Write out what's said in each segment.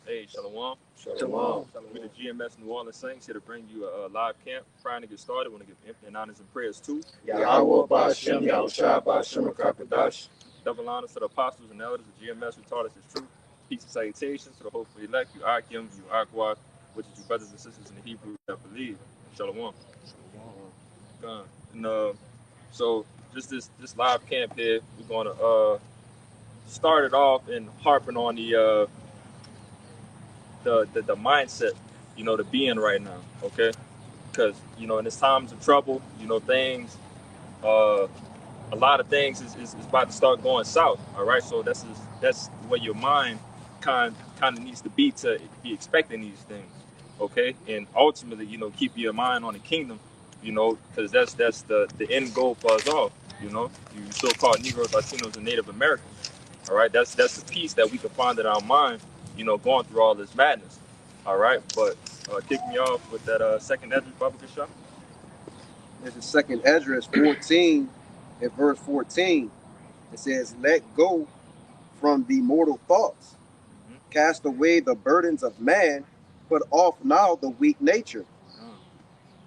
Hey, Shalom. Shalom. We the GMS New Orleans Saints here to bring you a live camp. Trying to get started. Want to give infinite honors and prayers to Yahweh Ba'Shem, Yahushua Ba'Shem Rakakadash. double honors to the apostles and elders of GMS who taught us the truth. Peace and salutations to the hopeful elect, you Akim, you Aqua, which is your brothers and sisters in the Hebrew that believe. Shalom. And so just this live camp here, we're gonna start it off and harping on the mindset, to be in right now, okay? Because in this times of trouble, things, uh, a lot of things is about to start going south. All right, so that's where your mind kind of needs to be expecting these things, okay? And ultimately, keep your mind on the kingdom, because that's the end goal for us all. You so-called Negroes, Latinos, and Native Americans. All right, that's the peace that we can find in our mind, going through all this madness. All right, but kick me off with that second Ezra Baba Kishah. This is second Ezra 14 and verse 14. It says, let go from the mortal thoughts. Cast away the burdens of man. Put off now the weak nature.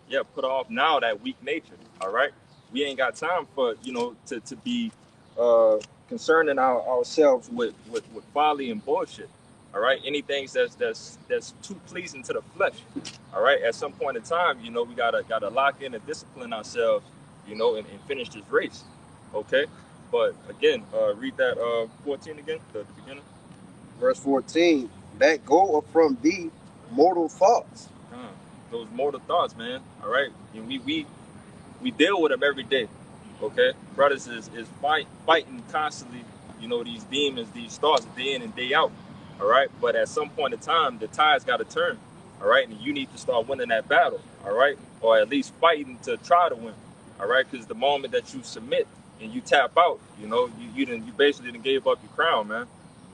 Yeah, put off now that weak nature. All right, we ain't got time for to be concerning ourselves with folly and bullshit. All right, anything that's too pleasing to the flesh. All right, at some point in time, we gotta lock in and discipline ourselves, and finish this race. Okay, but again, read that 14 again, the beginning. Verse 14. Let go from thee mortal thoughts. Those mortal thoughts, man. All right, and we deal with them every day. Okay, brothers is fighting constantly. These demons, these thoughts, day in and day out. All right, but at some point in time, the tide's got to turn. All right, and you need to start winning that battle. All right, or at least fighting to try to win. All right, because the moment that you submit and you tap out, you basically done gave up your crown, man.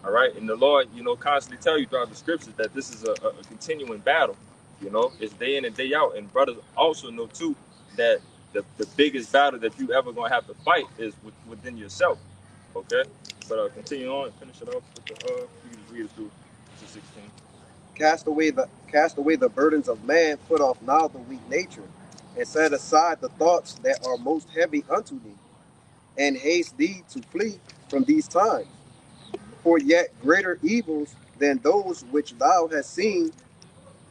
All right, and the Lord, constantly tell you throughout the scriptures that this is a continuing battle. It's day in and day out, and brothers also know too that the biggest battle that you ever gonna have to fight is within yourself. Okay, but continue on and finish it off with the you can just read it through to 16. Cast away the burdens of man. Put off now the weak nature, and set aside the thoughts that are most heavy unto thee, and haste thee to flee from these times. For yet greater evils than those which thou hast seen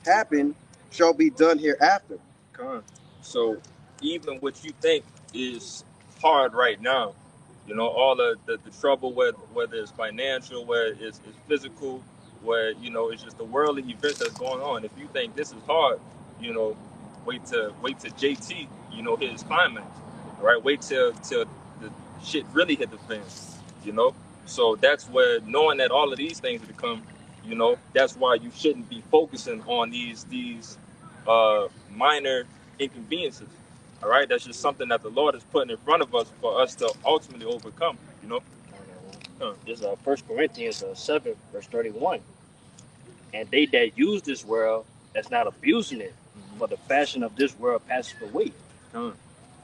happen shall be done hereafter. So even what you think is hard right now, all the trouble, whether it's financial, whether it's physical, where it's just the worldly events that's going on. If you think this is hard, you know, wait till JT, hit his climax. All right, wait till the shit really hit the fan. You know, so that's where knowing that all of these things are to come, that's why you shouldn't be focusing on these minor inconveniences. All right, that's just something that the Lord is putting in front of us for us to ultimately overcome. This is 1 Corinthians 7, verse 31. And they that use this world, that's not abusing it, for the fashion of this world passes away.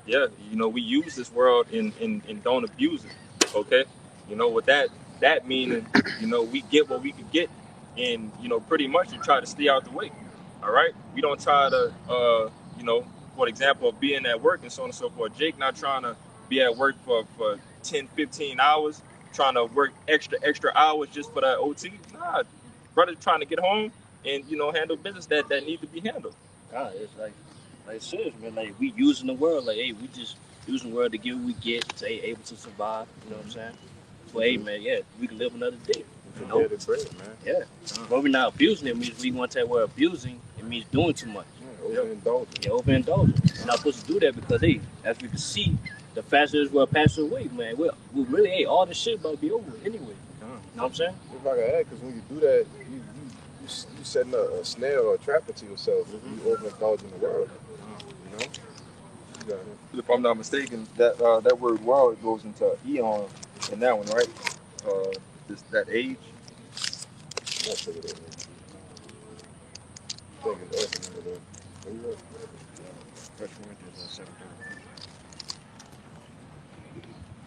Yeah, we use this world and don't abuse it. Okay, with that meaning, we get what we could get, and pretty much you try to stay out the way. All right, we don't try to for example, being at work and so on and so forth. Jake not trying to be at work for 10, 15 hours, trying to work extra hours just for that OT. Nah, brother trying to get home and handle business that need to be handled. It's like serious, man. Like we using the world, like hey, we just using the world to get what we get, to able to survive. You know what I'm saying? But hey, man, yeah, we can live another day. Yeah, that's great, man. Yeah, but we're not abusing it. Means we want to say we're abusing. It means doing too much. Overindulgent. Yeah, overindulgent. You're not supposed to do that because hey, as we can see, the faster this world passes away, man. We really hey, all this shit about to be over anyway. You know what I'm saying? If I can add, because when you do that, you setting a snare or a trap into yourself. You overindulge in the world. If I'm not mistaken, that word "world" goes into eon in that one, right? That age. Let's take it over. First Corinthians 7.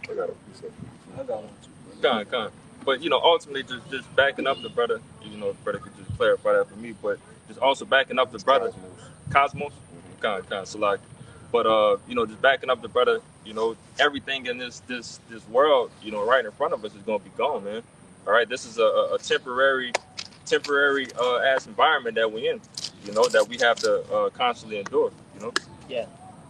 I got a piece of it. I got one too. Con. But ultimately, just backing up the brother. If the brother could just clarify that for me. But just also backing up the brother, Cosmos, kind of select. But you know, just backing up the brother, you know, everything in this world, you know, right in front of us is gonna be gone, man. All right, this is a temporary ass environment that we're in, you know, that we have to constantly endure, you know. Yeah.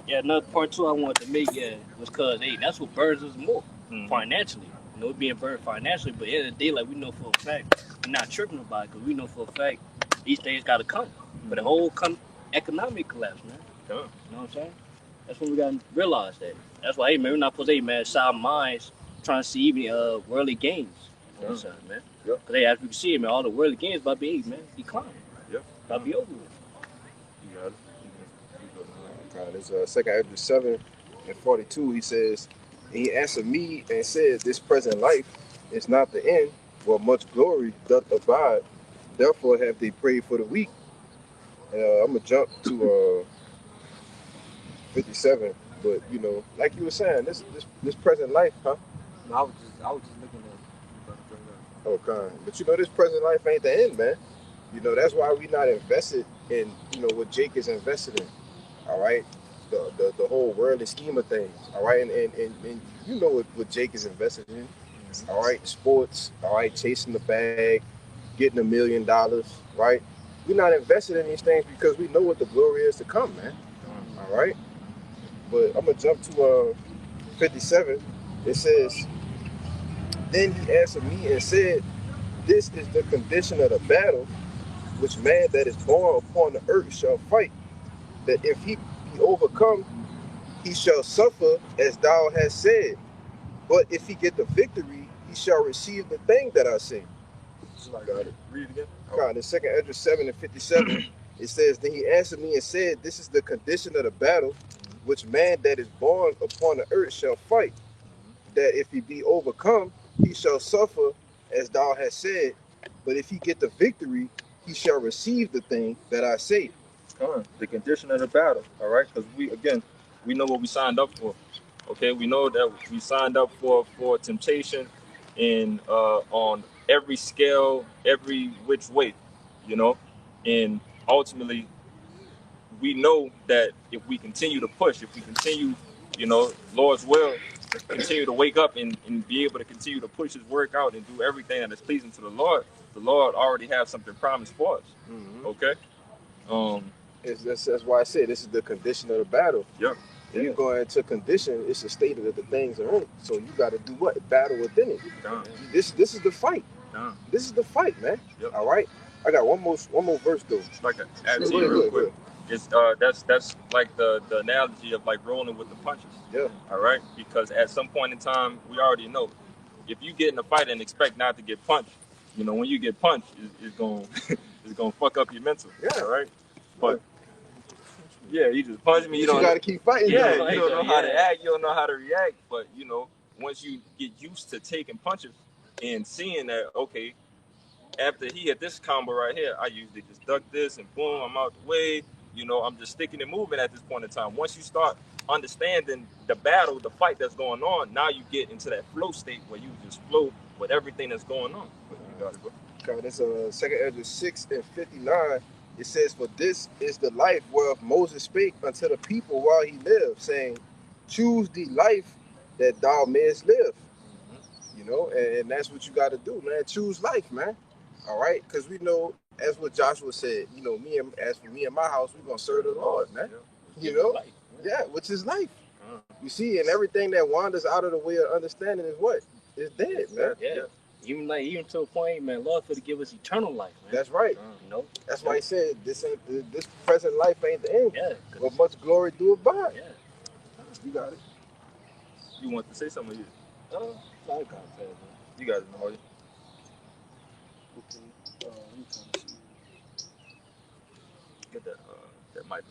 Yeah, another part too I wanted to make, was cause hey, that's what burns us more financially. You know, being burned financially, but at the end of the day, like we know for a fact, we're not tripping about it because we know for a fact these things gotta come. But the whole economic collapse, man. Yeah. You know what I'm saying? That's when we gotta realize that. That's why, hey man, we're not supposed to, hey man, side minds trying to see even worldly gains. You know what I'm saying, man? Yeah. Cause hey, as we can see, man, all the worldly gains about to be, hey, man, declining. Yeah. About to be over with. You got it. It's 2 Ezra 7 and 42. He says, and he answered me and said, this present life is not the end, where much glory doth abide. Therefore have they prayed for the weak. And I'm gonna jump to 57. But you know, like you were saying, this present life, huh? No, I was just looking at. Oh, kind. But you know, this present life ain't the end, man. You know, that's why we not invested in, you know, what Jake is invested in. All right, the whole worldly scheme of things. All right, and you know what Jake is invested in. All right, sports. All right, chasing the bag, getting $1 million. Right, we're not invested in these things because we know what the glory is to come, man. All right, but I'm gonna jump to 57. It says, then he answered me and said, this is the condition of the battle which man that is born upon the earth shall fight, that if he be overcome, he shall suffer as thou hast said. But if he get the victory, he shall receive the thing that I say. Got it. Read it again. God, in 2 Ezra 7 and 57, it says, then he answered me and said, this is the condition of the battle which man that is born upon the earth shall fight, that if he be overcome, he shall suffer as thou hast said. But if he get the victory, he shall receive the thing that I say. The condition of the battle, all right? Because we know what we signed up for. Okay, we know that we signed up for temptation in on every scale, every which way, you know, and ultimately we know that if we continue to push, if we continue, you know, Lord's will, continue to wake up and be able to continue to push his work out and do everything that is pleasing to the Lord already has something promised for us. Okay. That's why I said this is the condition of the battle. Yep. When you go into condition, it's a state that the things are in. So you got to do what? Battle within it. This is the fight. This is the fight, man. Yep. All right. I got one more verse though. Like to add to you real quick. It's that's like the analogy of like rolling with the punches. Yeah. All right. Because at some point in time, we already know if you get in a fight and expect not to get punched, you know, when you get punched, it's going it's gonna fuck up your mental. Yeah. All right. But yeah, you just punch me. You got to keep fighting. Yeah, you don't know how to act. You don't know how to react. But you know, once you get used to taking punches and seeing that, okay, after he hit this combo right here, I usually just duck this and boom, I'm out the way. You know, I'm just sticking and moving at this point in time. Once you start understanding the battle, the fight that's going on, now you get into that flow state where you just flow with everything that's going on. But you got it, bro. Okay, this 2 Ezra 6 and 59. It says, for this is the life whereof Moses spake unto the people while he lived, saying, choose the life that thou mayest live. You know, and that's what you got to do, man. Choose life, man. All right, because we know, as what Joshua said, you know, as for me and my house, we're gonna serve the Lord, man. You know, yeah, which is life. You see, and everything that wanders out of the way of understanding is what is dead, man. Yeah. Even to a point, man, Lord for to give us eternal life, man. That's right. You know, that's why he said this present life ain't the end. Yeah. But much glory do abide. Yeah. You got it. You want to say something? You got it, Marty. Get that mic.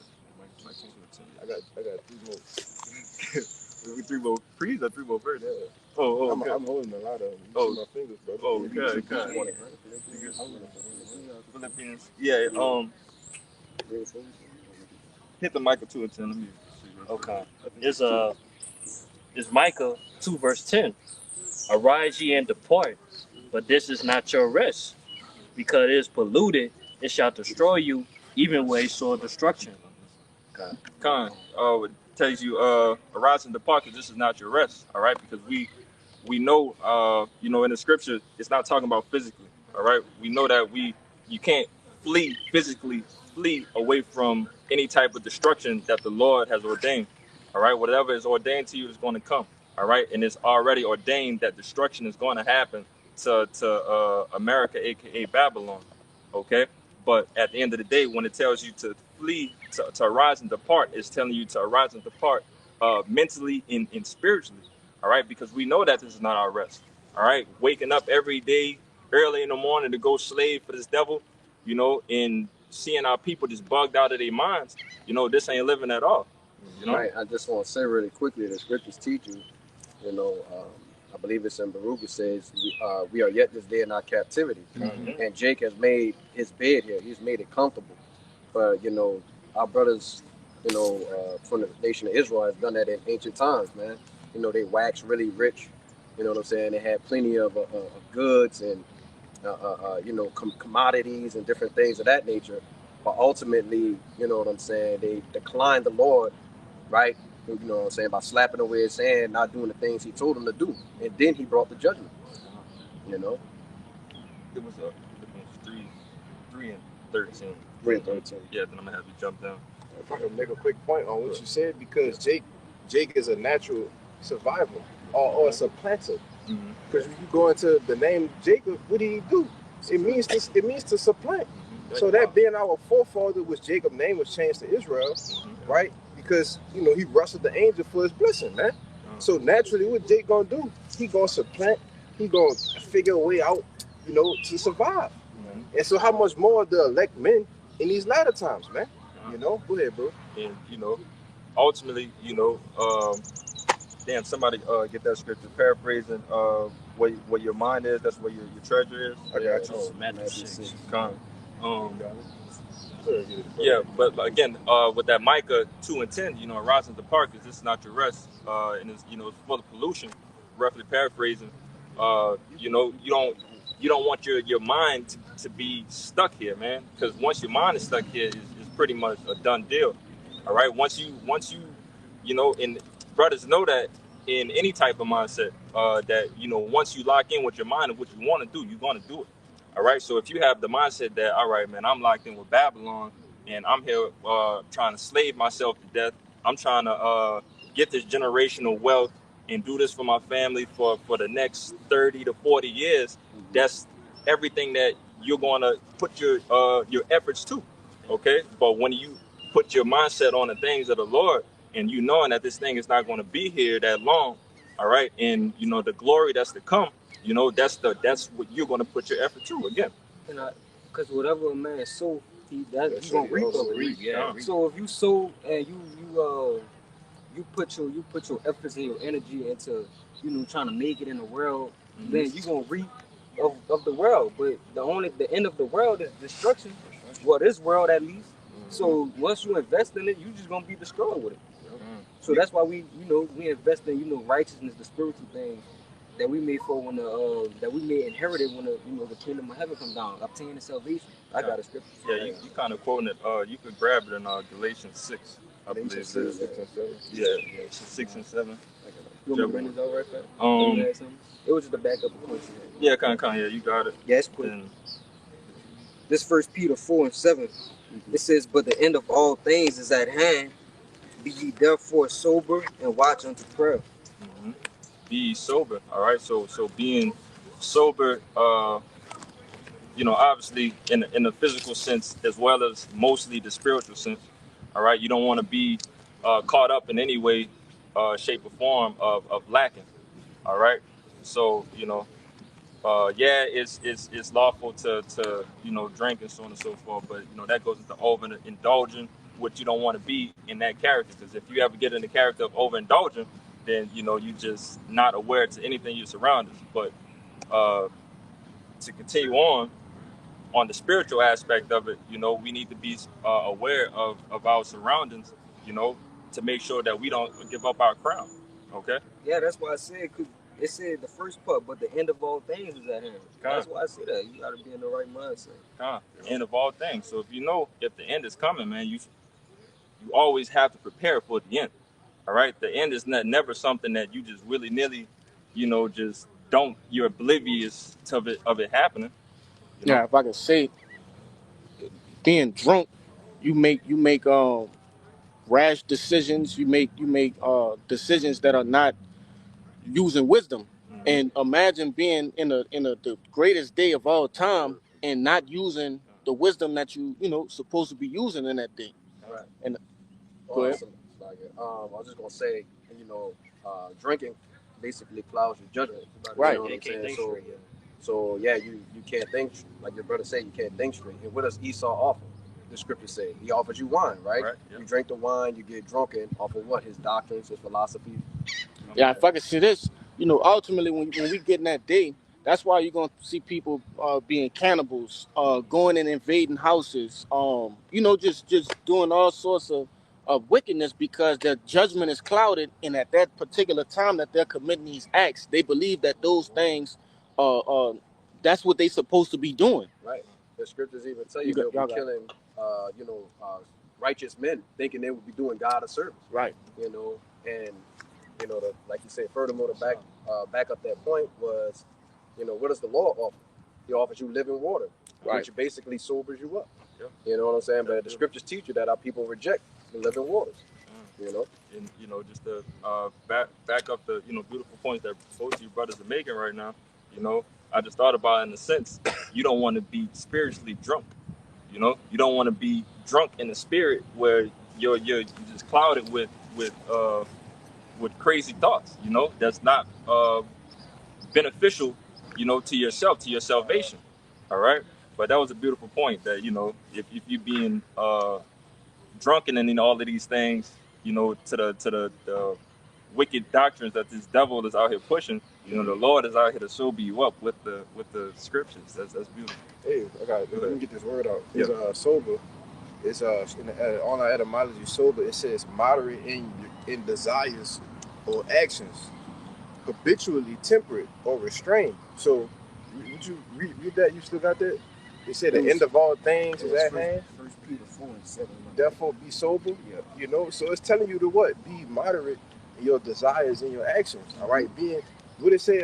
I got 3 more. 3 more pre's or 3 more birds? Yeah. Oh, okay. I'm holding a lot of them. You see my fingers, bro. Oh, okay. Philippians. Yeah. Hit the mic 2 and 10. Let me see. Okay. It's Micah 2 verse 10. Arise ye and depart, but this is not your rest, because it is polluted it shall destroy you, even where it saw destruction. It tells you, arise and depart, because this is not your rest. All right, because we know, in the scripture, it's not talking about physically. All right, we know that you can't physically flee away from any type of destruction that the Lord has ordained. All right, whatever is ordained to you is going to come. All right, and it's already ordained that destruction is going to happen to America, aka Babylon. Okay, but at the end of the day, when it tells you to flee, to arise and depart, it's telling you to arise and depart mentally and spiritually. All right, because we know that this is not our rest. All right, waking up every day early in the morning to go slave for this devil, and seeing our people just bugged out of their minds, this ain't living at all. Right. I just want to say really quickly, the scriptures teach you, I believe it's in Baruch, it says, we are yet this day in our captivity. Mm-hmm. And Jake has made his bed here. He's made it comfortable. But, our brothers, from the nation of Israel has done that in ancient times, man. They waxed really rich. You know what I'm saying? They had plenty of goods and, commodities and different things of that nature. But ultimately, you know what I'm saying, they declined the Lord, right? You know what I'm saying, by slapping away his hand, not doing the things he told them to do. And then he brought the judgment, It was 3 and 13. 3 and 13. Yeah, then I'm going to have you jump down. If I can make a quick point on what you said, because Jake is a natural survivor or a supplanter. Because when you go into the name Jacob, what did he do? It means to supplant. So that being our forefather, was Jacob's name was changed to Israel, right? Because he wrestled the angel for his blessing, man. So naturally, what Jake gonna do? He gonna supplant. He gonna figure a way out, to survive. And so, how much more the elect men in these latter times, man? Go ahead, bro. And ultimately, damn, somebody get that scripture. Paraphrasing, where your mind is, that's where your treasure is. I got you. Matthew 6. Yeah, but again, with that Micah 2 and 10, arise and depart, because this is not your rest, and it's it's full of pollution. Roughly paraphrasing, you don't want your mind to be stuck here, man. Because once your mind is stuck here, it's pretty much a done deal. All right, once you and brothers know that in any type of mindset, that once you lock in with your mind and what you want to do, you're going to do it. All right, so if you have the mindset that, all right, man, I'm locked in with Babylon and I'm here trying to slave myself to death, I'm trying to get this generational wealth and do this for my family for the next 30 to 40 years, that's everything that you're going to put your efforts to, okay? But when you put your mindset on the things of the Lord and knowing that this thing is not going to be here that long, all right, and the glory that's to come, that's what you're going to put your effort to again. Because whatever a man sow, he's gonna reap of it. Yeah. So if you sow and you put your efforts and your energy into trying to make it in the world, then you're gonna reap of the world. But the end of the world is destruction. Well, this world at least. So once you invest in it, you're just gonna be destroyed with it. So that's why we invest in righteousness, the spiritual things that we may inherit it when the kingdom of heaven comes down, obtain the salvation. I got a scripture. Yeah, you kind of quoting it. You could grab it in Galatians 6, I believe. 6 and 7. Yeah, 6 and 7. You want me to bring this over right fast? It was just a backup question. Yeah, kind of, yeah, you got it. Yeah, it's quick. This 1 Peter 4 and 7. It says, "But the end of all things is at hand. Be ye therefore sober and watch unto prayer." Be sober. All right. So being sober, obviously in the physical sense as well as mostly the spiritual sense. All right. You don't want to be caught up in any way, shape, or form of lacking. All right. So it's lawful to drink and so on and so forth, but that goes into overindulging, which you don't want to be in that character, because if you ever get in the character of overindulging, then you're just not aware to anything you're surrounded. But to continue on the spiritual aspect of it, we need to be aware of our surroundings, to make sure that we don't give up our crown. Okay. Yeah, that's why I said, It said the first part, but the end of all things is at hand. That's why I say that. You gotta be in the right mindset. End of all things. So if you know if the end is coming, man, you always have to prepare for the end. All right, the end is never something that you just willy nilly, just don't. You're oblivious of it happening. Yeah, if I can say, being drunk, you make rash decisions. You make decisions that are not using wisdom. Mm-hmm. And imagine being in the greatest day of all time and not using the wisdom that supposed to be using in that day. Right. And go ahead. I was just gonna say, drinking basically clouds your judgment. Right. You know what I'm saying? So yeah, you can't think, like your brother said, you can't think straight. And what does Esau offer? The scriptures say he offers you wine, right? Yeah. You drink the wine, you get drunken off of what? His doctrines, his philosophy. Yeah, if I could see this, ultimately when we get in that day, that's why you're gonna see people being cannibals, going and invading houses, just doing all sorts of wickedness because their judgment is clouded, and at that particular time that they're committing these acts, they believe that those things, that's what they supposed to be doing. Right. The scriptures even tell you they'll be killing, righteous men, thinking they would be doing God a service. Right. And like you said, furthermore, to back up that point was, what does the law offer? He offers you living water, which basically sobers you up. Yeah. You know what I'm saying? But the scriptures teach you that our people reject the living waters. And just to back up the beautiful points that both of you brothers are making right now. I just thought about it in the sense you don't want to be spiritually drunk. You don't want to be drunk in the spirit where you're just clouded with crazy thoughts. That's not beneficial. To yourself, to your salvation. All right. But that was a beautiful point that if you being drunken and all of these things, to the wicked doctrines that this devil is out here pushing, the Lord is out here to sober you up with the scriptures. That's beautiful. Hey, let me get this word out. It's sober. It's on our etymology, sober. It says moderate in desires or actions, habitually temperate or restrained. So, would you read that? You still got that? It said the end of all things is at hand. 1 Peter 4:7. Therefore, be sober. Yeah. So it's telling you to what? Be moderate in your desires and your actions. All right. What it say?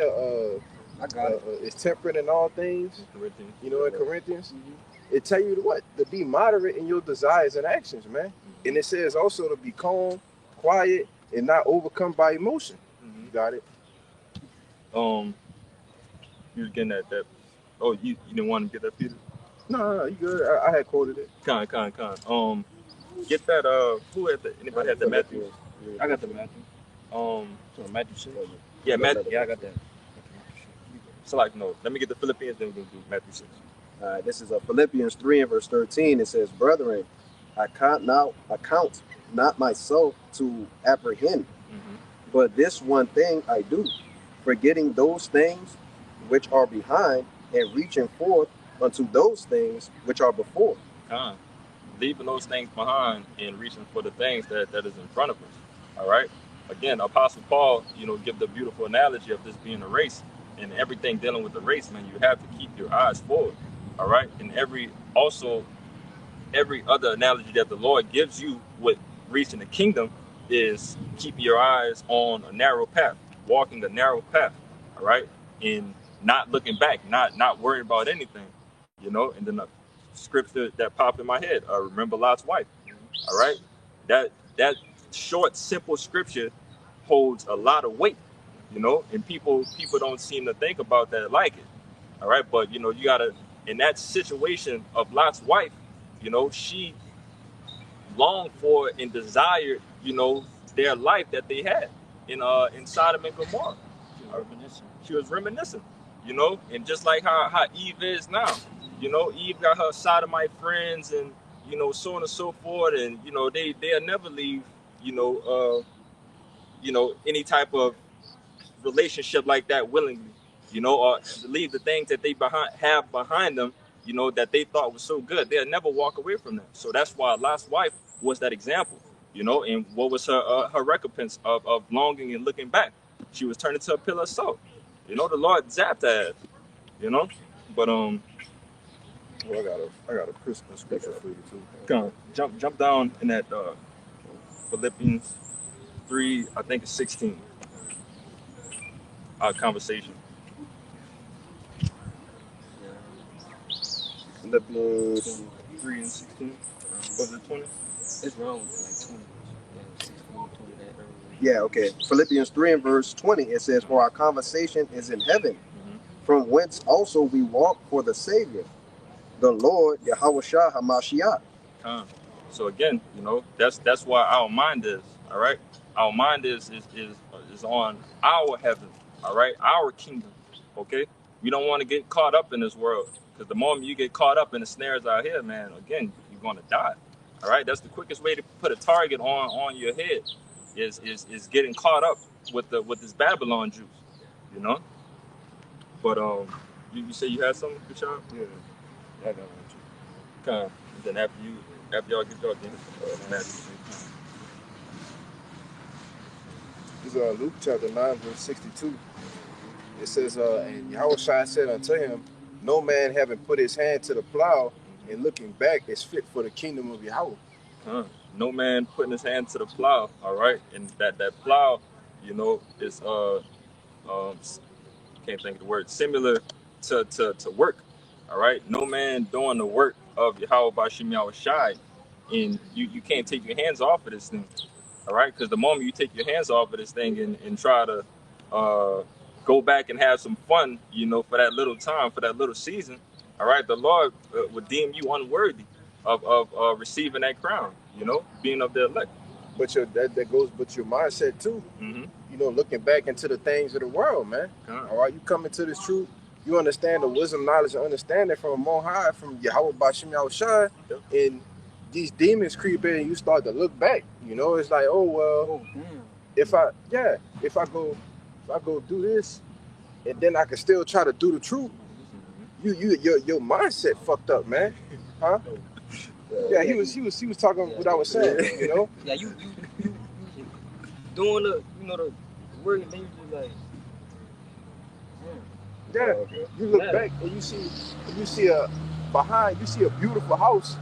It's temperate in all things. Corinthians. In Corinthians. Mm-hmm. It tell you to what? To be moderate in your desires and actions, man. Mm-hmm. And it says also to be calm, quiet, and not overcome by emotion. Mm-hmm. You got it. You was getting that. Oh, you didn't want to get that, Peter? No, you good. I had quoted it. Con. Get that. Anybody had the Matthew? I got the Matthew. Matthew 6. Yeah, Matthew. Yeah, I got that. So no. Let me get the Philippians, then we're gonna do Matthew 6. This is Philippians 3 and verse 13. It says, "Brethren, I count not myself to apprehend, but this one thing I do, forgetting those things which are behind and reaching forth unto those things which are before." Leaving those things behind and reaching for the things that is in front of us. All right. Again, Apostle Paul, give the beautiful analogy of this being a race, and everything dealing with the race, man. You have to keep your eyes forward. All right. And every other analogy that the Lord gives you with reaching the kingdom is keeping your eyes on a narrow path, walking a narrow path. All right. And not looking back, not worrying about anything, and then the scripture that popped in my head, remember Lot's wife. All right. That short, simple scripture holds a lot of weight, and people don't seem to think about that like it. All right. But, you gotta, in that situation of Lot's wife, she longed for and desired, their life that they had in Sodom and Gomorrah. She was reminiscing, and just like how Eve is now, Eve got her sodomite friends and, so on and so forth. And, they'll never leave, any type of relationship like that willingly, or leave the things that they have behind them, that they thought was so good. They'll never walk away from that. So that's why Lot's wife was that example, and what was her recompense of longing and looking back, she was turned into a pillar of salt. You know, the Lord zapped her ass. You know, but Well, I got a scripture for you too. Come on, jump down in that Philippians 3, I think it's 16. Our conversation. Philippians 3 and 16. Was it 20? It's wrong with like 20. Yeah, 16, 20 that earlier. Yeah, okay. Philippians 3 and verse 20, it says, "For our conversation is in heaven, from whence also we walk for the Savior, the Lord Yahushua HaMashiach." So again, you know, that's why our mind is, all right? Our mind is on our heaven, all right? Our kingdom, okay? We don't want to get caught up in this world, because the moment you get caught up in the snares out here, man, again, you're going to die, all right? That's the quickest way to put a target on your head is getting caught up with this Babylon juice, you know? But you say you had something, Kachab? Yeah, I got one too. Okay. And then after y'all get y'all game, Matthew. This is Luke chapter 9, verse 62. It says, and Yahushua said unto him, no man having put his hand to the plow and looking back is fit for the kingdom of Yahweh. No man putting his hand to the plow, all right? And that plow, you know, is can't think of the word, similar to work. All right. No man doing the work of Yahweh Bashim Yahushai, and you can't take your hands off of this thing. All right, because the moment you take your hands off of this thing and try to go back and have some fun, you know, for that little time, for that little season, all right, the Lord would deem you unworthy of receiving that crown, you know, being of the elect. But that goes with your mindset too. Mm-hmm. You know, looking back into the things of the world, man. All right, you come into this truth, you understand the wisdom, knowledge, and understanding from on high, from Yahweh Bashim Yahushai, and these demons creep in, and you start to look back. You know, it's like, oh well, if I go do this, and then I can still try to do the truth. Your mindset fucked up, man. Huh? Yeah, he was talking what I was saying, you know. Yeah, you doing the work, and then you just like, yeah. You look back and you see a beautiful house,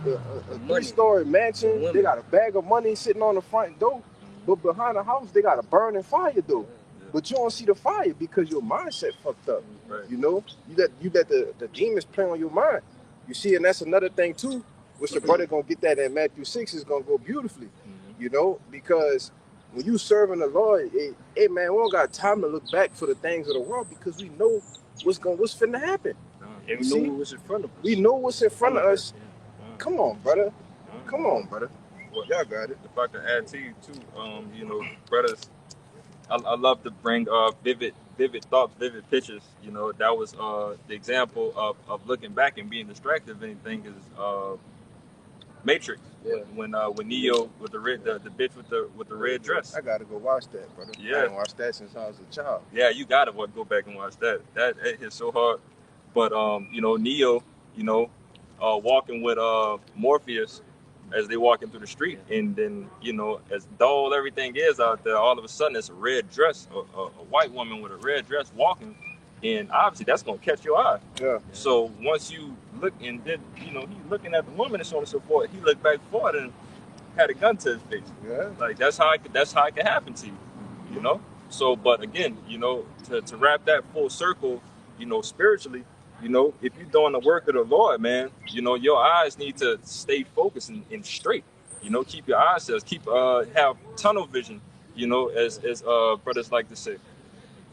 a 3-story mansion. They got a bag of money sitting on the front door, but behind the house they got a burning fire door. But you don't see the fire because your mindset fucked up. Right. You know, you let the demons play on your mind. You see, and that's another thing too, which the brother gonna get that in Matthew 6 is gonna go beautifully. You know, because when you serving the Lord, hey man, we don't got time to look back for the things of the world because we know what's finna happen. And we know what's in front of us. We know what's in front of us. Come on, brother. Come on, brother. Well, y'all got it. If I can add to you too, you know, brothers, I love to bring vivid thoughts, vivid pictures. You know, that was the example of looking back and being distracted. If anything is Matrix. Yeah. When Neo with the bitch with the red dress. I gotta go watch that, brother. Yeah. I didn't watch that since I was a child. Yeah, you gotta go back and watch that. That hit so hard. But you know, Neo, you know, walking with Morpheus as they walking through the street, and then, you know, as dull everything is out there, all of a sudden it's a red dress, a white woman with a red dress walking, and obviously that's gonna catch your eye. Yeah. So once you look, and then, you know, he's looking at the woman and so on and so forth, he looked back forward and had a gun to his face. Yeah. Like that's how it can happen to you, you know. So, but again, you know, to wrap that full circle, you know, spiritually, you know, if you're doing the work of the Lord, man, you know, your eyes need to stay focused and straight. You know, keep your eyes set, have tunnel vision, you know, as brothers like to say.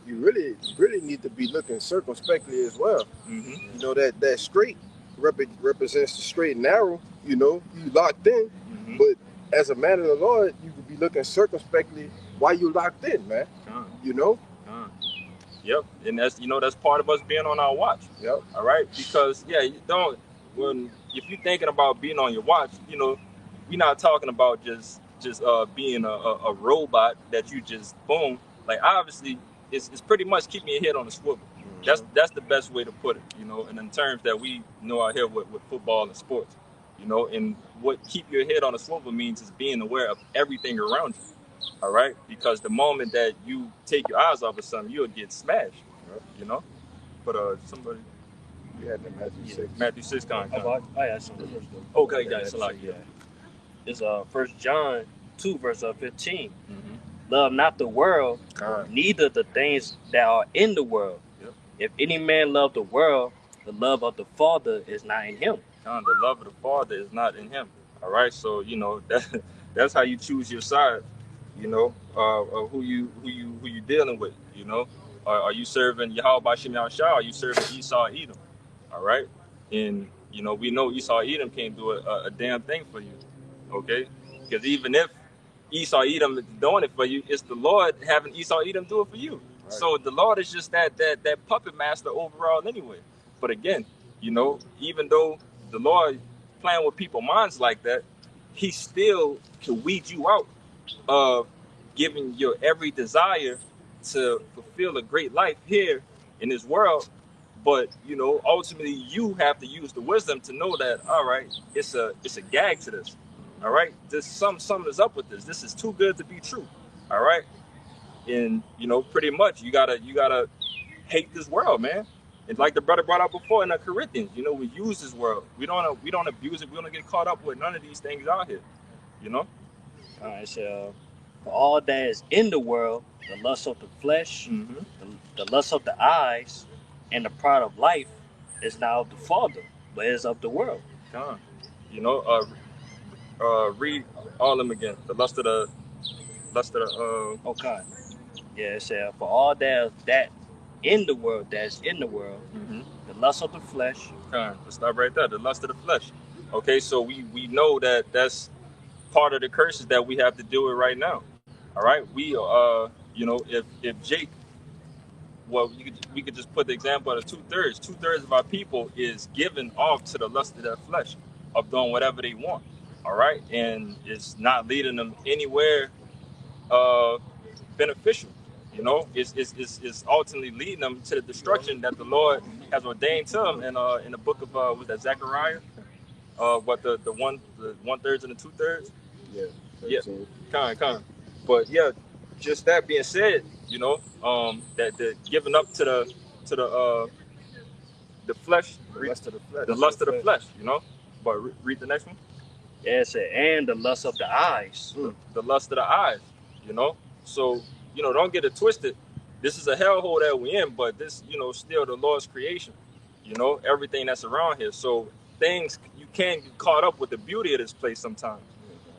You really need to be looking circumspectly as well. Mm-hmm. You know, that straight represents the straight and narrow. You know, you locked in, but as a man of the Lord, you could be looking circumspectly while you locked in, man. You know. Yep, and that's, you know, that's part of us being on our watch. Yep. All right, because if you're thinking about being on your watch, you know, we're not talking about just being a robot that you just boom. Like obviously, it's pretty much keeping your head on the swivel. That's the best way to put it, you know. And in terms that we know out here with football and sports, you know, and what keep your head on the swivel means is being aware of everything around you. All right, because the moment that you take your eyes off of something, you'll get smashed. You know. But somebody. We had the Matthew Yeah. 6. Matthew 6 kind. I had something first though. Okay, guys, so like Yeah. It's 1 John 2 verse 15. Mm-hmm. Love not the world, Con. neither the things that are in the world. Yep. If any man love the world, the love of the Father is not in him. The love of the Father is not in him. All right, so you know that's how you choose your side. You know, of who you dealing with. You know, are you serving Yahweh Bashim Yahushua? Are you serving Esau Edom? All right, and you know we know Esau Edom can't do a damn thing for you. Okay, because even if Esau Edom is doing it for you, it's the Lord having Esau Edom do it for you. Right. So the Lord is just that puppet master overall anyway. But again, you know, even though the Lord playing with people's minds like that, he still can weed you out of giving your every desire to fulfill a great life here in this world. But you know, ultimately, you have to use the wisdom to know that all right, it's a gag to this. All right, there's something is up with this. This is too good to be true. All right, and you know, pretty much you gotta hate this world, man. And like the brother brought up before in the Corinthians, you know, we use this world. We don't abuse it. We don't get caught up with none of these things out here. You know. All right, so for all that is in the world, the lust of the flesh, the lust of the eyes, and the pride of life is not of the Father, but is of the world. You know, read all of them again. The lust of the Okay. Yeah, it said for all that in the world that's in the world, the lust of the flesh. Let's stop right there. The lust of the flesh. Okay, so we know that's part of the curses that we have to deal with right now. All right, we you know, if Jake, well, we could just put the example of 2/3. 2/3 of our people is given off to the lust of their flesh, of doing whatever they want. All right, and it's not leading them anywhere beneficial. You know, it's ultimately leading them to the destruction that the Lord has ordained to them in the book of was that Zechariah? What the 1/3 and the 2/3? Yeah. 13. Yeah, but yeah, just that being said, you know, that the giving up to the flesh, The lust of the flesh. the lust of the flesh, you know. But read the next one. Yeah, it said, and the lust of the eyes. The lust of the eyes, you know. So, you know, don't get it twisted. This is a hellhole that we're in, but this, you know, still the Lord's creation. You know, everything that's around here. So things, you can get caught up with the beauty of this place sometimes.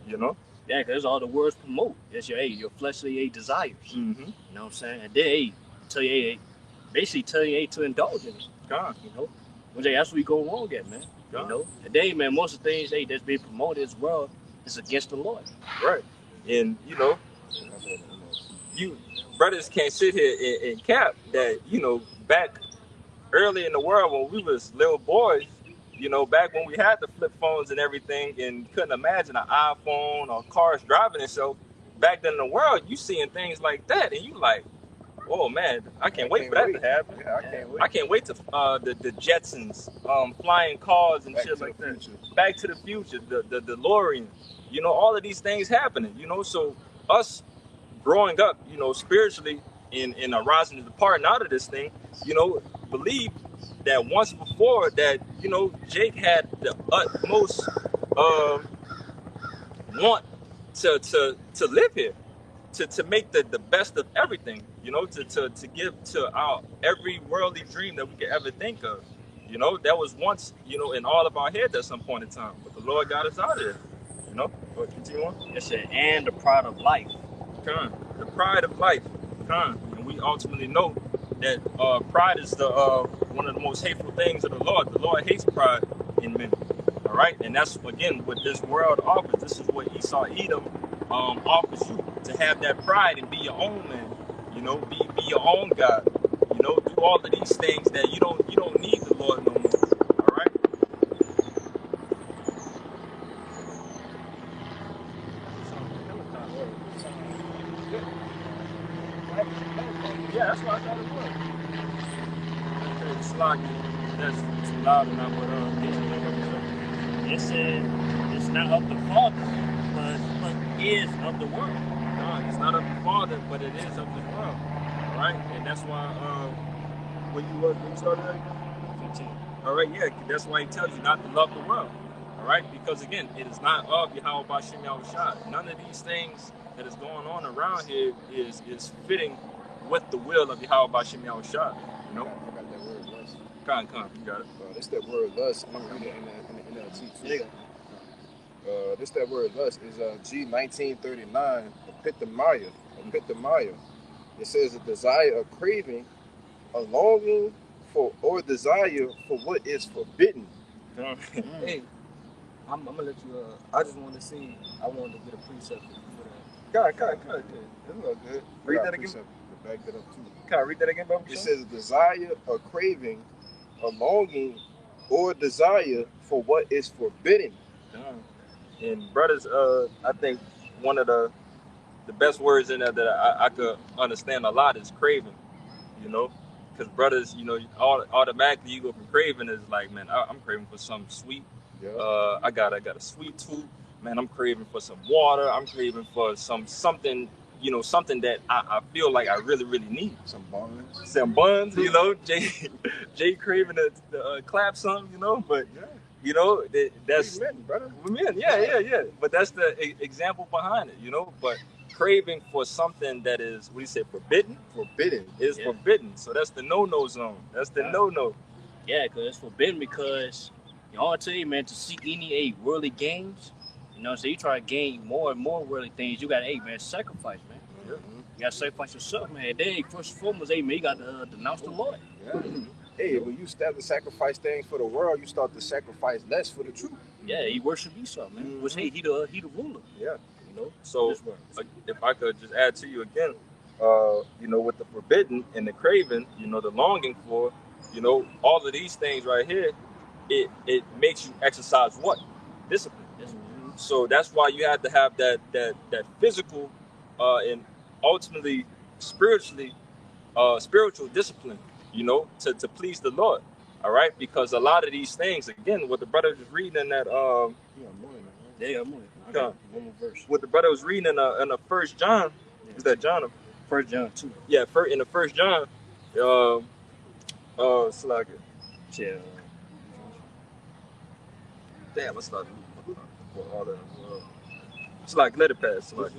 You know. Yeah, because all the words promote. It's your fleshly desires. You know what I'm saying? And then tell you basically tell you to indulge in it. You know, that's where we go wrong at, man. You know, today, man, most of the things that's being promoted as well is against the Lord. Right. And you know, you brothers can't sit here and cap that, you know, back early in the world when we was little boys, you know, back when we had the flip phones and everything and couldn't imagine an iPhone or cars driving itself, back then in the world, you seeing things like that and you like, oh man, I can't wait for that to happen. Yeah, I can't wait. I can't wait to the Jetsons, flying cars and shit like that. Back to the Future, the DeLorean, you know, all of these things happening, you know. So us growing up, you know, spiritually and arising to depart out of this thing, you know, believe that once before that, you know, Jake had the utmost want to live here. To make the best of everything, you know, to give to our every worldly dream that we could ever think of. You know, that was once, you know, in all of our heads at some point in time. But the Lord got us out of there. You know? But continue on. It said, and the pride of life. The pride of life. And we ultimately know that pride is the one of the most hateful things of the Lord. The Lord hates pride in men. All right? And that's, again, what this world offers. This is what Esau Edom offers you, to have that pride and be your own man, you know, be your own God, you know, do all of these things that you don't need the Lord no more. All right. Yeah, that's what I thought it was. It's like that's too loud and not what It said it's not of the Father, but is of the world. it's not of the Father, but it is of this world. All right, and that's why when you started that again? 15. All right, yeah, that's why he tells you not to love the world. All right, because again, it is not of Yahweh Bashim Yahushua. None of these things that is going on around here is fitting with the will of Yahweh Bashim Yahushua. You know? I got that word lust. Con, you got it. This that word lust. I'm gonna read it in the NLT too. This that word lust is G1939, Epitomaya. It says a desire, a craving, a longing for or desire for what is forbidden. Hey, I'm gonna let you. I just wanted to see. I wanted to get a precept for that. God. That's not good. Read that again. To back that up too. Can I read that again, bro? It says a desire, a craving, a longing, or desire for what is forbidden. And brothers, I think one of the best words in there that I could understand a lot is craving. You know, because brothers, you know, automatically you go from craving is like, man, I'm craving for something sweet. Yeah. I got a sweet tooth, man. I'm craving for some water. I'm craving for something, you know, something that I feel like I really need. Some buns, you know. Jay craving to clap something, you know, but. Yeah. You know, that's men, brother. Men, yeah. But that's the example behind it, you know. But craving for something that is, what do you say, forbidden? Forbidden. So that's the no zone. That's the no. Yeah, because it's forbidden because, you know, I tell you, man, to seek any worldly gains, you know, so you try to gain more and more worldly things, you got to, man, sacrifice, man. Yeah. You got to sacrifice yourself, man. Then, first and foremost, man, you got to denounce the Lord. Yeah. Hey, when you start to sacrifice things for the world, you start to sacrifice less for the truth. Yeah, he worship Esau, man. Which he the ruler. Yeah. You know. So if I could just add to you again, you know, with the forbidden and the craving, you know, the longing for, you know, all of these things right here, it makes you exercise what? Discipline. So that's why you have to have that physical and ultimately spiritual discipline, you know, to please the Lord. All right, because a lot of these things, again, what the brother was reading in that more. One more verse. What the brother was reading in the 1 John, is that John? 1 John 2. Yeah, in the 1 John, Slack it. Yeah. Damn, let's not all that. It's like let it pass. Like,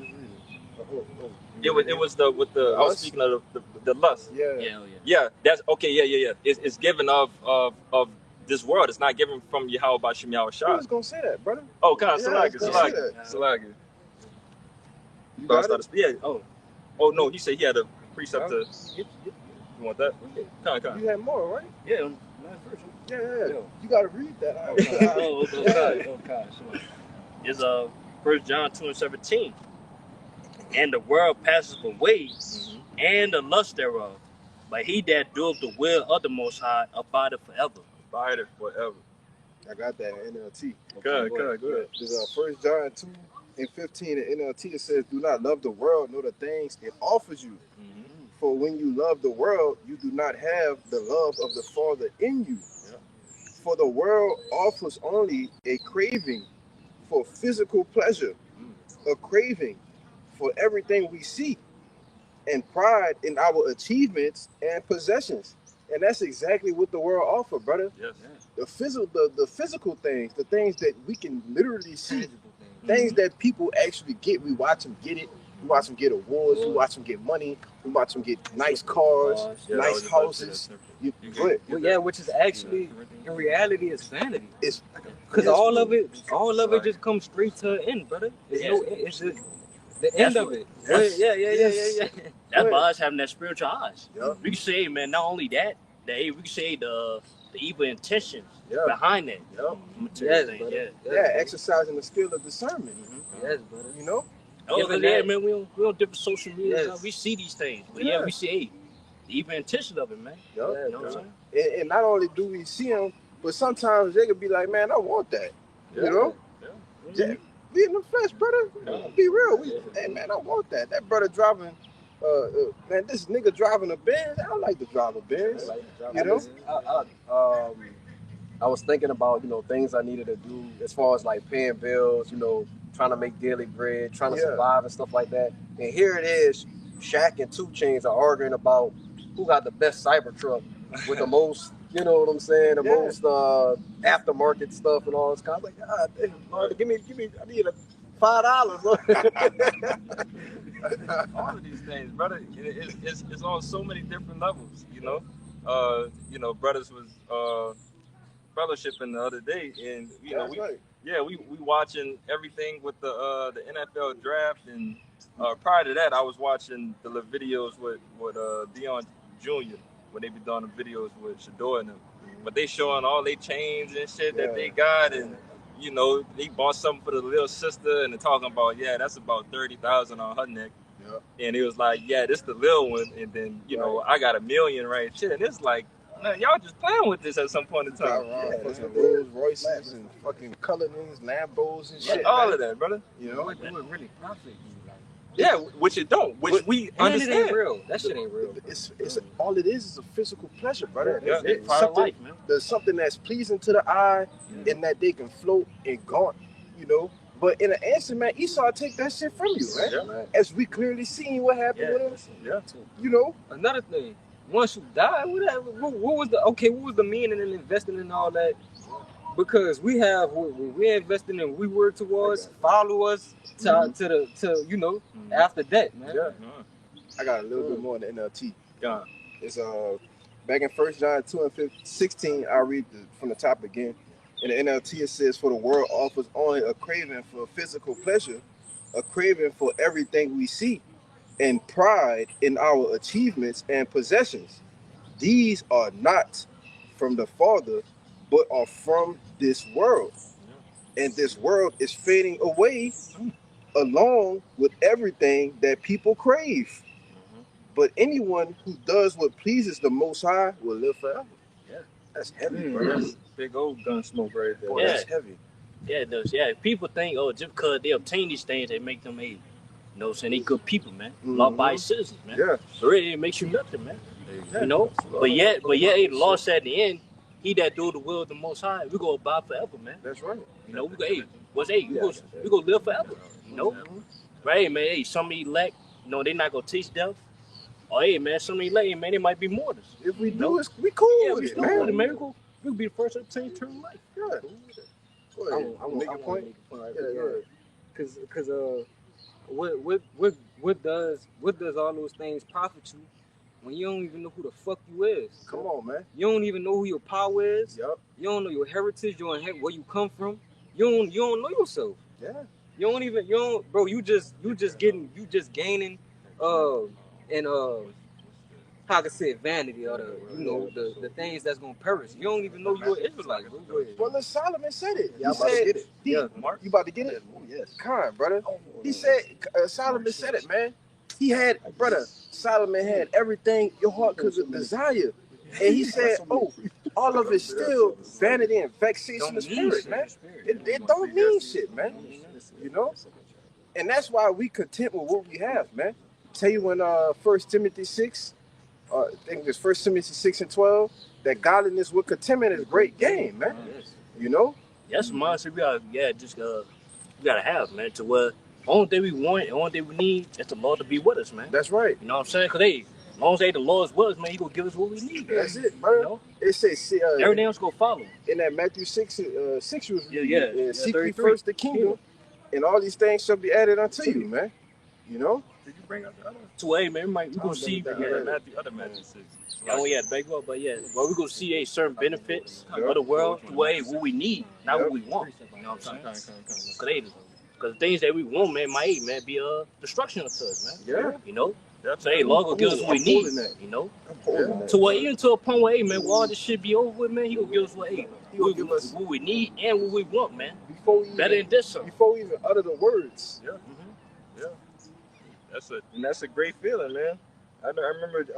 it was I was speaking of the lust. Yeah. That's okay. Yeah. It's given of this world. It's not given from Yahweh Bashim Yahushua. I was gonna say that, brother. Oh, God, Salagi. Yeah. Oh no, you said he had a precept to. You want that? You had more, right? Yeah. Yeah. You gotta read that. Okay. It's 1 John 2:17. And the world passes away, and the lust thereof. But he that doeth the will of the Most High abideth forever. I got that in NLT. Good. There's 1 John 2:15 in NLT. It says, "Do not love the world, nor the things it offers you. For when you love the world, you do not have the love of the Father in you. For the world offers only a craving for physical pleasure, a craving for everything we see, and pride in our achievements and possessions." And that's exactly what the world offers, brother. Yes. The physical things, the things that we can literally see, things that people actually get. We watch them get it. We watch them get awards. We watch them get money. We watch them get nice cars, nice houses. Which is actually, in reality, is vanity. It's because all of it just comes straight to an end, brother. It's just the end of it. Yeah. That's by us having that spiritual eyes. Yeah. We can say, man, not only that, we can say the evil intentions behind that. Exercising the skill of discernment. Yes, brother. You know? Man, we on different social media. Yes. We see these things. But we see the evil intention of it, man. You know what I'm saying? And not only do we see them, but sometimes they could be like, man, I want that. You know? Yeah. Be in the flesh, brother. Be real. Hey, man, I want that. That brother driving, man, this nigga driving a Benz. I like to drive a Benz. You know? I was thinking about, things I needed to do as far as like paying bills, trying to make daily bread, trying to survive and stuff like that. And here it is, Shaq and 2 Chainz are arguing about who got the best Cybertruck with the most, you know what I'm saying, the most aftermarket stuff and all this kind of like, God damn, Lord, give me, I need $5. All of these things, brother, it's on so many different levels, you know. Brothers was fellowshipping the other day, and we watching everything with the NFL draft, and prior to that, I was watching the little videos with Deion Jr. when they be doing the videos with Shador and them, but they showing all they chains and shit that they got, and you know they bought something for the little sister, and they're talking about that's about 30,000 on her neck. And it was like, this the little one, and then you know I got $1 million, right? Shit, and it's like, man, y'all just playing with this at some point in time. Fucking Rolls Royces and fucking Cullinans, Lambos and shit. All of that, brother. You know, what would really profit you? Which it don't. Which we understand. It ain't real. That shit ain't real. It's all it is a physical pleasure, brother. It's part of life, man. There's something that's pleasing to the eye, and that they can float and gaunt, you know. But in an answer, man, Esau take that shit from you, man. As we clearly seen what happened with him. You know. Another thing, once you die, whatever. What was the meaning in investing in all that? Because we have what we're investing in, we work towards, follow us to you know, after that, man. I got a little bit more in the NLT. It's back in 1 John 2:16, I'll read from the top again. In the NLT, it says, "For the world offers only a craving for physical pleasure, a craving for everything we see, and pride in our achievements and possessions. These are not from the Father, but are from this world. And this world is fading away along with everything that people crave. But anyone who does what pleases the Most High will live forever." That's heavy, bro. That's big old gun smoke right there. Boy, that's heavy. Yeah, it does. Yeah, people think, just because they obtain these things, they make them you know what I'm saying, they good people, man. Law-abiding citizens, man. But really, it makes you nothing, man. You know? But yet, the law said at the end, he that do the will of the Most High, we go abide forever, man. That's right. You know, we go live forever, you know? Right, man, some elect, you know, they not going to teach death. Oh, man, some elect, man, they might be martyrs. If we do it, we cool with it, man. We'll be the first to obtain eternal life. Go ahead. I make a point. Because what does all those things profit you when you don't even know who the fuck you is? Come on, man. You don't even know who your power is. You don't know your heritage. You don't know where you come from. You don't know yourself. Bro. You just gaining how I can say vanity or the things that's gonna perish. You don't even know you're an Israelite. Well, look, Solomon said it. Yeah, I'm about to get it. You about to get it? Yes. Kind, brother. He said, Solomon said it, man. Solomon had everything your heart could desire. And he said, all of it's still vanity and vexation of spirit, man. It don't mean shit, man. You know? And that's why we content with what we have, man. Tell you when 1 Timothy 6, I think it's 1 Timothy 6:12, that godliness with contentment is great gain, man. You know? That's my mindset we gotta have, man, to where only thing we want and only thing we need is the Lord to be with us, man. That's right. You know what I'm saying? Because as long as the Lord's with us, man, he gonna give us what we need. That's it, bro. You know? It says everything else gonna follow. In that Matthew 6 was seek ye 33. first the kingdom, and all these things shall be added unto you, man. You know? Did you bring up the other? Man, we gonna see. Other Matthew 6. Oh yeah, the back up, but we gonna see certain benefits of the world to what we need, not what we want. You know what I'm saying? Because the things that we want, man, might be destruction to us, man. You know? So Lord gonna give us what we need. You know? To where even to a point where, man, all this shit be over with, man, he gonna give us what we need and what we want, man. Better than this, sir. Before we even utter the words. That's a great feeling, man. I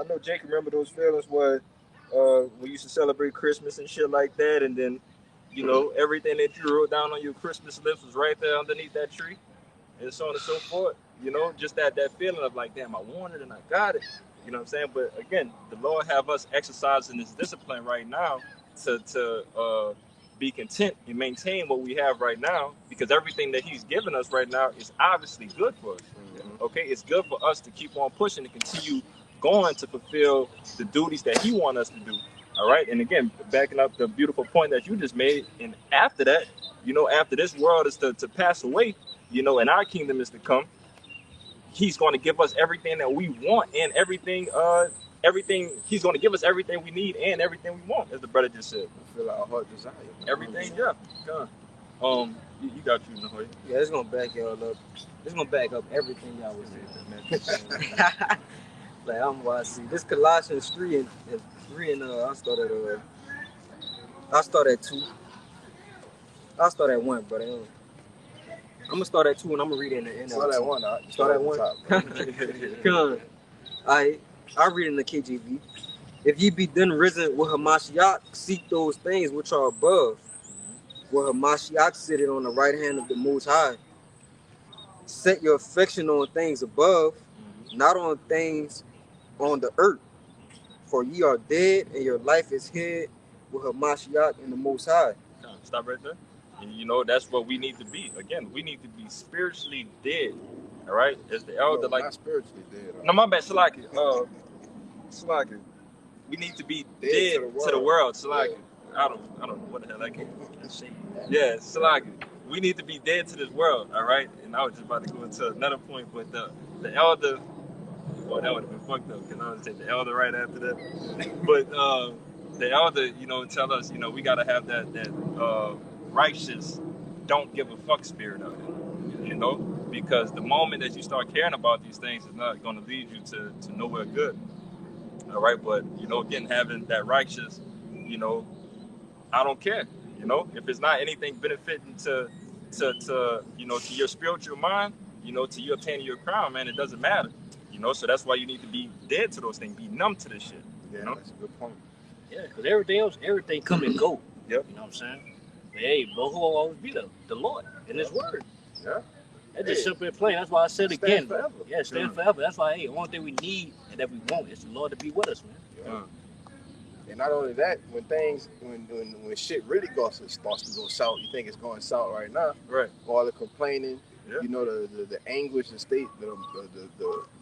know Jake remember those feelings where we used to celebrate Christmas and shit like that, and then, you know, everything that you wrote down on your Christmas list was right there underneath that tree, and so on and so forth. You know, just that feeling of like, damn, I wanted it and I got it. You know what I'm saying? But again, the Lord have us exercising this discipline right now to be content and maintain what we have right now, because everything that he's given us right now is obviously good for us. Okay, it's good for us to keep on pushing and continue going to fulfill the duties that he wants us to do. All right, and again, backing up the beautiful point that you just made, and after that, after this world is to pass away, and our kingdom is to come, he's going to give us everything that we want and everything. He's going to give us everything we need and everything we want, as the brother just said. Feel our heart desire. Everything, yeah. God. You got you, Nahoy. Yeah, it's gonna back y'all up. It's gonna back up everything y'all was saying, man. Like I'm about to see this Colossians 3 and I start at 2. I'll start at 1, but I'm gonna start at 2 and I'm gonna read it in the NLT. Start at 1. Start at 1. Come on. I read in the KJV. If ye be then risen with Hamashiach, seek those things which are above, where Hamashiach sitteth on the right hand of the Most High. Set your affection on things above, not on things on the earth. For ye are dead, and your life is hid with Hamashiach in the Most High. Stop right there. And that's what we need to be. Again, we need to be spiritually dead. All right? As the elder, not spiritually dead. No, my bad, Salaki. Salaki. We need to be dead to the world. Salaki. Yeah. I don't know what the hell I can't say. Yeah, Salaki. We need to be dead to this world, all right? And I was just about to go into another point, but the elder, well, that would have been fucked up, because I was going to say the elder right after that. But the elder, tell us, we got to have that righteous, don't give a fuck spirit out there, because the moment that you start caring about these things is not going to lead you to nowhere good. All right, but again, having that righteous, I don't care. If it's not anything benefiting to your spiritual mind, to you obtaining your crown, man, it doesn't matter. So that's why you need to be dead to those things, be numb to this shit. Yeah, that's a good point. Yeah, because everything come and go. Yep. You know what I'm saying? But hey, but who will always be there? The Lord and His Word. Yeah. That's just simple and plain. That's why I said Stand again. forever. Yeah, stand forever. That's why, the only thing we need and that we want is the Lord to be with us, man. Yeah. And not only that, when shit really starts to go south, you think it's going south right now. Right. All the complaining, yeah. The anguish, the state, the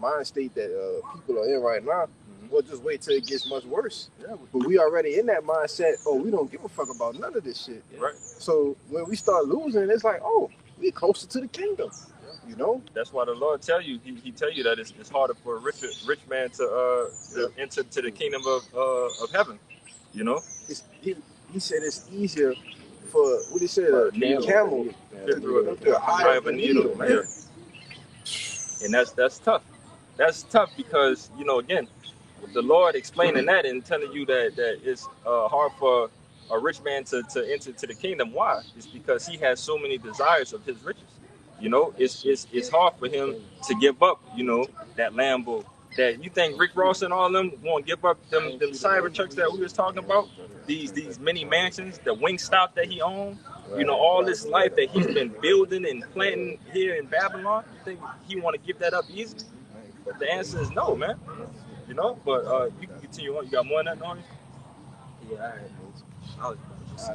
mind state that people are in right now. We'll just wait till it gets much worse. Yeah. But we already in that mindset. Oh, we don't give a fuck about none of this shit. Yeah. Right. So when we start losing, it's like, oh, we closer to the kingdom. That's why the Lord tell you. He tell you that it's harder for a rich man to enter to the kingdom of heaven. He said it's easier for what he said a camel through the eye of a needle. Yeah. And that's tough. That's tough because again, the Lord explaining that and telling you that it's hard for a rich man to enter to the kingdom. Why? It's because he has so many desires of his riches. It's hard for him to give up, that Lambo. That you think Rick Ross and all of them won't give up them cyber trucks that we was talking about, these mini mansions, the Wingstop that he owned, all this life that he's been building and planting here in Babylon. You think he want to give that up easy? The answer is no, man. But you can continue on. You got more than that, Norris? Yeah, I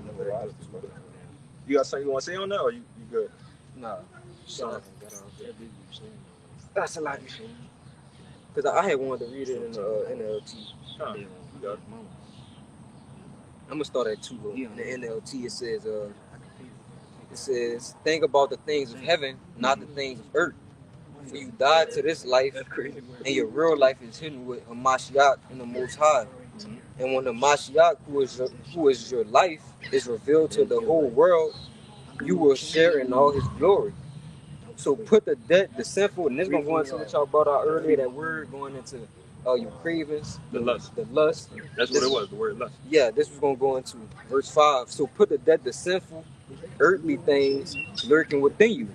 know. You got something you want to say on that, or you good? Nah. That's a lot. Because I had wanted to read it in the NLT. You got it. I'm going to start at 2. In the NLT, it says, think about the things of heaven, not the things of earth. For you died to this life, and your real life is hidden with a Mashiach in the Most High. And when the Mashiach, who is your life, is revealed to the whole world, you will share in all His glory. So put to death the sinful, and this is going to go into what y'all brought out earlier, that word going into your cravings, the lust. That's what it was, the word lust. Yeah, this was going to go into verse 5. So put to death the sinful, earthly things lurking within you.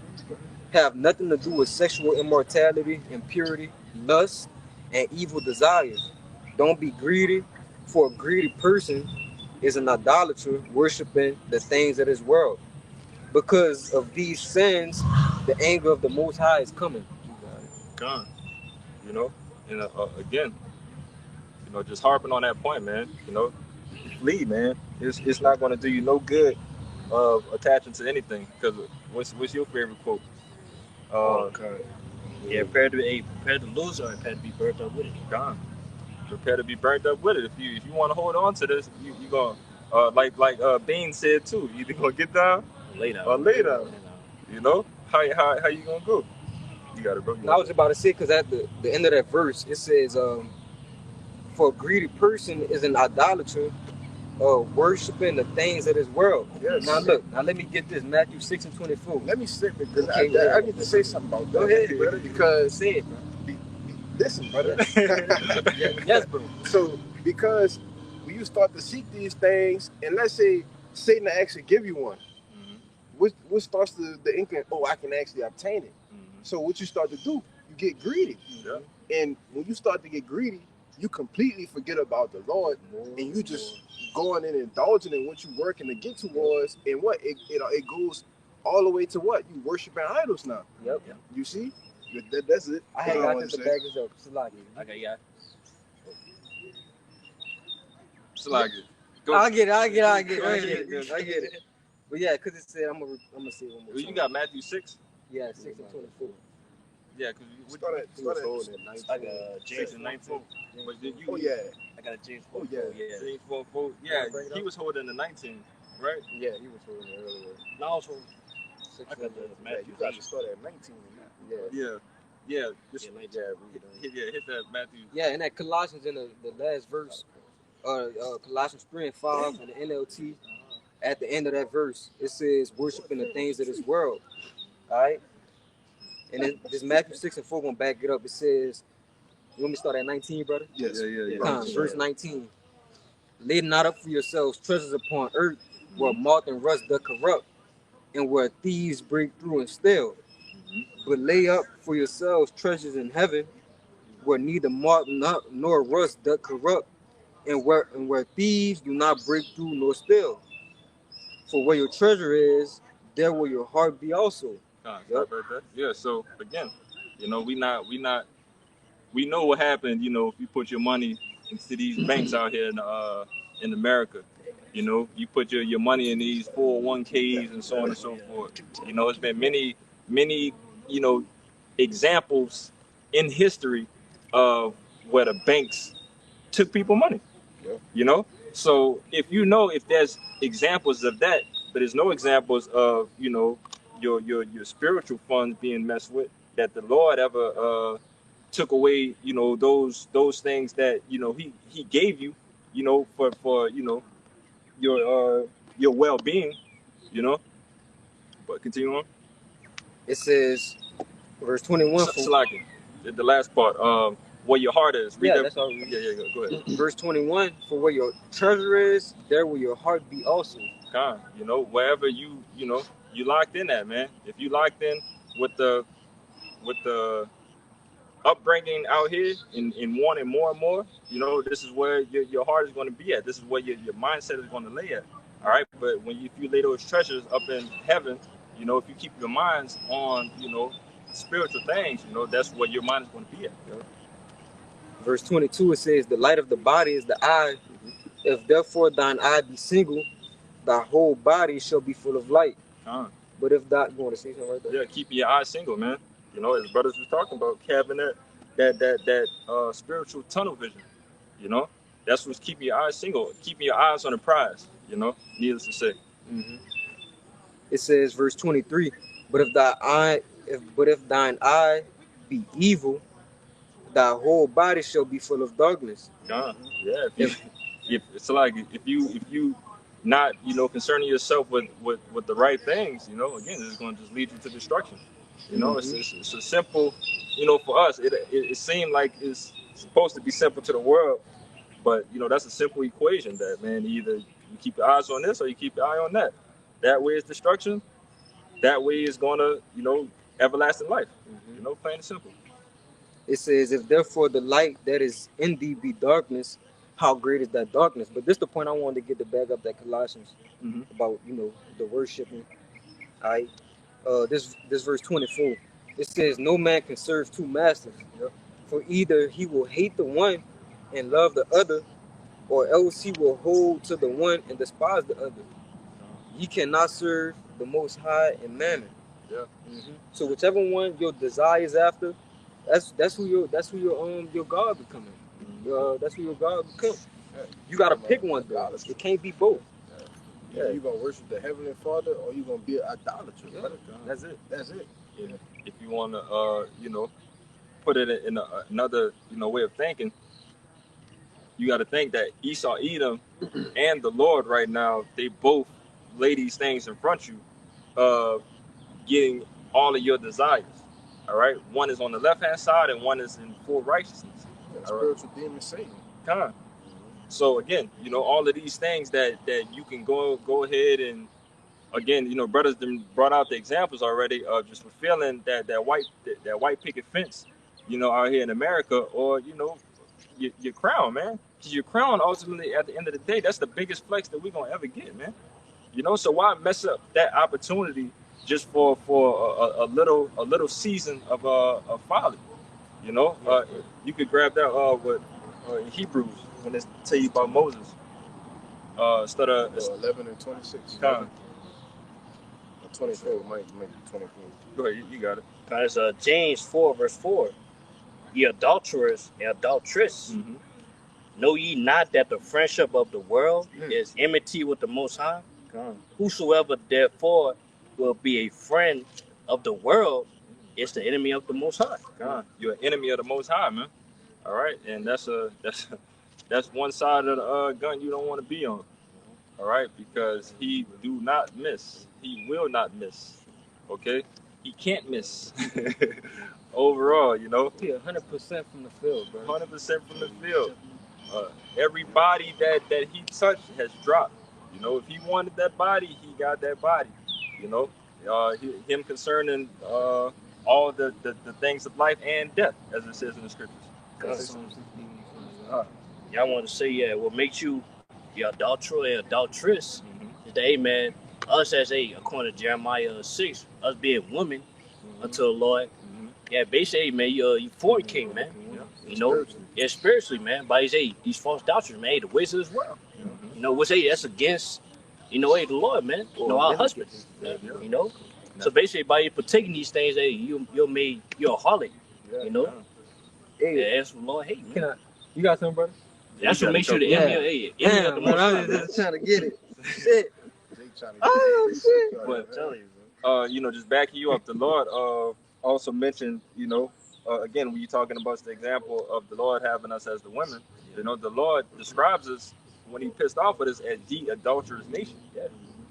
Have nothing to do with sexual immorality, impurity, lust, and evil desires. Don't be greedy, for a greedy person is an idolater worshiping the things of this world. Because of these sins, the anger of the Most High is coming. Gone. And again, just harping on that point, man. Flee, man. It's not going to do you no good of attaching to anything. Because what's your favorite quote? God. Yeah, prepare to lose or prepare to be burnt up with it. God, prepare to be burnt up with it. If you want to hold on to this, you gonna like Bean said too. You either gonna get down Lay down. or lay down. You know how you gonna go? You got it, bro. And I was about to say, because at the end of that verse, it says, for a greedy person is an idolater, worshiping the things of this world. Yes. Now look, now let me get this, Matthew 6:24. Let me sit because Okay, I need to say something about that. Go ahead, brother, because say it, bro. listen, brother. Yes, bro. So because when you start to seek these things, and let's say Satan actually give you one, what starts the inkling? Oh, I can actually obtain it. So what you start to do, you get greedy. Yeah. And when you start to get greedy, you completely forget about the Lord, and you just going and indulging in what you working to get towards, and what it goes all the way to what you worshiping idols now. Yep. You see, that's it. I had got this to bag this up. Salaki. Okay, yeah. Salaki. I get it. I get I it. get it. But yeah, because it said, I'm gonna say it one more time. You got Matthew 6. Yeah, 6:24. Yeah, because We started Like James James 19. But did you? Oh yeah. I got a James. Oh yeah. James 4. Yeah, Bring it he up. was holding the 19, right? Yeah, he was holding it earlier. No, I was from. I got the Yeah, Matthew you got to start at 19 in that. Yeah. Yeah. This, Yeah, 19. hit that Matthew. Yeah, and that Colossians in the last verse, Colossians 3 and 5 in the NLT, at the end of that verse, it says, worshiping the things of this world. All right? And this Matthew 6:4 gonna back it up. It says, you want me to start at 19, brother? Yes. Verse 19. Lay not up for yourselves treasures upon earth, where moth and rust doth corrupt, and where thieves break through and steal. But lay up for yourselves treasures in heaven, where neither moth nor rust doth corrupt, and where thieves do not break through nor steal. For where your treasure is, there will your heart be also. Stop right there. Yeah. So again, we know what happened. If you put your money into these banks out here in America, you put your money in these 401ks and so on and so forth. It's been many examples in history of where the banks took people money. So if there's examples of that, but there's no examples of your spiritual funds being messed with, that the Lord ever took away those things that he gave you for your well-being, but continue on. It says, verse 21. Salaki, the last part, where your heart is. Read that. That's all. Yeah, go ahead. Verse 21, for where your treasure is, there will your heart be also. God, wherever you locked in at, man. If you locked in with the upbringing out here and wanting more and more, this is where your heart is going to be at. This is where your mindset is going to lay at. All right, but if you lay those treasures up in heaven, if you keep your minds on spiritual things, that's where your mind is going to be at. Verse 22, it says, the light of the body is the eye. If therefore thine eye be single, thy whole body shall be full of light. But if that, you want to say something right there? Yeah, keep your eyes single, man. As brothers was talking about, having that spiritual tunnel vision. That's what's keeping your eyes single, keeping your eyes on the prize. Needless to say. It says, verse 23, but if thine eye be evil, thy whole body shall be full of darkness. Yeah. If it's like if you not concerning yourself with the right things, again, this is going to just lead you to destruction. It's a simple, for us it seemed like it's supposed to be simple to the world, but that's a simple equation that, man, either you keep your eyes on this or you keep your eye on that. That way is destruction. That way is going to everlasting life. Plain and simple. It says, if therefore the light that is in thee be darkness, how great is that darkness? But this is the point I wanted to get to back up that Colossians about, the worshiping. All right. This verse 24, it says, no man can serve two masters. For either he will hate the one and love the other, or else he will hold to the one and despise the other. ye cannot serve the Most High and mammon. Yeah. Mm-hmm. So whichever one your desires after, that's who your God becoming. That's who your God become. Yeah. You gotta pick one though. It can't be both. Yeah. You gonna worship the Heavenly Father, or you gonna be an idolater, Yeah. brother. That's it. That's it. And if you want to, put it in another, way of thinking, you got to think that Esau, Edom, and the Lord right now, they both lay these things in front of you, getting all of your desires. All right, one is on the left hand side, and one is in full righteousness. Yeah, spiritual demon Satan. Come. So again, all of these things that you can go ahead and, again, brothers brought out the examples already of just fulfilling that white picket fence, out here in America, or your crown, man. Because your crown, ultimately, at the end of the day, that's the biggest flex that we're gonna ever get, man. So why mess up that opportunity just for a little season of folly? You could grab that with in Hebrews when they tell you about Moses. Instead of 11 and 26. 24 might be 24. Go ahead, you got it. Guys, James 4 verse 4. Ye adulterers and adulteress, know ye not that the friendship of the world is enmity with the Most High? Whosoever therefore will be a friend of the world is the enemy of the Most High. You're an enemy of the Most High, man. All right, and that's one side of the gun you don't want to be on. All right, because he do not miss. He will not miss. Okay, he can't miss. Overall, Yeah, 100% from the field, bro. 100% from the field. Everybody that he touched has dropped. If he wanted that body, he got that body. Him concerning all the things of life and death, as it says in the scriptures. Y'all want to say, what makes you the adulterer and adulteress is that, hey, man, us according to Jeremiah 6, us being women unto the Lord, basically, hey, man, you fornicate, man. Spiritually, man, by these false doctrines, man, the ways of this world. That's against, the Lord, man. Our husbands, So basically, by you partaking these things, you're a harlot, Hey, that's what the Lord hates, man. You got something, brother? That's what makes you the enemy of the Most High, I was just trying to get it. Shit. Oh, shit. But just backing you up, the Lord also mentioned, again, when you're talking about the example of the Lord having us as the women, the Lord describes us when he pissed off with us as the adulterous nation.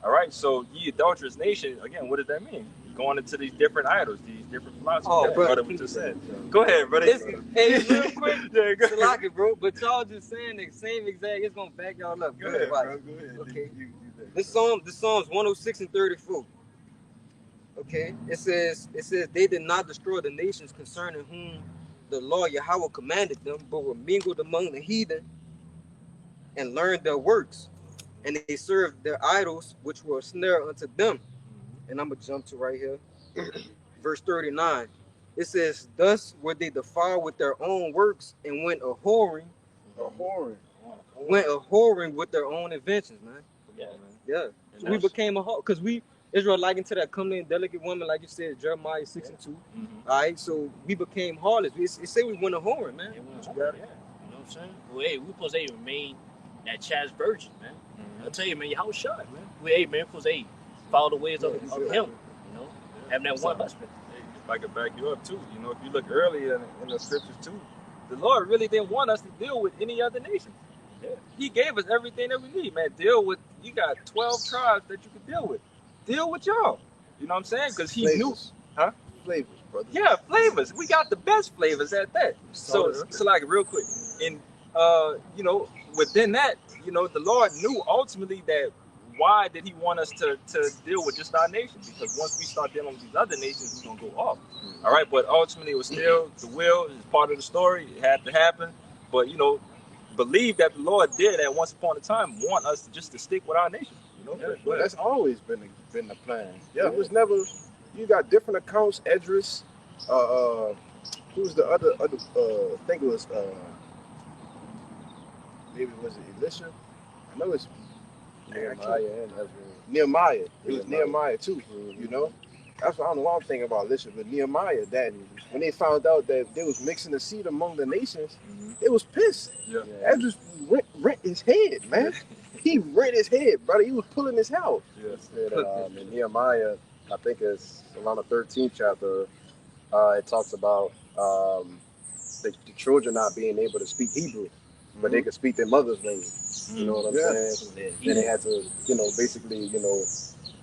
All right, so ye adulterous nation, again, what does that mean? Going into these different idols, these different philosophies. Brother, we just said. Go ahead, brother. It's real quick. Yeah, go ahead. Like it, bro. But y'all just saying the same exact. It's gonna back y'all up. Go ahead, bro. Go ahead. Okay. This Psalms 106 and 34. Okay. It says they did not destroy the nations concerning whom the Lord Yahweh commanded them, but were mingled among the heathen and learned their works. And they served their idols, which were a snare unto them. And I'm going to jump to right here. Verse 39. It says, thus were they defiled with their own works and went a-whoring with their own inventions, man. Yeah. So we became a whore. Because Israel likened to that comely and delicate woman, like you said, Jeremiah 6 and 2. All right, so we became harlots. It say we went a-whoring, man. You know what I'm saying? Well, hey, we supposed to remain that chaste virgin, man. I'll tell you, man, your house shot, man. Hey, man, supposed to follow the ways of him, having that one husband. If I could back you up too, if you look earlier in the scriptures too, the Lord really didn't want us to deal with any other nation. He gave us everything that we need, man. You got 12 tribes that you can deal with. Deal with y'all. You know what I'm saying? Because he knew, Flavors, brother. Yeah, flavors. We got the best flavors at that. So like real quick, and within that, the Lord knew ultimately that why did he want us to deal with just our nation? Because once we start dealing with these other nations, we're gonna go off. All right, but ultimately it was still the will, is part of the story, it had to happen. But believe that the Lord did at once upon a time want us to stick with our nation. But that's always been the plan. Yeah, it was never. You got different accounts. Edris, who's the other? I think it was maybe was it Elisha? I know it's Nehemiah and Ezra. Nehemiah. It was Nehemiah too. You know, that's what I don't know what I'm thinking about. Listen, but Nehemiah, that when they found out that they was mixing the seed among the nations, they was pissed. Yeah. That just rent his head, man. He rent his head, brother. He was pulling his hair out. Yeah. In Nehemiah, I think it's around the 13th chapter, it talks about the children not being able to speak Hebrew, but they could speak their mother's language. You know what I'm saying? Then they had to, basically,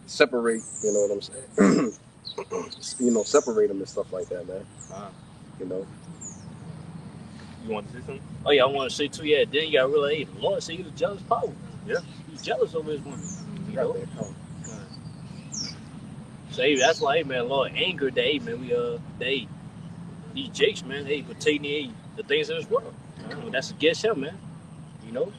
separate, you know what I'm saying? Separate them and stuff like that, man. You know. You want to say something? Oh yeah, I want to say too. Yeah, then you got to realize, hey, the Lord said he's a jealous power. Yeah. He's jealous over his woman. You know. Got that power. So hey, that's why, hey man, Lord angered that, hey man, these jakes, man, hey, pertaining the things of this world. That's against him, man. You know.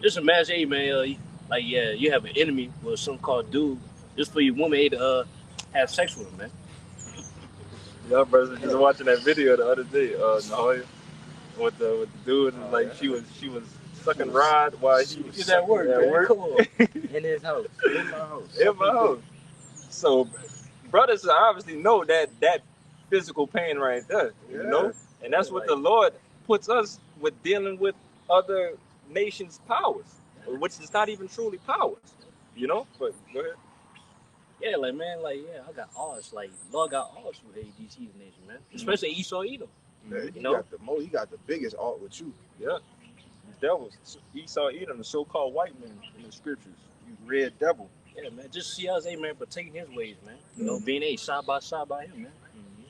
Just imagine, hey man, you have an enemy with some called dude, just for your woman, hey, to have sex with him, man. Yeah, brother, just watching that video the other day, Nahoya, with the dude, and like she was sucking rod while he was Use that word, man. Come on. In his house. In my house. In my house. So brothers obviously know that physical pain right there, you know, and that's what the Lord puts us with, dealing with other nations' powers, which is not even truly powers, you know. But go ahead. Yeah, I got odds. Like, Lord got odds with these heathen nations, man. Especially Esau, Edom. You know, he got the biggest art with you. Yeah, these devils, Esau, Edom, the so-called white men in the scriptures. You red devil. Yeah, man. Just see us, hey, man, partaking his ways, man. You know, being side by side by him, man.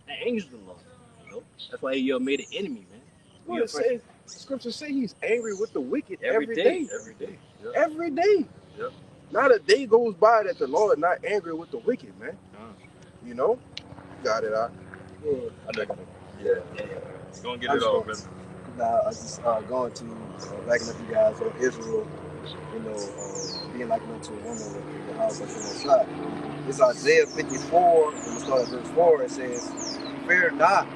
That angers the Lord. You know, that's why he made an enemy, man. What it says, scriptures say he's angry with the wicked every day. Every day. Yeah. Every day. Yep. Not a day goes by that the Lord not angry with the wicked, man. You know? Got it out. Yeah. It's gonna get it all, man. Now, I just going to backing up you guys on Israel, being like unto a woman with the house of the shot. It's Isaiah 54, and we start at verse 4. It says, "Fear not,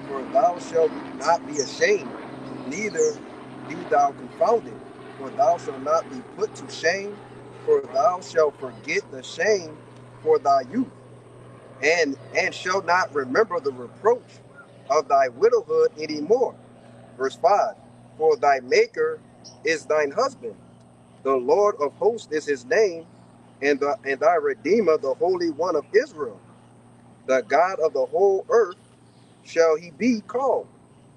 for thou shalt not be ashamed, neither be thou confounded, for thou shalt not be put to shame, for thou shalt forget the shame for thy youth, and shalt not remember the reproach of thy widowhood any more." Verse 5, "For thy maker is thine husband, the Lord of hosts is his name, and thy Redeemer, the Holy One of Israel. The God of the whole earth shall he be called."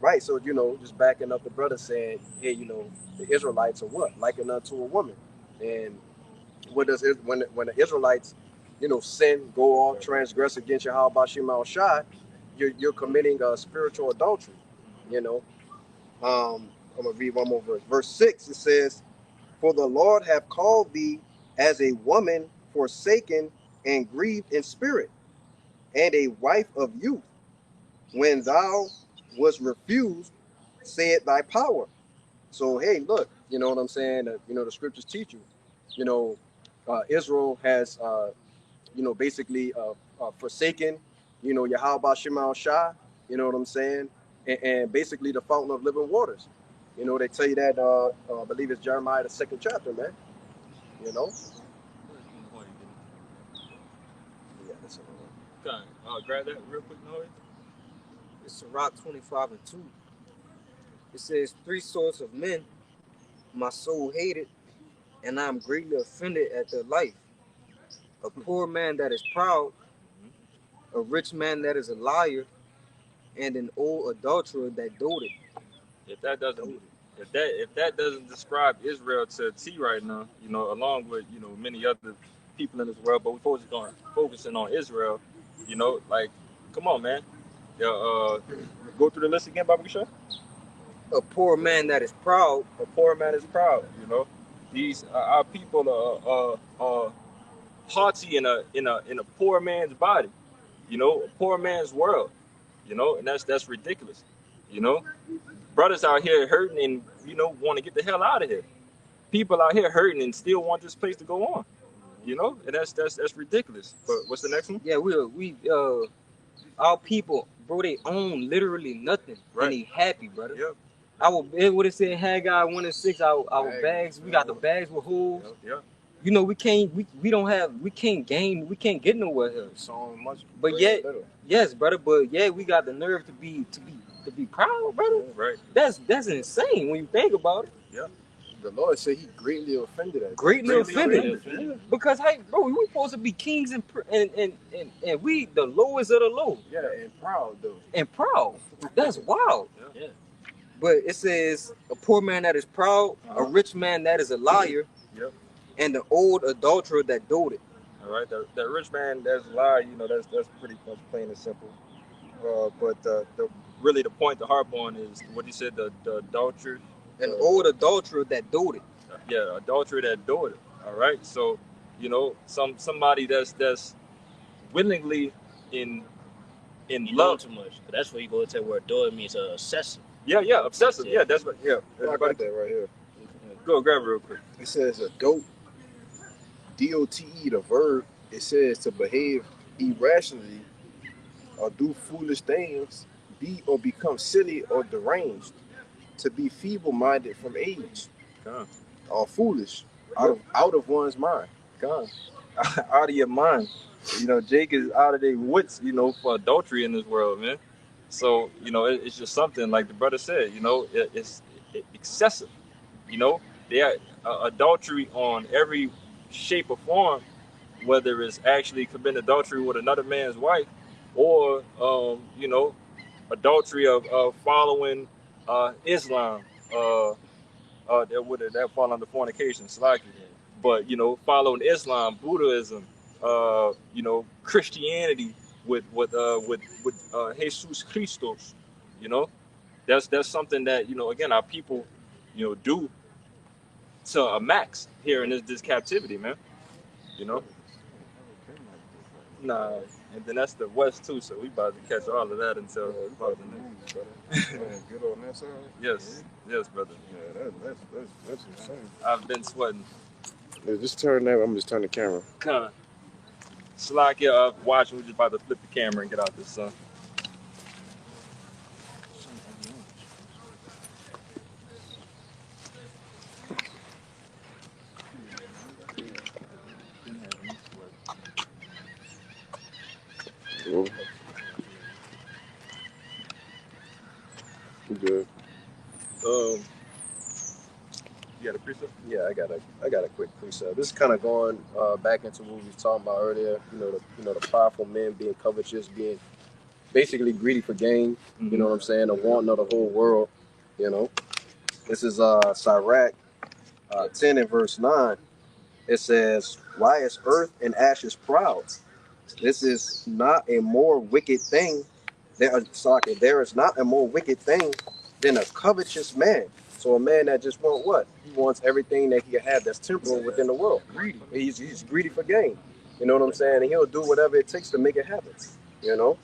Right, so, just backing up the brother saying, hey, the Israelites are what? Likened unto a woman. And what does it, when the Israelites, sin, go off, transgress against Yahweh Shema Shai, you're committing a spiritual adultery, I'm going to read one more verse. Verse 6, it says, "For the Lord hath called thee as a woman forsaken and grieved in spirit, and a wife of youth. When thou was refused, said thy power." So, hey, look, you know what I'm saying? The scriptures teach you. Israel has, basically forsaken, Yahweh Shema Shai, you know what I'm saying? And basically the fountain of living waters. They tell you that, I believe it's Jeremiah, the 2nd chapter, man. Yeah, that's Grab that real quick, Noe. It's Sirach 25:2. It says, "Three sorts of men my soul hated, and I am greatly offended at their life. A poor man that is proud, a rich man that is a liar, and an old adulterer that doted." If that doesn't describe Israel to a T right now, along with many other people in this world, but we're focusing on Israel, like, come on, man. Go through the list again, Baba Kisha. A poor man that is proud. A poor man is proud. These our people are haughty in a poor man's body. A poor man's world. And that's ridiculous. Brothers out here hurting and want to get the hell out of here. People out here hurting and still want this place to go on. And that's ridiculous. But what's the next one? Yeah, we our people, bro, they own literally nothing, right? And they happy, brother. Yep. What it said, Haggai 1:6, our bags, we got the bags with holes. Yep. you know, we can't get nowhere here. So much. But yet, yes, brother. But yeah, we got the nerve to be proud, brother. Right. That's insane when you think about it. Yeah. The Lord said He greatly offended us. Greatly offended. Because hey, bro, we supposed to be kings and we the lowest of the low. Yeah, and proud though. And proud. That's wild. Yeah. But it says a poor man that is proud, a rich man that is a liar, Yep. and the old adulterer that doted. All right. That rich man, that's a lie. You know, that's pretty much plain and simple. But the really the point to harp on is what he said. The adultery. An old adulterer that doted. Yeah, adultery that doted. All right. So, you know, somebody that's willingly in You love. too much. But that's where you go to where dote means obsessive. Yeah, obsessive. Yeah, that's what. Yeah, I got that right here. Go grab it real quick. It says a dote, D-O-T-E, the verb. It says to behave irrationally or do foolish things, be or become silly or deranged, to be feeble-minded from age, or foolish, out of one's mind. Out of your mind. You know, Jake is out of their wits, you know, for adultery in this world, man. So, you know, it's just something like the brother said, you know, it's excessive. You know, they are adultery on every shape or form, whether it's actually committing adultery with another man's wife or, you know, adultery of following Islam. That fall under fornication, slaki. But, you know, following Islam, Buddhism, you know, Christianity with Jesus Christos, you know, that's something that, you know, again, our people, you know, do to a max here in this captivity, man. You know. Nah, and then that's the West too, so we about to catch all of that until about the next. Good on that side. Yes, brother. Yeah, that's insane. I've been sweating. Yeah, just turn that. I'm just turn the camera. Con. Slack you up, watching. We're just about to flip the camera and get out this sun. Good. You got a precept? Yeah, I got a quick precept. This is kind of going back into what we were talking about earlier. You know the powerful men being covetous, being basically greedy for gain. Mm-hmm. You know what I'm saying? The wanting of the whole world. You know, this is Sirach 10 and verse 9. It says, "Why is earth and ashes proud? This is not a more wicked thing. There is not a more wicked thing than a covetous man." So a man that just wants what? He wants everything that he can have that's temporal within the world. Greedy. He's greedy for gain. You know what I'm saying? And he'll do whatever it takes to make it happen. You know?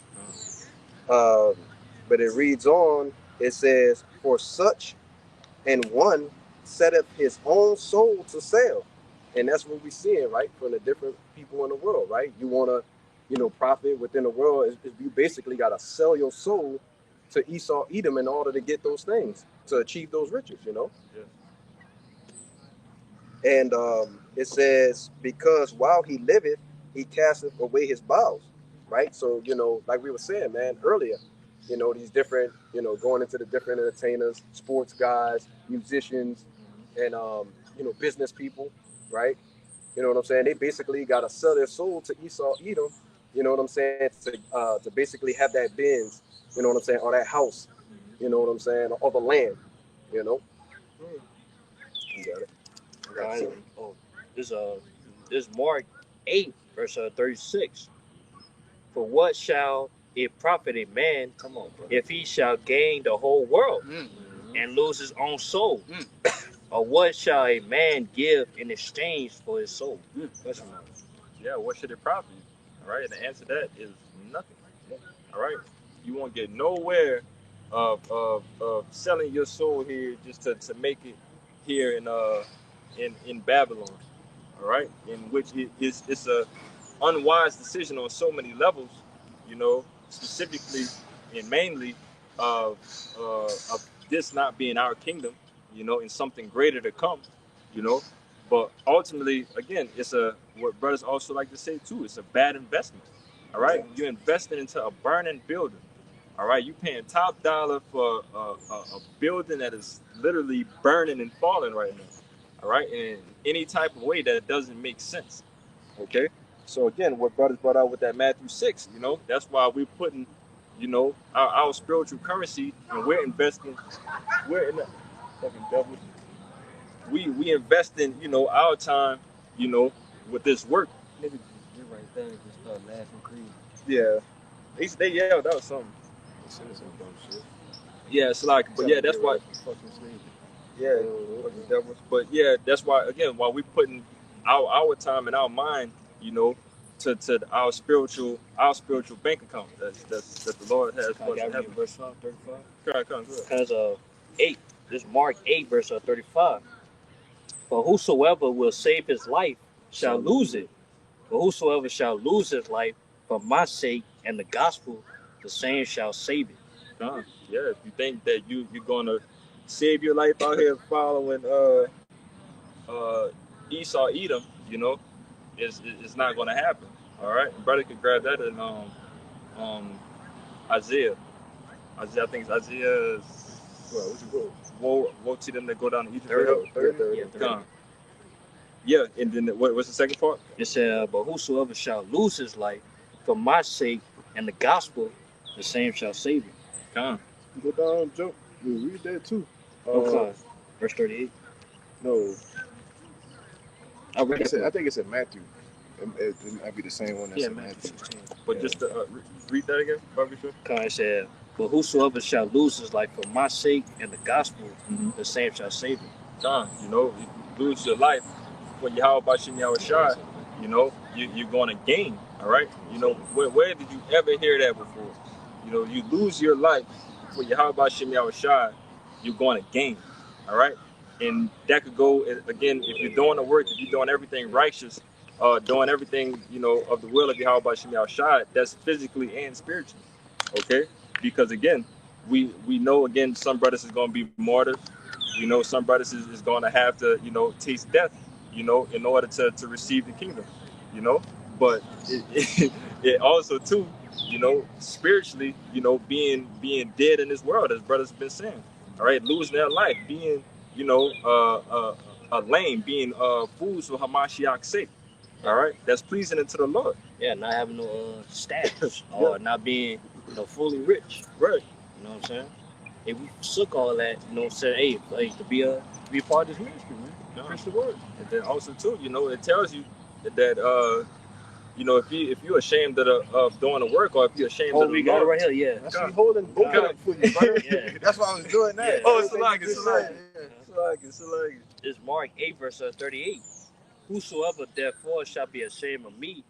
But it reads on, it says, "For such and one setteth his own soul to sale." And that's what we're seeing, right? From the different people in the world, right? You want to, you know, profit within the world. You basically got to sell your soul to Esau, Edom in order to get those things, to achieve those riches, you know? Yeah. And it says, "Because while he liveth, he casteth away his bowels," right? So, you know, like we were saying, man, earlier, you know, these different, you know, going into the different entertainers, sports guys, musicians, and, you know, business people, right? You know what I'm saying? They basically got to sell their soul to Esau, Edom, you know what I'm saying, to basically have that Benz, you know what I'm saying, or that house, you know what I'm saying, or the land, you know? You got it. This Mark 8, verse 36. For what shall it profit a man if he shall gain the whole world and lose his own soul? Or what shall a man give in exchange for his soul? Yeah, what should it profit you? All right, and the answer to that is nothing. All right, you won't get nowhere of selling your soul here just to make it here in Babylon. All right, in which it's a unwise decision on so many levels. You know, specifically and mainly of this not being our kingdom. You know, in something greater to come. You know, But ultimately, again, it's what brothers also like to say too. It's a bad investment. All right, you're investing into a burning building. All right, you paying top dollar for a building that is literally burning and falling right now. All right, in any type of way that doesn't make sense. Okay, so again, what brothers brought out with that Matthew 6, that's why we're putting, our spiritual currency, and we're investing. We're in the fucking devil. We invest in, our time, with this work. Nigga just right there and just start laughing crazy. Yeah, they yelled out something. They said some dumb shit. Yeah, it's like, but yeah, that's why. Fucking slavery. Yeah, fucking devils. But yeah, that's why, again, while we putting our time and our mind, to our spiritual bank account that the Lord has for us in heaven. Verse 35. Come, Because 8, this Mark 8, verse 35. For whosoever will save his life shall lose it. But whosoever shall lose his life for my sake and the gospel, the same shall save it. Yeah, if you think that you're gonna save your life out here following Esau Edom, it's not gonna happen. All right, brother could grab that in Isaiah. I think it's Isaiah. What you go? Woe to them that go down to Egypt. 30. Yeah, 30. Yeah, and then what's the second part? It said, but whosoever shall lose his life for my sake and the gospel, the same shall save it. Come. Go down, jump. You read that too. Okay. Verse 38. No, I read it. I think it's in Matthew. It might be the same one that's in Matthew. But just to read that again, Bobby. Sure. It said, but whosoever shall lose his life for my sake and the gospel, the same shall save it. John, if you lose your life for Yahweh Bashim Yahweh Shai, you're going to gain. All right. Where did you ever hear that before? You lose your life for Yahweh Bashim Yahweh Shai, you're going to gain. All right. And that could go, again, if you're doing the work, if you're doing everything righteous, doing everything, of the will of Yahweh Bashim Yahweh Shai, that's physically and spiritually. Okay. Because again, we know, again, some brothers is going to be martyred. Some brothers is going to have to, taste death, in order to receive the kingdom, But it also too, spiritually, being dead in this world, as brothers have been saying. All right, losing their life, being, a lame, being fools for Hamashiach's sake. All right, that's pleasing unto the Lord. Yeah, not having no status or not being, fully rich. Right. You know what I'm saying? If we took all that, say, hey, to be a part of this ministry, man. Yeah. Preach the word. And then also too, it tells you that if you're ashamed of doing the work, or if you're ashamed of the we got it right here, yeah. That's me holding both of them for you, brother. Yeah. That's why I was doing that. Yeah. Oh, Salaki. It's Mark 8, verse 38. Whosoever therefore shall be ashamed of me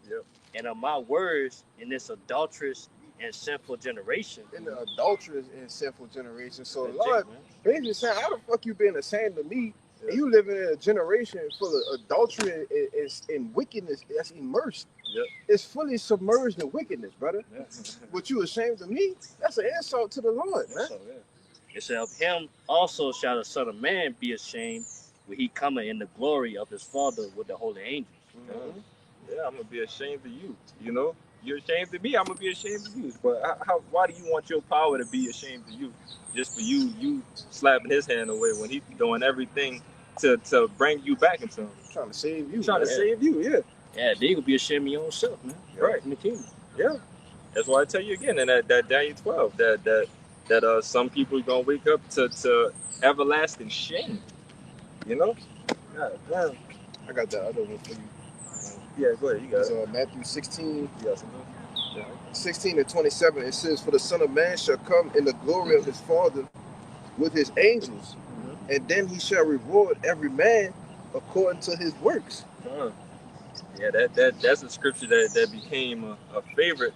and of my words in this adulterous and sinful generation. In the adulterous and sinful generation. So, Lord, basically saying, how the fuck you been ashamed of me? Yeah. And you living in a generation full of adultery and wickedness that's immersed. Yep. It's fully submerged in wickedness, brother. Yeah. What you ashamed of me? That's an insult to the Lord, man. So, it said, of him also shall the Son of Man be ashamed when he cometh in the glory of his Father with the holy angels. Mm-hmm. Yeah, I'm going to be ashamed of you, You're ashamed of me, I'm going to be ashamed of you. But why do you want your power to be ashamed of you? Just for you slapping his hand away when he's doing everything to bring you back into him. Trying to save you. Trying to save you, yeah. Yeah, then you can be ashamed of your own self, man. Right. In the kingdom. Yeah. That's why I tell you again in that Daniel 12, that some people are going to wake up to everlasting shame. God damn. I got the other one for you. Yeah, go ahead. You got it. Matthew 16. Yes. 16 and 27, it says, for the Son of Man shall come in the glory of his Father with his angels, and then he shall reward every man according to his works. Yeah, that's a scripture that became a favorite,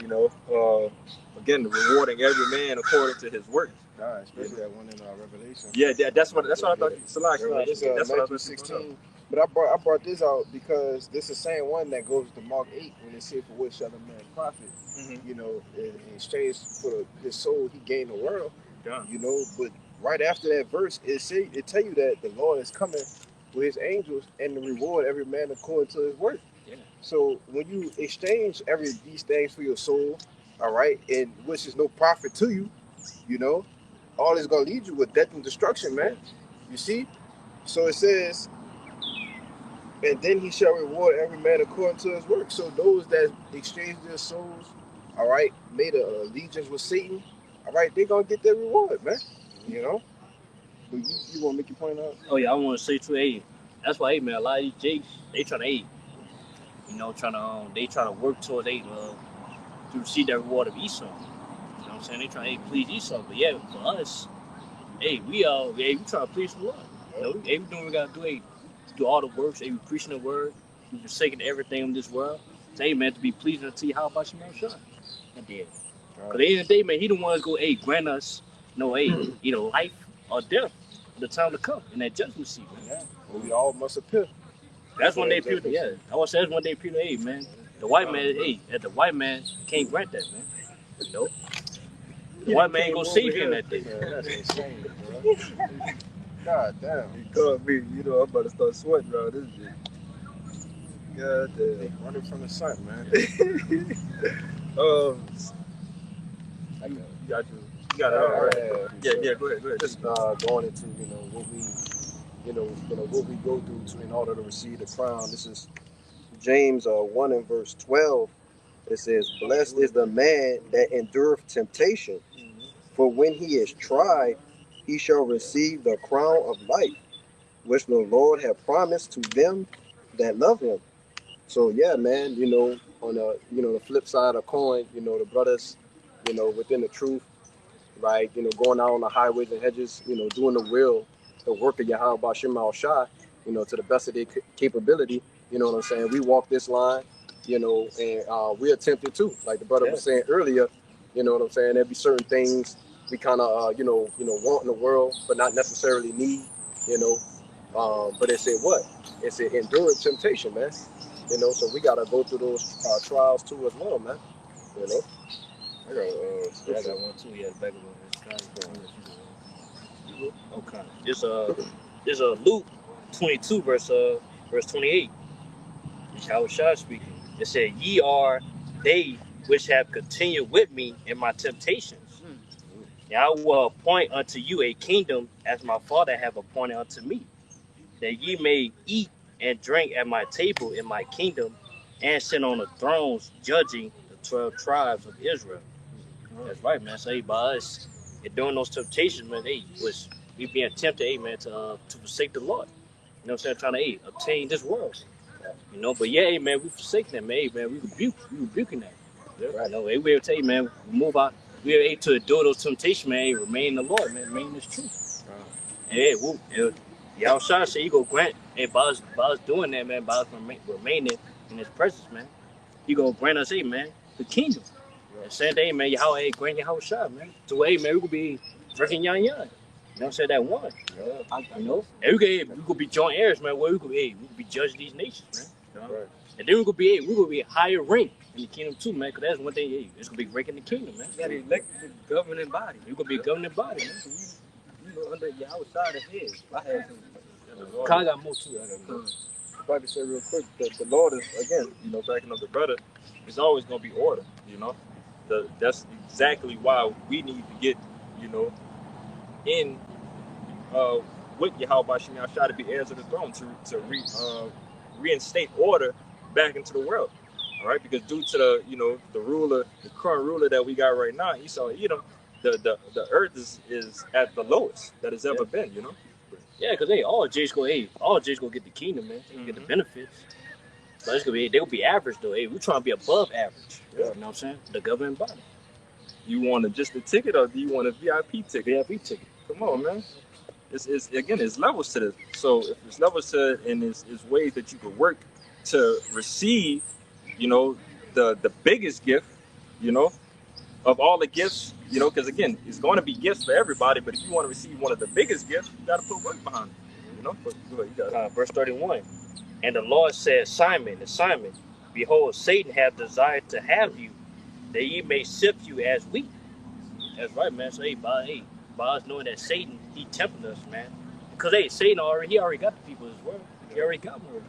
again, rewarding every man according to his works. Especially that one in Revelation. Yeah, that's what I thought. That's what I was 16. But I brought this out because this is the same one that goes to Mark 8 when it said, for what shall a man profit? In exchange for his soul, he gained the world. Yeah. But right after that verse, it tell you that the Lord is coming with his angels and to reward every man according to his work. Yeah. So when you exchange these things for your soul, all right, and which is no profit to you, you know, all is gonna lead you with death and destruction, man. You see? So it says, and then he shall reward every man according to his work. So those that exchange their souls, all right, made a allegiance with Satan, all right, they're gonna get their reward, man. You know? But you wanna make your point out? Oh yeah, I want to say too, hey, that's why, hey man, a lot of these jakes, they trying to, hey, they trying to work towards, to receive that reward of Esau. You know what I'm saying? They trying to, hey, please Esau. But yeah, for us, hey, we trying to please the Lord. You know, hey, we doing what we gotta do, hey, do all the works, hey, we preaching the word, we forsaking everything in this world. So, hey man, to be pleasing to you, how about you, man, shine? And then, because at the end of the day, man, he the one that's go, hey, grant us, either life or death in the time to come in that judgment seat, man. Yeah. Well, we all must appear. That's one day people, yeah. I want to say that's one day people, hey, man, the white man, the white man can't grant that, man. You know? The white man ain't gonna save you in that day. Man, that's insane, bro. God damn. You caught me. You know, I'm about to start sweating around this bitch. God damn. They running from the sun, man. You got it. All right. Yeah. Go ahead. Just going into what we go through in order to receive the crown. This is James 1 and verse 12. It says, "Blessed is the man that endureth temptation, for when he is tried, he shall receive the crown of life, which the Lord hath promised to them that love him." So yeah, man, on the flip side of the coin, the brothers, within the truth, right, going out on the highways and hedges, doing the work of Yahweh Bashim Al Shah, to the best of their capability, you know what I'm saying? We walk this line, and we attempted to, like the brother was saying earlier, you know what I'm saying? There'd be certain things we kind of, want in the world, but not necessarily need, but it said what? It said enduring temptation, man. So we got to go through those trials too as well, man. I got one too. Yeah, the back of one. Okay. This Luke 22 verse 28. It's how Shah speaking. It said, "Ye are they which have continued with me in my temptations. And I will appoint unto you a kingdom, as my Father have appointed unto me, that ye may eat and drink at my table in my kingdom, and sit on the thrones, judging the 12 tribes of Israel." That's right, man. So, hey, by us, and during those temptations, man, we being tempted, hey, man, to forsake the Lord. You know what I'm saying? Trying to, obtain this world. But yeah, hey, man, we forsake that, man. Hey, man, we rebuking that. Yeah. Right. Hey, we tell you, man, we move out. We are able to endure those temptations, man. Hey, remain in the Lord, man. Remain in His truth. And hey, y'all shot say you go grant, hey, by us doing that, man, by us remaining in His presence, man, He gonna grant us, hey, man, the kingdom. And same day, man, Yahweh, grant Yahweh shot, man. So, hey, man, we could be drinking yan. You know what I'm saying? That one. And we could be joint heirs, man. Where we could be judging these nations, man. Right. And then we could be a higher rank in the kingdom too, man. Cause that's one thing, it's gonna be ranking the kingdom, man. You got an elected governing body. You gonna be a governing body, man. Under your outside of his. I had some. I got more too. If I could say real quick, the Lord is, again, backing up the brother, it's always gonna be order, That's exactly why we need to get, in with Yahweh Bashim Yahshua to be heirs of the throne, to reinstate order back into the world. All right, because due to the current ruler that we got right now, Esau Edom, the earth is at the lowest that it's ever been. Yeah, because all J's gonna get the kingdom, man. They get the benefits. But it's they'll be average though. Hey, we're trying to be above average. You know what I'm saying? The governing body. You want just a ticket, or do you want a VIP ticket? VIP ticket. Come on, man. It's levels to this. So if it's levels to it, and it's ways that you could work to receive, the biggest gift, of all the gifts, because again, it's going to be gifts for everybody. But if you want to receive one of the biggest gifts, you got to put work behind it. But go ahead, you got it. Verse 31. And the Lord said, Simon, behold, Satan hath desired to have you, that ye may sift you as wheat. That's right, man. So, by us knowing that Satan, he tempted us, man. because hey, Satan he already got the people as well. He already got more.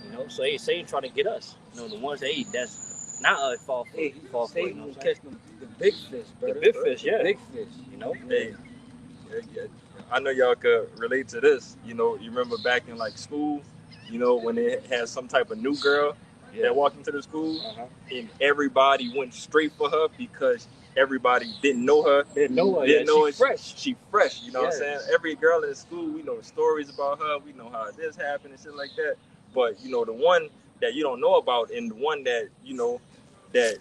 You know, so hey, Satan trying to get us. You know, the ones that hey, that's not us fall for. Hey, Fall for. You Satan know will what I'm saying? catch the big fish, The brother. big fish, yeah. The big fish. You know, Hey, yeah, I know y'all could relate to this. You know, you remember back in like school, you know, when they had some type of new girl that walked into the school, and everybody went straight for her because everybody didn't know her. Didn't know her. Didn't know her. She fresh. She fresh. You know what I'm Yeah. saying? Every girl in school, we know stories about her. We know how this happened and shit like that. But you know, the one that you don't know about, and the one that you know that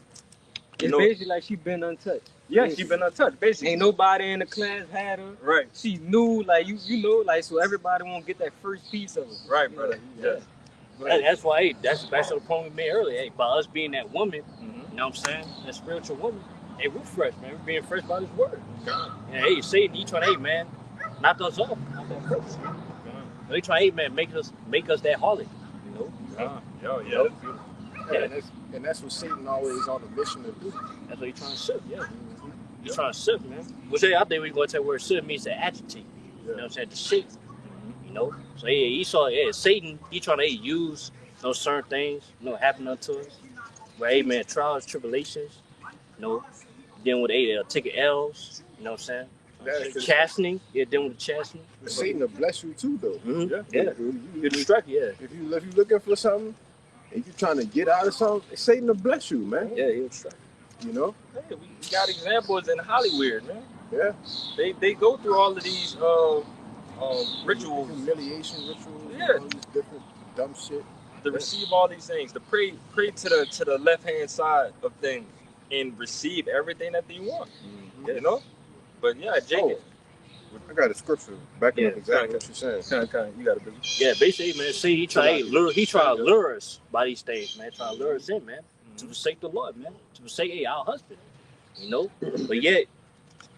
you It's know, basically like she been untouched. yeah, she been untouched. Basically, Ain't nobody in the class had her. right. She knew, like you know, like so everybody won't get that first piece of it. Right, brother. Yeah. Yeah. That's why hey, that's back to the point we made earlier. Hey, by us being that woman, you know what I'm saying? That spiritual woman. Hey, we're fresh, man. We're being fresh by this word. And hey, Satan, he trying to, hey, man, knock us off. Not that first. He trying to, hey, man, make us that harlot. You know? Yeah. Yeah. And that's what Satan always on the mission to do. That's what he's trying to shift, yeah. He's trying to shift, man. Which hey, I think we're going to take where shift means to agitate. You know what I'm saying? To shake. You know? So yeah, he saw Satan, he trying to use those certain things, you know, happen unto us. Where hey man, trials, tribulations, you know, dealing with taking L's, you know what I'm saying? Chastening, dealing with the chastening. Satan will bless you too, though. Yeah. You're distracted, yeah. If you're looking for something and you're trying to get out of something, Satan will bless you, man. Yeah, he'll distract. You know? Hey, we got examples in Hollywood, man. Yeah. They go through all of these rituals, humiliation rituals, yeah, all these different dumb shit. To receive all these things, to pray to the left hand side of things and receive everything that they want. You know? But yeah, Jacob. I got a scripture backing up exactly what you're saying. You got a business. Yeah, basically, man, see, he try to lure us by these things, man. Try to lure us in, man. To forsake the Lord, man. To forsake our husband. You know? But yet,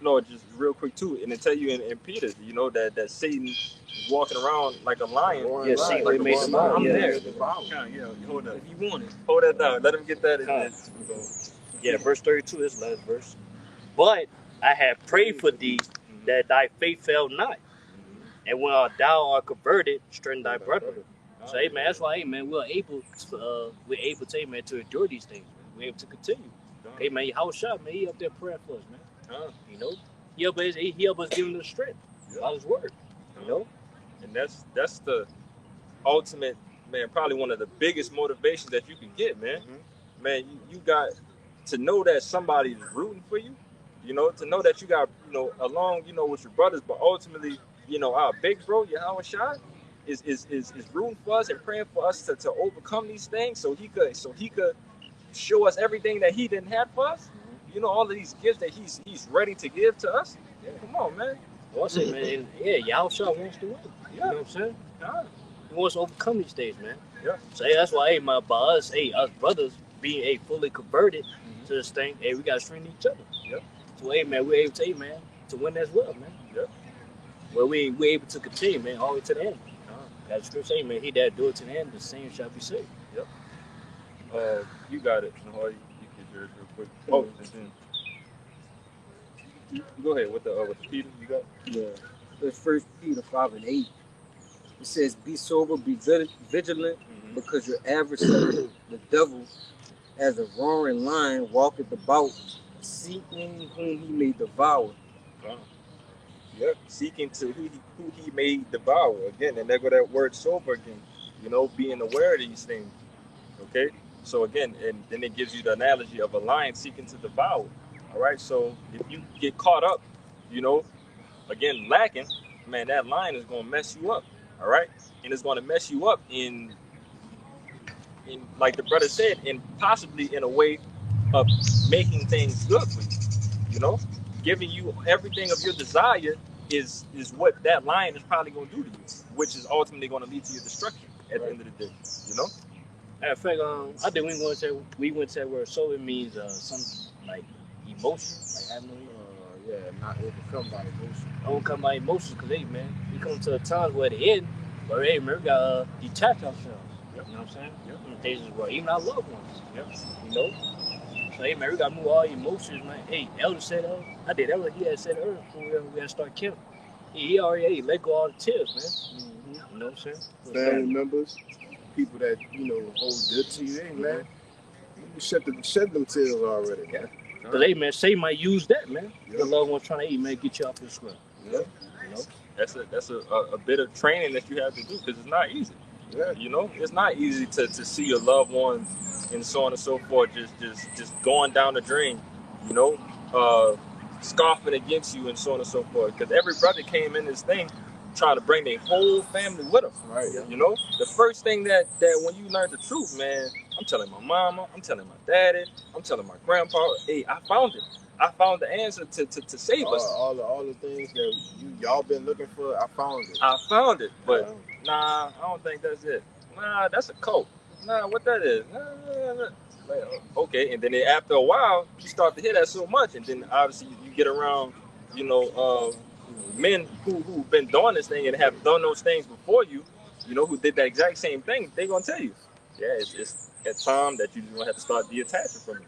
no, just real quick too, and to tell you in Peter, you know, that Satan is walking around like a lion. Yeah, Satan like made the lion. I'm there. Yeah, Hold that. If you want it. Hold that down. Let him get that in. Yeah, verse 32 is the last verse. But I have prayed for thee that thy faith fail not. And when thou art converted, strengthen thy brother. So, hey, man, that's why, hey, man, we're able to, hey, man, to endure these things, man. We're able to continue. Hey, man, how shot, man, he up there praying for us, man. You know, he help us give him the strength by his word. You know, and that's the ultimate, man. Probably one of the biggest motivations that you can get, man. Man, you got to know that somebody's rooting for you. You know, to know that you got, you know, along, you know, with your brothers, but ultimately, you know, our big bro, Yahweh Shai, is rooting for us and praying for us to overcome these things, so he could show us everything that he didn't have for us. You know, all of these gifts that he's ready to give to us. Yeah. Come on, man. Well, I say, man, yeah, Yahweh Shai wants to win. You know what I'm saying? He wants to overcome these things, man. Yeah. So hey, that's why, hey, by us brothers being fully converted to this thing, hey, we gotta strengthen each other. Yeah. So hey, man, we're able to, hey, man, to win as well, man. Yeah. Well, we're able to continue, man, all the way to the end. That scripture say, man, he that do it to the end, the same shall be saved. Yep. You got it. You can get yours real quick. Oh, and then you go ahead with the Peter. You got? Yeah. It's 1 Peter 5:8. It says, "Be sober, be vigilant, because your adversary, the devil, as a roaring lion, walketh about, seeking whom he may devour." Yep. Seeking to who he may devour. Again, and there go that word sober again. You know, being aware of these things. Okay. So again, and then it gives you the analogy of a lion seeking to devour. All right. So if you get caught up, you know, again lacking, man, that lion is going to mess you up. All right, and it's going to mess you up in like the brother said, and possibly in a way of making things good for you. You know, giving you everything of your desire is what that lion is probably going to do to you, which is ultimately going to lead to your destruction at the end of the day. You know. Matter of fact, I think we went to that word sober means some like emotion, like having no. Not overcome by emotion. Overcome by emotions, because hey, man, we come to a time where at the end, but hey, man, we gotta detach ourselves. Yep. You know what I'm saying? Yep. From the things as well, even our loved ones. Yep. You know. So hey, man, we gotta move all emotions, man. Hey, Elder said, I did. Elder, he had said earlier before we had to start killing. He already let go all the tears, man. You know what I'm saying? Family members, people that hold good to you, hey man, you shed them tears already. Yeah. Cause hey man, Satan might use that, man. The loved one trying to eat, man, get you off this square. Yeah. You know? That's a bit of training that you have to do because it's not easy. Yeah. You know, it's not easy to see your loved ones and so on and so forth just going down the drain. You know, scoffing against you and so on and so forth. Because every brother came in this thing trying to bring their whole family with them. Right. You know, the first thing that when you learn the truth, man, I'm telling my mama, I'm telling my daddy, I'm telling my grandpa, hey, I found it. I found the answer to save us. All the things that y'all been looking for, I found it. I found it, but nah, I don't think that's it. Nah, that's a cult. Nah, what that is? Nah. Like, okay, and then after a while, you start to hear that so much, and then obviously you get around, men who've been doing this thing and have done those things before you, who did that exact same thing. They're gonna tell you, yeah, it's at time that you're gonna have to start detaching from it.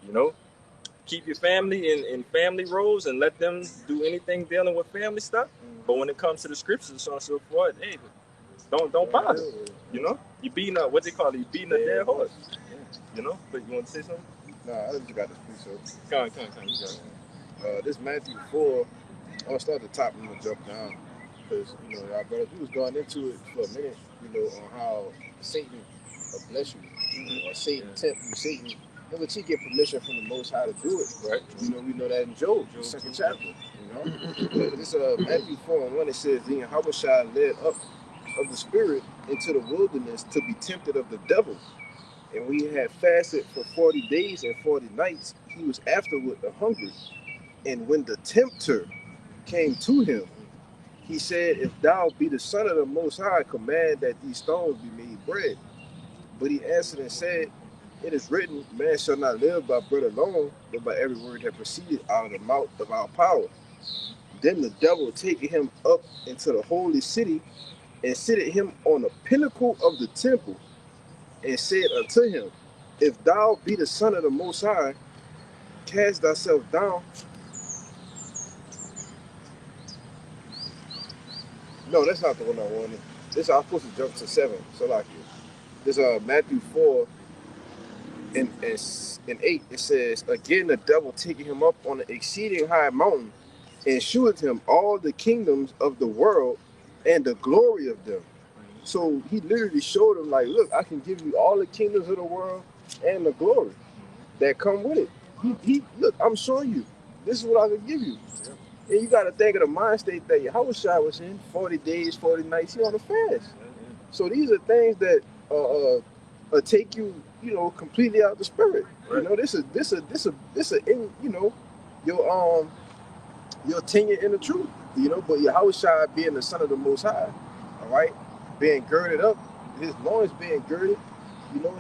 You know, keep your family in family roles and let them do anything dealing with family stuff. But when it comes to the scriptures and so on and so forth, hey, don't bother. You know, you beating up what they call it, you beating a dead horse. You know, but you want to say something? Nah, I just got this piece. Come on, you got it. This Matthew 4, I'm gonna start at the top and I'm gonna jump down because our brothers, we was going into it for a minute, on how Satan will bless you, or Satan tempt you, Satan. But you get permission from the Most High to do it, right? We know that in Job, the second chapter. This Matthew 4:1, it says, "Then Yahushua led up of the spirit into the wilderness to be tempted of the devil. And when he had fasted for 40 days and 40 nights, he was afterward hungry. And when the tempter came to him, he said, If thou be the Son of the Most High, command that these stones be made bread. But he answered and said, It is written, Man shall not live by bread alone, but by every word that proceeded out of the mouth of our power. Then the devil taking him up into the holy city, and seated him on the pinnacle of the temple, and said unto him, If thou be the Son of the Most High, cast thyself down. No, that's not the one I wanted. This I was supposed to jump to 7. So like this Matthew 4 and 8. It says, Again the devil taking him up on an exceeding high mountain, and shewed him all the kingdoms of the world and the glory of them. So he literally showed him, like, look, I can give you all the kingdoms of the world and the glory that come with it. He look, I'm showing you. This is what I can give you. And you got to think of the mind state that Yahushua was in. 40 days, 40 nights, he on a fast. So these are things that take you, completely out the spirit. Right. This is your tenure in the truth. But Yahushua being the Son of the Most High, all right, being girded up, his loins being girded,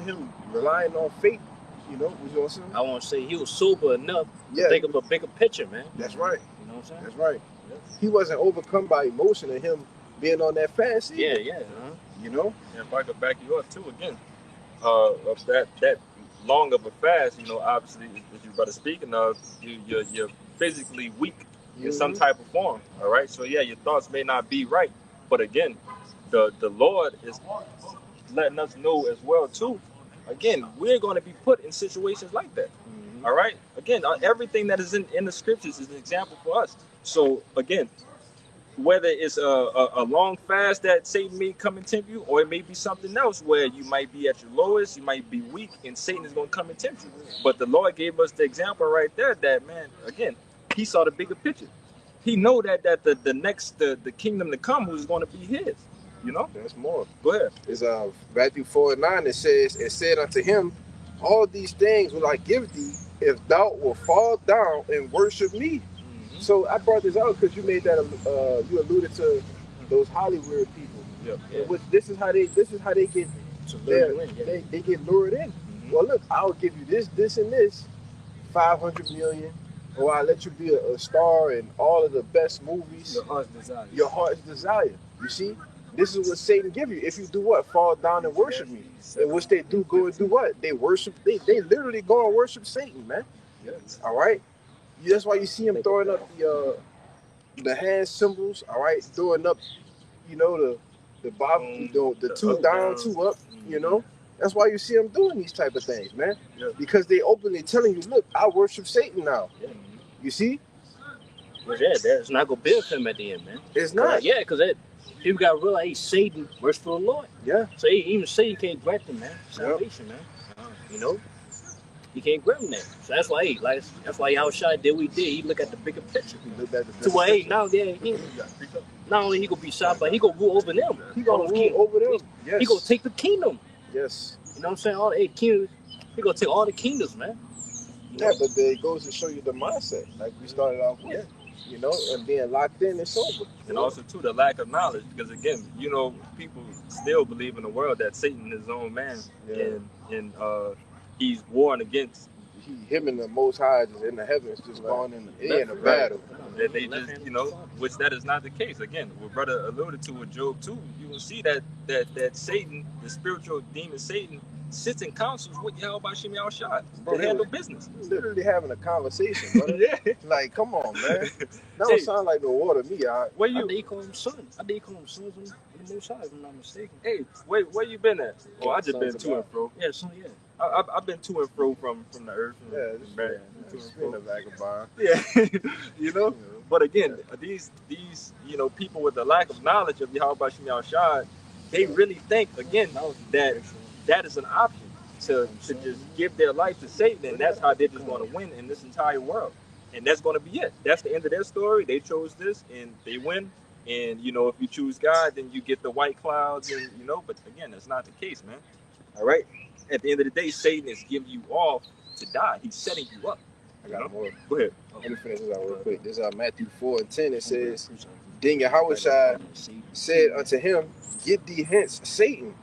him relying on faith, what I'm I want to say he was sober enough to think of a bigger picture, man. That's right. You know what I'm saying? That's right. Yeah. He wasn't overcome by emotion and him being on that fast. Yeah. And if I could back you up too, again, of that long of a fast, obviously, as you brother speaking of, you're physically weak in some type of form. All right, so yeah, your thoughts may not be right, but again, the Lord is letting us know as well too. Again, we're going to be put in situations like that. All right. Again, everything that is in the scriptures is an example for us. So again, whether it's a long fast that Satan may come and tempt you, or it may be something else where you might be at your lowest, you might be weak, and Satan is going to come and tempt you. But the Lord gave us the example right there that, man, again, he saw the bigger picture. He know that the next the kingdom to come was going to be his. There's more. Go ahead. It's Matthew 4:9. It says, It said unto him, All these things will I give thee, if thou wilt fall down and worship me. So I brought this out because you made that you alluded to those Hollywood people. Which this is how they get they get lured in. Well, look, I'll give you this and this, 500 million, or I'll let you be a star in all of the best movies. Your heart's desire. You see, this is what Satan give you. If you do what? Fall down and worship me. And which they do, go and do what? They worship. They literally go and worship Satan, man. All right. That's why you see him throwing up the hand symbols, all right, throwing up, you know, the bob, the two up, down, two up, you know. That's why you see them doing these type of things, man. Yeah. Because they openly telling you, look, I worship Satan now. Yeah. You see? But yeah, that's not gonna benefit him at the end, man. It's not. Yeah, because people got to realize Satan works for the Lord. Yeah. So even Satan can't grant them, man, salvation, man. You know, he can't grant them that. So that's why, that's why Yahushua did what he did. He look at the bigger picture. He looked at the To where, now, not only he gonna be shot, but he gonna rule over them. He gonna rule over them. Yes. He gonna take the kingdom. Yes. You know what I'm saying? All the 8 kingdoms. He gonna take all the kingdoms, man. Yeah, but it goes to show you the mindset, like we started off with. You know, and being locked in and sober. And also, too, the lack of knowledge. Because, again, you know, people still believe in the world that Satan is his own man. Yeah. And he's warring against. Him and the Most High is in the heavens, just going in a battle. That they just, you know, which that is not the case. Again, what brother alluded to with Job too, you will see that Satan, the spiritual demon Satan, sits in councils with Yahweh Shem Yahushua to handle business. Literally having a conversation, brother. Yeah. Like, come on, man. That don't sound like no water to me. Where you? I think call him sons. I think he call him sons of the Most High, if I'm not mistaken. Hey, where you been at? Oh, I just been to and fro. Yeah, son, yeah. I've been to and fro from the earth. Yeah, it's been a vagabond. Yeah, you know. But again, these you know, people with the lack of knowledge of Yahweh Shem Yahushua, they really think again that is an option to just give their life to Satan, and that's how they're just going to win in this entire world, and that's going to be it. That's the end of their story. They chose this, and they win. And you know, if you choose God, then you get the white clouds, and you know. But again, that's not the case, man. All right. At the end of the day, Satan is giving you off to die. He's setting you up. I got more. Go ahead. Let me finish this out real quick. This is Matthew 4:10. It says, Then Yahushua said unto him, Get thee hence, Satan,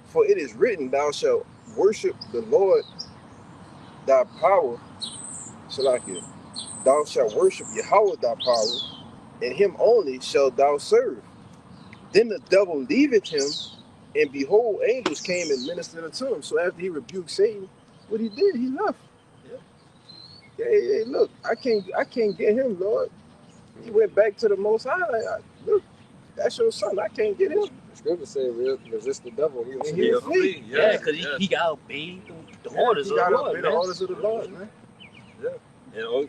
for it is written, Thou shalt worship the Lord thy power. Salakia. Thou shalt worship Yahweh thy power, and him only shalt thou serve. Then the devil leaveth him, and behold, angels came and ministered unto him. So after he rebuked Satan, what he did, he left. Yeah. Hey, look, I can't get him, Lord. He went back to the Most High. Look, that's your son. I can't get him. The scripture say, resist the devil. He'll flee. Yeah, because he got obeyed the orders of the Lord, man. The orders of the Lord, man. Yeah.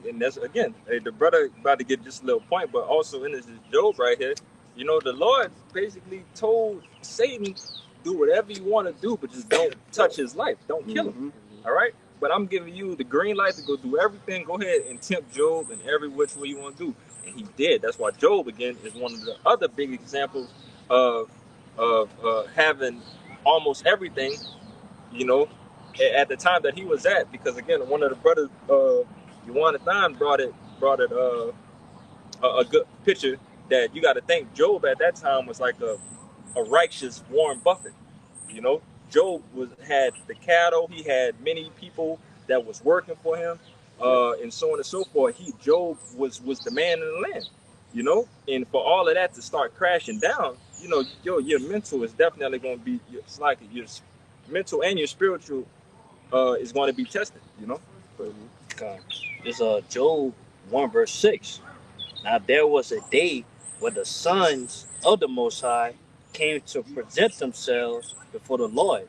And that's, again, the brother about to get just a little point, but also in this is Job right here. You know, the Lord basically told Satan, do whatever you want to do, but just don't touch his life. Don't kill him. All right? But I'm giving you the green light to go do everything. Go ahead and tempt Job in every which way you want to do. And he did. That's why Job, again, is one of the other big examples of having almost everything, you know, at the time that he was at. Because, again, one of the brothers, Yuanathan brought it a good picture that you got to think Job at that time was like a righteous Warren Buffett. You know, Job had the cattle. He had many people that was working for him, and so on and so forth. Job was the man in the land. You know, and for all of that to start crashing down, you know, your mental is definitely going to be. It's like your mental and your spiritual is going to be tested. You know. It's Job 1:6. Now there was a day where the sons of the Most High came to present themselves before the Lord,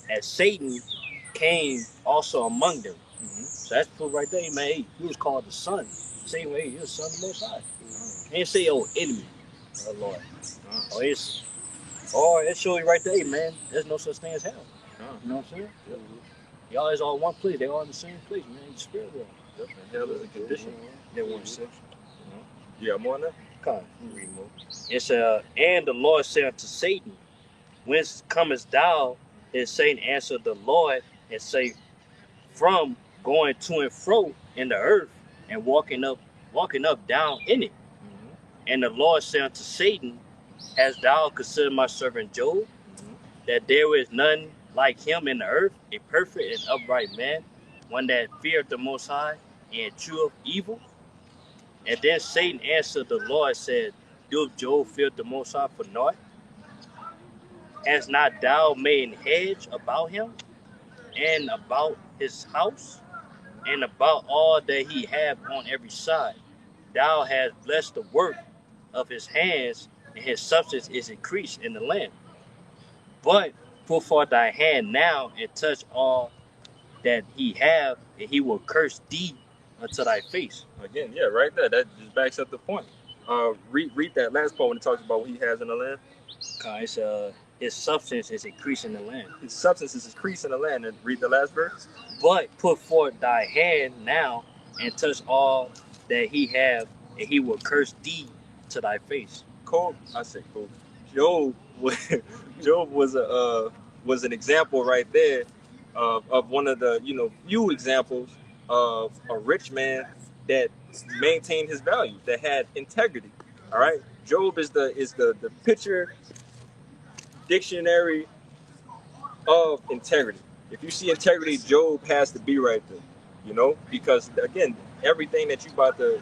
as Satan came also among them. So that's proof right there, man. Hey, he was called the son. Same way, he was the son of the Most High. He didn't say, oh, enemy of the Lord. Or it shows you right there, man, there's no such thing as hell. You know what I'm saying? Y'all is all in one place. They all in the same place, man. In the spirit world. Hell is a condition. They 1:6. Yeah, more on that. Come on, read more. It's and the Lord said unto Satan, Whence comest thou? And Satan answered the Lord and say, From going to and fro in the earth and walking up down in it. And the Lord said unto Satan, Hast thou considered my servant Job, that there is none like him in the earth, a perfect and upright man, one that feareth the Most High and cheweth evil? And then Satan answered the Lord, said, Doeth Job fear the Most High for naught? Hast not thou made an hedge about him, and about his house, and about all that he hath on every side? thou hast blessed the work of his hands, and his substance is increased in the land. But put forth thy hand now and touch all that he have, and he will curse thee unto thy face. Again, yeah, right there. That just backs up the point. Read that last part when it talks about what he has in the land. It's, his substance is increased in the land. His substance is increased in the land. And read the last verse. But put forth thy hand now and touch all that he have, and he will curse thee to thy face. Cool. I said cool. Job, Job was an example right there of one of the few examples of a rich man that maintained his value, that had integrity. All right. Job is the picture dictionary of integrity. If you see integrity, Job has to be right there, because again, everything that you about to,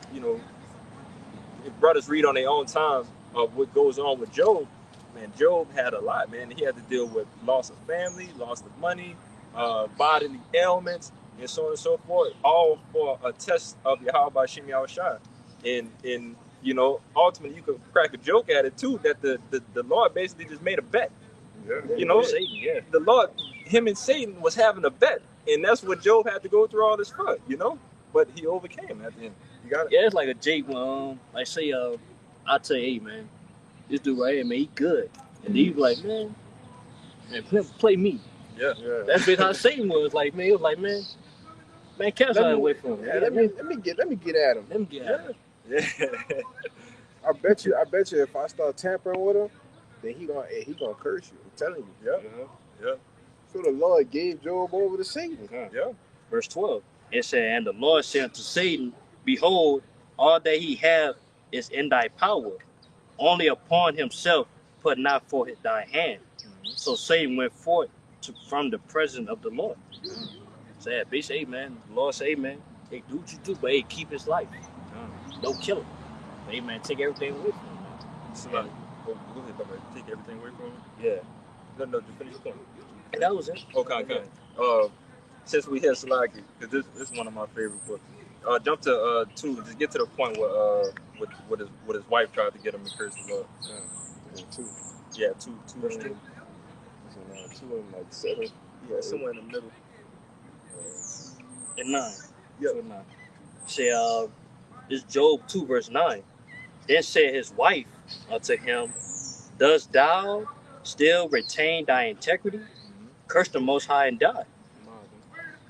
if brothers read on their own time of what goes on with Job, man, Job had a lot, man. He had to deal with loss of family, loss of money, bodily ailments, and so on and so forth, all for a test of Yahweh Shem Yahushua. And ultimately you could crack a joke at it too, that the Lord basically just made a bet. Yeah. Satan, yeah. The Lord, him and Satan was having a bet, and that's what Job had to go through all this for, but he overcame at the end. You got it? Yeah, it's like a Jake when, like say, I tell you, hey man, this dude right here, man, he good. And he was like, man, play me. Yeah. That's been how Satan was. Like, man, he was like, man, catch that away from him. Yeah, let me get at him. Let me get at him. Yeah. I bet you if I start tampering with him, then he gonna curse you. I'm telling you. Yeah. Yeah. So the Lord gave Job over to Satan. Yeah. Verse 12. It said, and the Lord said unto Satan, behold, all that he hath is in thy power. Only upon himself put not forth thy hand. So Satan went forth from the presence of the Lord. Said, bitch, hey man, the Lord say, hey man, hey, do what you do, but hey, keep his life. Don't kill him. Hey man, take everything away from him, man. So like, go ahead, brother. Take everything away from him. Yeah. No, just finish the point. And that was it. Okay. Since we had Salaki, because this is one of my favorite books. Jump to 2. Just get to the point where what his wife tried to get him to curse the Lord. Yeah, 2. Yeah, 2 verse 2. 2 and like 7. Yeah, somewhere in the middle. And 9. Yeah. 2 and 9. Say, it's Job 2 verse 9. Then said his wife unto him, dost thou still retain thy integrity? Curse the Most High and die.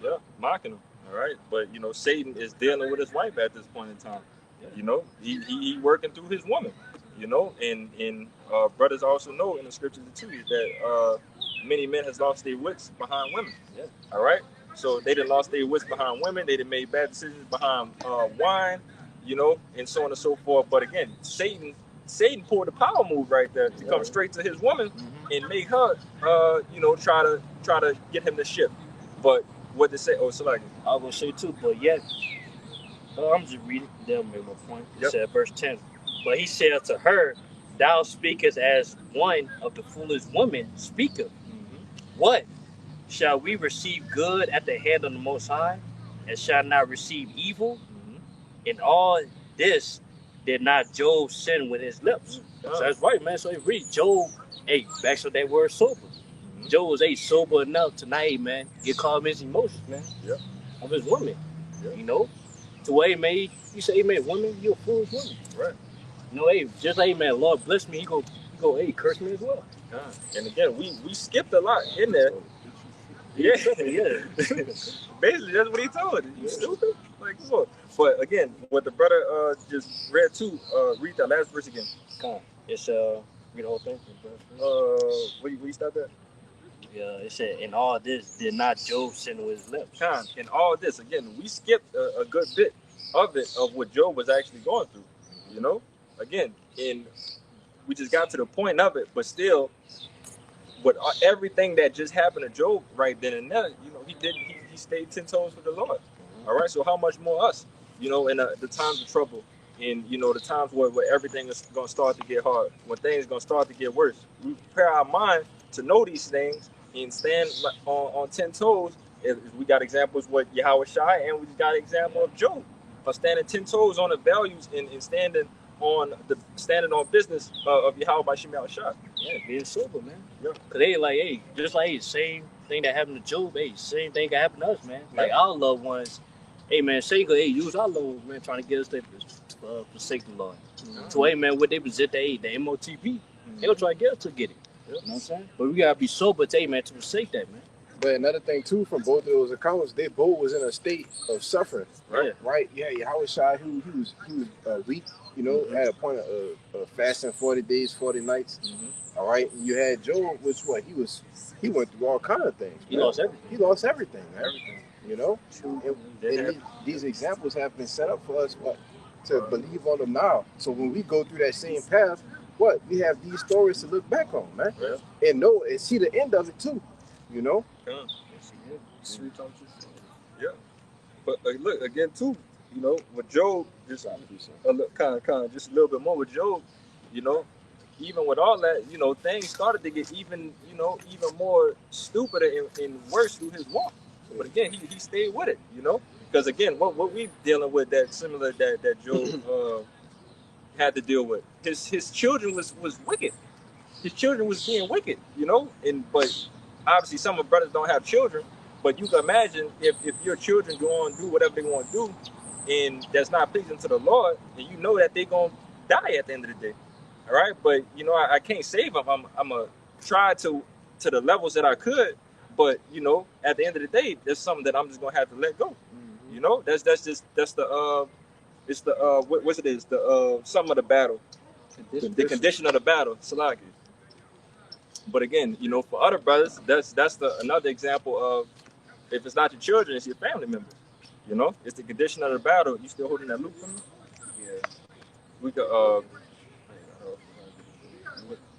Yeah, mocking him. All right, but Satan is dealing with his wife at this point in time. Yeah. He working through his woman. And brothers also know in the scriptures too that many men has lost their wits behind women. Yeah. All right, so they done lost their wits behind women. They done made bad decisions behind wine. And so on and so forth. But again, Satan pulled the power move right there to come straight to his woman and make her, try to get him to shift. But what they say? Oh, so like I was gonna say too, but yet, I'm just reading. They'll make my point. It said verse 10. But he said to her, thou speakest as one of the foolish women speaketh. What? Shall we receive good at the hand of the Most High, and shall not receive evil? In all this did not Job sin with his lips. So that's right, man. So if read Job, hey, back to that word sober. Job was sober enough tonight, man, get caught up in his emotions, man. Yeah. Of his woman. Yeah. To where, man, you say, hey, man, woman, you're a foolish woman. Right. Hey, just hey, man, Lord bless me, he go, hey, curse me as well. And again, we skipped a lot in there. Yeah. Basically, that's what he told her. You stupid? Like, come on. But again, what the brother just read too, read that last verse again. It's read the whole thing. Where you stopped at? Yeah, it said, in all this did not Job sin with his lips. In all this, again, we skipped a good bit of it, of what Job was actually going through. Again, and we just got to the point of it, but still, with everything that just happened to Job right then and there, he stayed 10 toes with the Lord. All right, so how much more us? In the times of trouble, and the times where everything is gonna start to get hard, when things gonna start to get worse. We prepare our mind to know these things and stand on 10 toes. If we got examples with Yahweh Shai, and we got an example of Job. standing 10 toes on the values and standing on business of Yahweh by Shemal Shah. Yeah, being sober, man. Yeah. Cause they like, hey, just like hey, same thing that happened to Job, hey, same thing can happen to us, man. Like Yeah. our loved ones, hey man, Satan, hey, use our loved ones, man, trying to get us to forsake the Lord. So hey man, what they present the MOTP, they gonna try to get us to get it. You know what I'm saying? But we gotta be sober to, hey man, to forsake that, man. But another thing too, from both of those accounts, they both was in a state of suffering. Right. Right. Yeah. Yahweh Shai, he was weak. You know, at a point of fasting 40 days, 40 nights. All right. And you had Job, which he went through all kind of things. He man. lost everything. He lost everything, man. Everything. You know, and these examples have been set up for us to believe on them now. So when we go through that same path, we have these stories to look back on, man, and know and see the end of it too. You know. Yeah. But look again too. You know, with Job, just kind of just a little bit more with Job. You know, even with all that, you know, things started to get even more stupider and worse through his walk. But again, he stayed with it, you know, because again, what we dealing with that similar that Job had to deal with. His children was wicked. His children was being wicked, you know, but obviously some of brothers don't have children. But you can imagine if your children go on do whatever they want to do, and that's not pleasing to the Lord, and you know that they're gonna die at the end of the day. All right, but you know I can't save them. I'm a try to the levels that I could, but you know at the end of the day, there's something that I'm just gonna have to let go. You know, that's the it's the what it is the some of the battle, the condition of the battle, Salaki. But again, you know, for other brothers, that's another example of if it's not your children, it's your family members. You know, it's the condition of the battle. You still holding that loop for me? Yeah. We could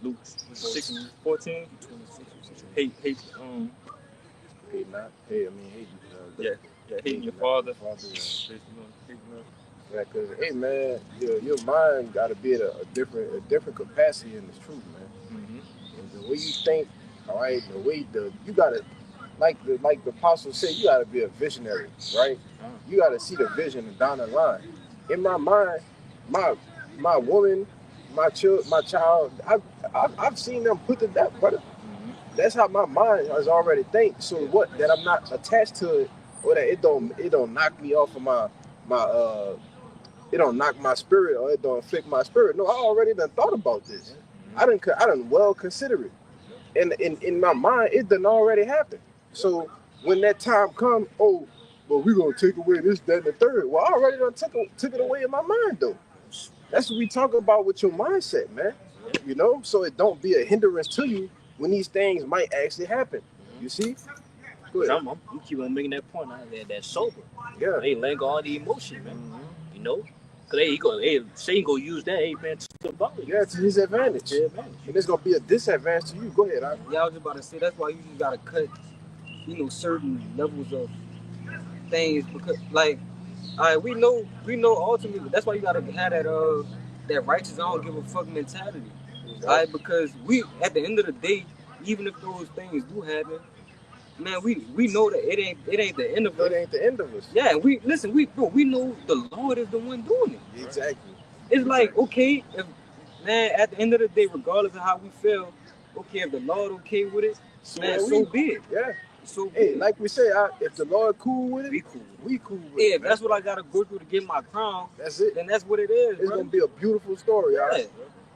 Luke 6:14. Hate not. Hate you. Hating your father. Yeah, cause hey man, your mind got to be at a different capacity in this truth, man. And the way you think, all right, the way you gotta like the apostle said, you gotta be a visionary, right? You gotta see the vision down the line. In my mind, my woman, my child, I've seen them put to death, brother. That's how my mind has already think. So what? That I'm not attached to it, or that it don't knock me off of my it don't knock my spirit, or it don't afflict my spirit. No, I already done thought about this. I done well consider it. And in my mind, it done already happened. So when that time comes, well, we're gonna take away this, that, and the third. Well, I already done took it away in my mind though. That's what we talk about with your mindset, man. You know, so it don't be a hindrance to you when these things might actually happen. You see? Go ahead. I'm keep on making that point out there. That's sober. Yeah. They let go all the emotion, man. You know, cause Satan go use that, hey man, to abolish. Yeah, to his advantage. And it's gonna be a disadvantage to you. Go ahead. Yeah, I was just about to say that's why you just gotta cut, certain levels of things because, like, we know ultimately that's why you gotta have that righteous, I don't give a fuck mentality. Right? Because we at the end of the day, even if those things do happen, man, we know that it ain't the end of us. It ain't the end of us. Yeah, we know the Lord is the one doing it. Exactly. It's like, okay, if man, at the end of the day, regardless of how we feel, okay, if the Lord okay with it, man, so be it. Yeah. So hey, like we say, if the Lord cool with it, we cool with it. If that's what I gotta go through to get my crown, that's it. Then that's what it is. It's gonna be a beautiful story, y'all. Yeah.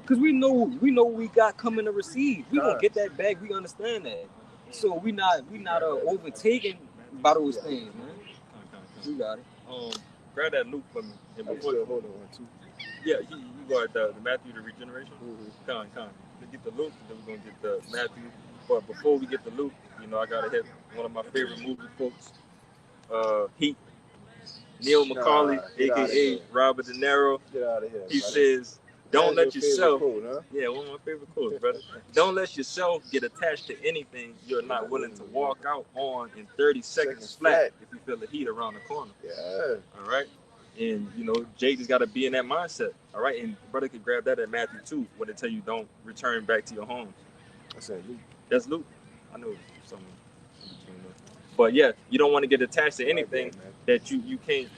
Cause we know we got coming to receive. We gonna get that back. We understand that. So we not overtaken by those things, man. You got it. Grab that loop for me. And before hold on one too. Yeah, you go at the Matthew the regeneration. Come. We get the loop, then we're gonna get the Matthew. But before we get the loop, I gotta hit one of my favorite movie quotes. Heat. Neil McCauley, aka Robert De Niro. Get out of here. He says, "Don't let yourself." Quote, huh? Yeah, one of my favorite quotes, brother. Don't let yourself get attached to anything you're not willing to walk out on in 30 seconds flat if you feel the heat around the corner. Yeah. All right. And Jake just got to be in that mindset. All right. And brother could grab that at Matthew 2 when they tell you don't return back to your homes. That's Luke. I know something in between there. But yeah, you don't want to get attached to anything that you can't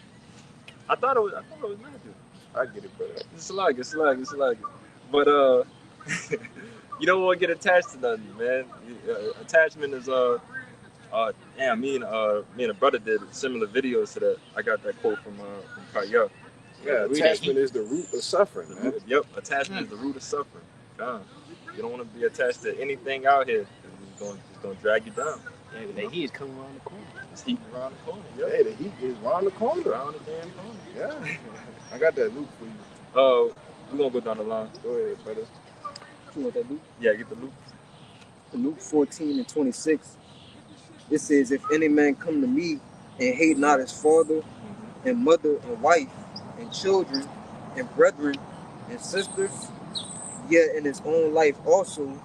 I thought it was Matthew. I get it, brother. It's like it. But you don't want to get attached to nothing, man. Attachment is damn, me and a brother did similar videos to that. I got that quote from Kaya. Yeah, attachment is the root of suffering, man. Yep, attachment is the root of suffering. God, you don't want to be attached to anything out here. It's going to drag you down. Yeah, the heat is coming around the corner. It's heat around the corner. Yep. Hey, the heat is around the corner. Around the damn corner. Yeah. I got that loop for you. We're going to go down the line. Go ahead, brother. You want that Luke? Yeah, get the loop. Luke 14:26. It says, if any man come to me and hate not his father and mother and wife and children and brethren and sisters, yet in his own life also,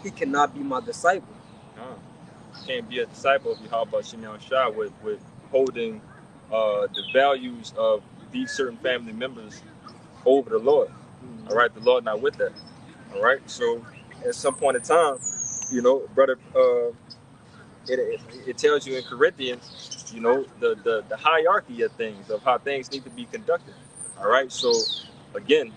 he cannot be my disciple. Can't be a disciple of Yahweh Shimon Shah with holding the values of these certain family members over the Lord. All right, the Lord not with that. All right, so at some point in time, you know, brother, it tells you in Corinthians, you know, the hierarchy of things, of how things need to be conducted. All right, so again,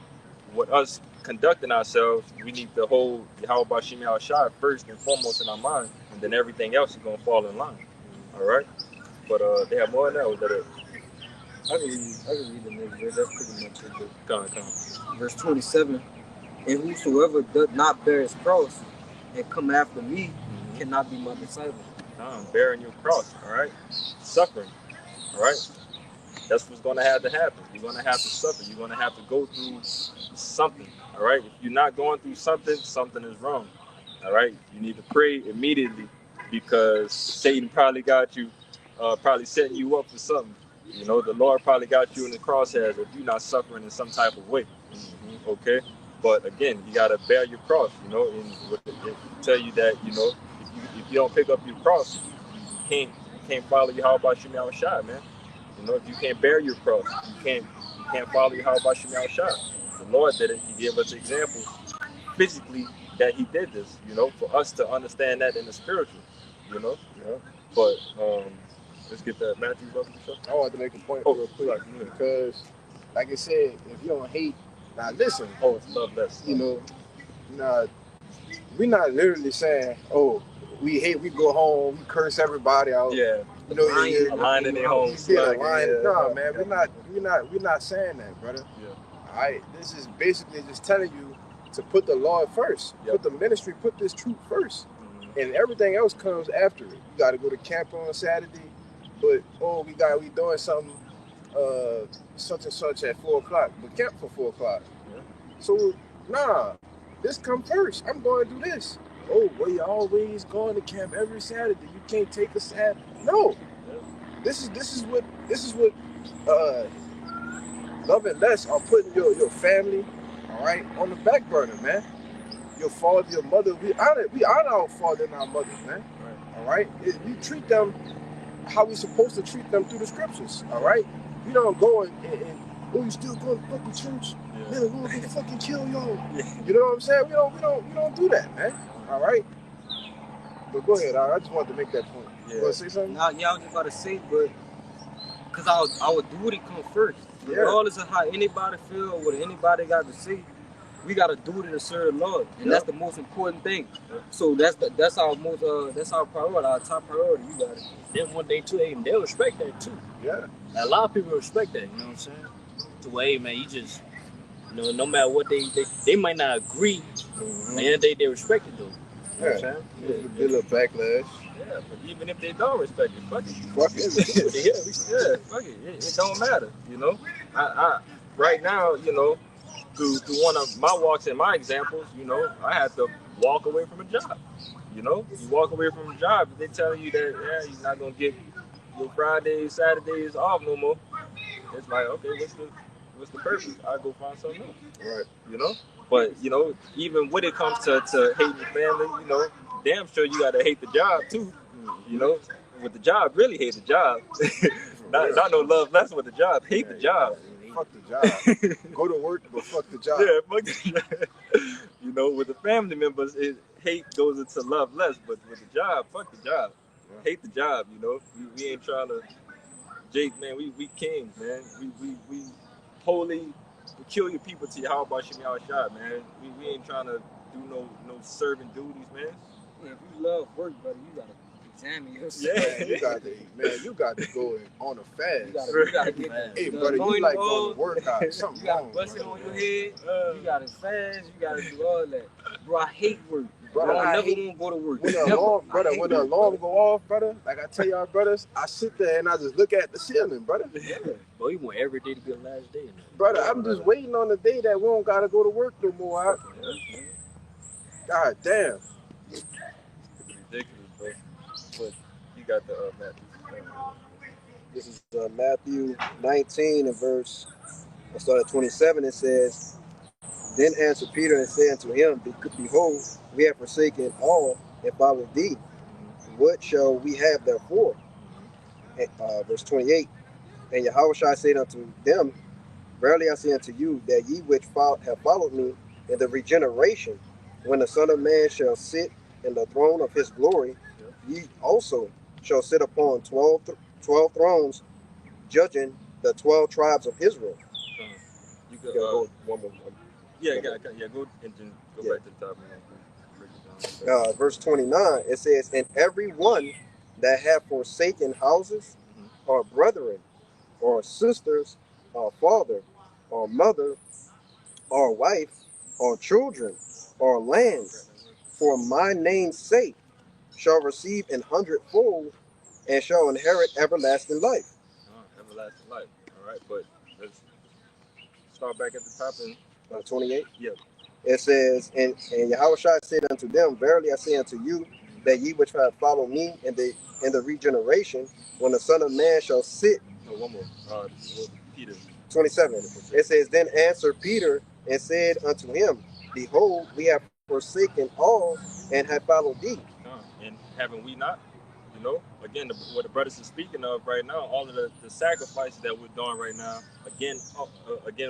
with us conducting ourselves, we need to hold Yahweh Shimon Shah first and foremost in our mind, and then everything else is gonna fall in line. All right, but they have more than that. Was that it? I can read the next verse. That's pretty much it. Come on. Verse 27. And whosoever doth not bear his cross and come after me cannot be my disciple. Bearing your cross, all right? Suffering, all right? That's what's going to have to happen. You're going to have to suffer. You're going to have to go through something, all right? If you're not going through something, something is wrong, all right? You need to pray immediately because Satan probably got you, probably setting you up for something. You know, the Lord probably got you in the crosshairs if you're not suffering in some type of way, okay? But again, you got to bear your cross, you know, and it tell you that, you know, if you don't pick up your cross, you can't follow Yahweh Shimon Shah, man. You know, if you can't bear your cross, you can't follow Yahweh Shimon Shah. The Lord did it. He gave us examples physically that he did this, you know, for us to understand that in the spiritual, you know. Yeah. But let's get that Matthew brother. I wanted to make a point real quick because, like I said, if you don't hate, now listen. Oh, it's love less. You know, we're not literally saying, oh, we hate, we go home, we curse everybody out. Yeah. You know, a line in their home. Yeah, no, man, we're not saying that, brother. Yeah. All right, this is basically just telling you to put the Lord first, put the ministry, put this truth first, and everything else comes after it. You got to go to camp on Saturday, but we doing something, such and such at 4:00, but camp for 4:00. Yeah. So this come first. I'm going to do this. Oh, well, you're always going to camp every Saturday. You can't take a Saturday. No. This is what love and less are putting your family, all right, on the back burner, man. Your father, your mother, we honor our father and our mother, man. All right? You treat them how we supposed to treat them through the scriptures, all right? You don't go and you still going to fucking church? Yeah. Man, the Lord can fucking kill y'all. Yeah. You know what I'm saying? We don't do that, man. All right? But go ahead, I just wanted to make that point. Yeah. You want to say something? Now, y'all just got to say, but because our duty come first. Yeah. Regardless of how anybody feel or what anybody got to say, we got a duty to serve the Lord, and that's the most important thing. So that's our priority, our top priority. You got it. Then one day too, they'll respect that too. Yeah. A lot of people respect that. You know what I'm saying? To where, hey, man, you just, you know, no matter what they might not agree. At the end of the day, they respect it though. You know what I'm saying? Yeah. A little backlash. Yeah, but even if they don't respect it, fuck it. Fuck it. Fuck it. It don't matter, you know. I right now, you know, through one of my walks and my examples, you know, I had to walk away from a job. You know, you walk away from a job, they telling you that you're not gonna get your Fridays, Saturdays off no more. It's like, okay, what's the purpose? I go find something else. Right. You know, but you know, even when it comes to hating family, you know, damn sure you gotta hate the job too. You know, with the job, really hate the job. not no love less with the job. Hate the job. Fuck the job. Go to work, but fuck the job. Yeah, fuck the job. You know, with the family members, hate goes into love less, but with the job, fuck the job. Yeah. Hate the job, you know. We ain't trying to Jake, man, we kings, man. We holy, peculiar people to you. How about Shimmy Shot, man? We ain't trying to do no serving duties, man. Yeah, if you love work, brother, you gotta examine yourself. Yeah. You got to go on a fast. You gotta get Hey, the brother, you anointing like oil. going to work out. Something You gotta wrong, bust it brother. on your head. You gotta fast. You gotta do all that. Bro, I hate work. Brother, I I never hate- want to go to work. When the Never. alarm, brother, I hate when the work, alarm brother. go off, brother, like I tell y'all brothers, I sit there and I just look at the ceiling, brother. Yeah. Boy, you want every day to be the last day. Man. Brother, I'm just waiting on the day that we don't gotta go to work no more. God damn. Ridiculous, bro. But you got the Matthew. This is Matthew 19 and verse, I start at 27. It says, Then answered Peter and said unto him, Behold, we have forsaken all and followed thee. What shall we have therefore? Verse 28. And Yahushua said unto them, Verily I say unto you, that ye which have followed me in the regeneration, when the Son of Man shall sit in the throne of his glory, ye also shall sit upon 12 thrones, judging the 12 tribes of Israel. You could Go one more. yeah, go and then go back to the top, man. Verse 29, it says, And every one that have forsaken houses, or brethren, or sisters, or father, or mother, or wife, or children, or land, for my name's sake, shall receive an hundredfold, and shall inherit everlasting life. Everlasting life. All right, but let's start back at the top and 28. yeah. It says, and Yahushua said unto them, Verily I say unto you, that ye which have followed me in the regeneration, when the Son of Man shall sit. No, one more. Peter. 27. It says, Then answered Peter and said unto him, Behold, we have forsaken all and have followed thee. And haven't we not? You know, again, what the brothers are speaking of right now, all of the sacrifices that we're doing right now, again,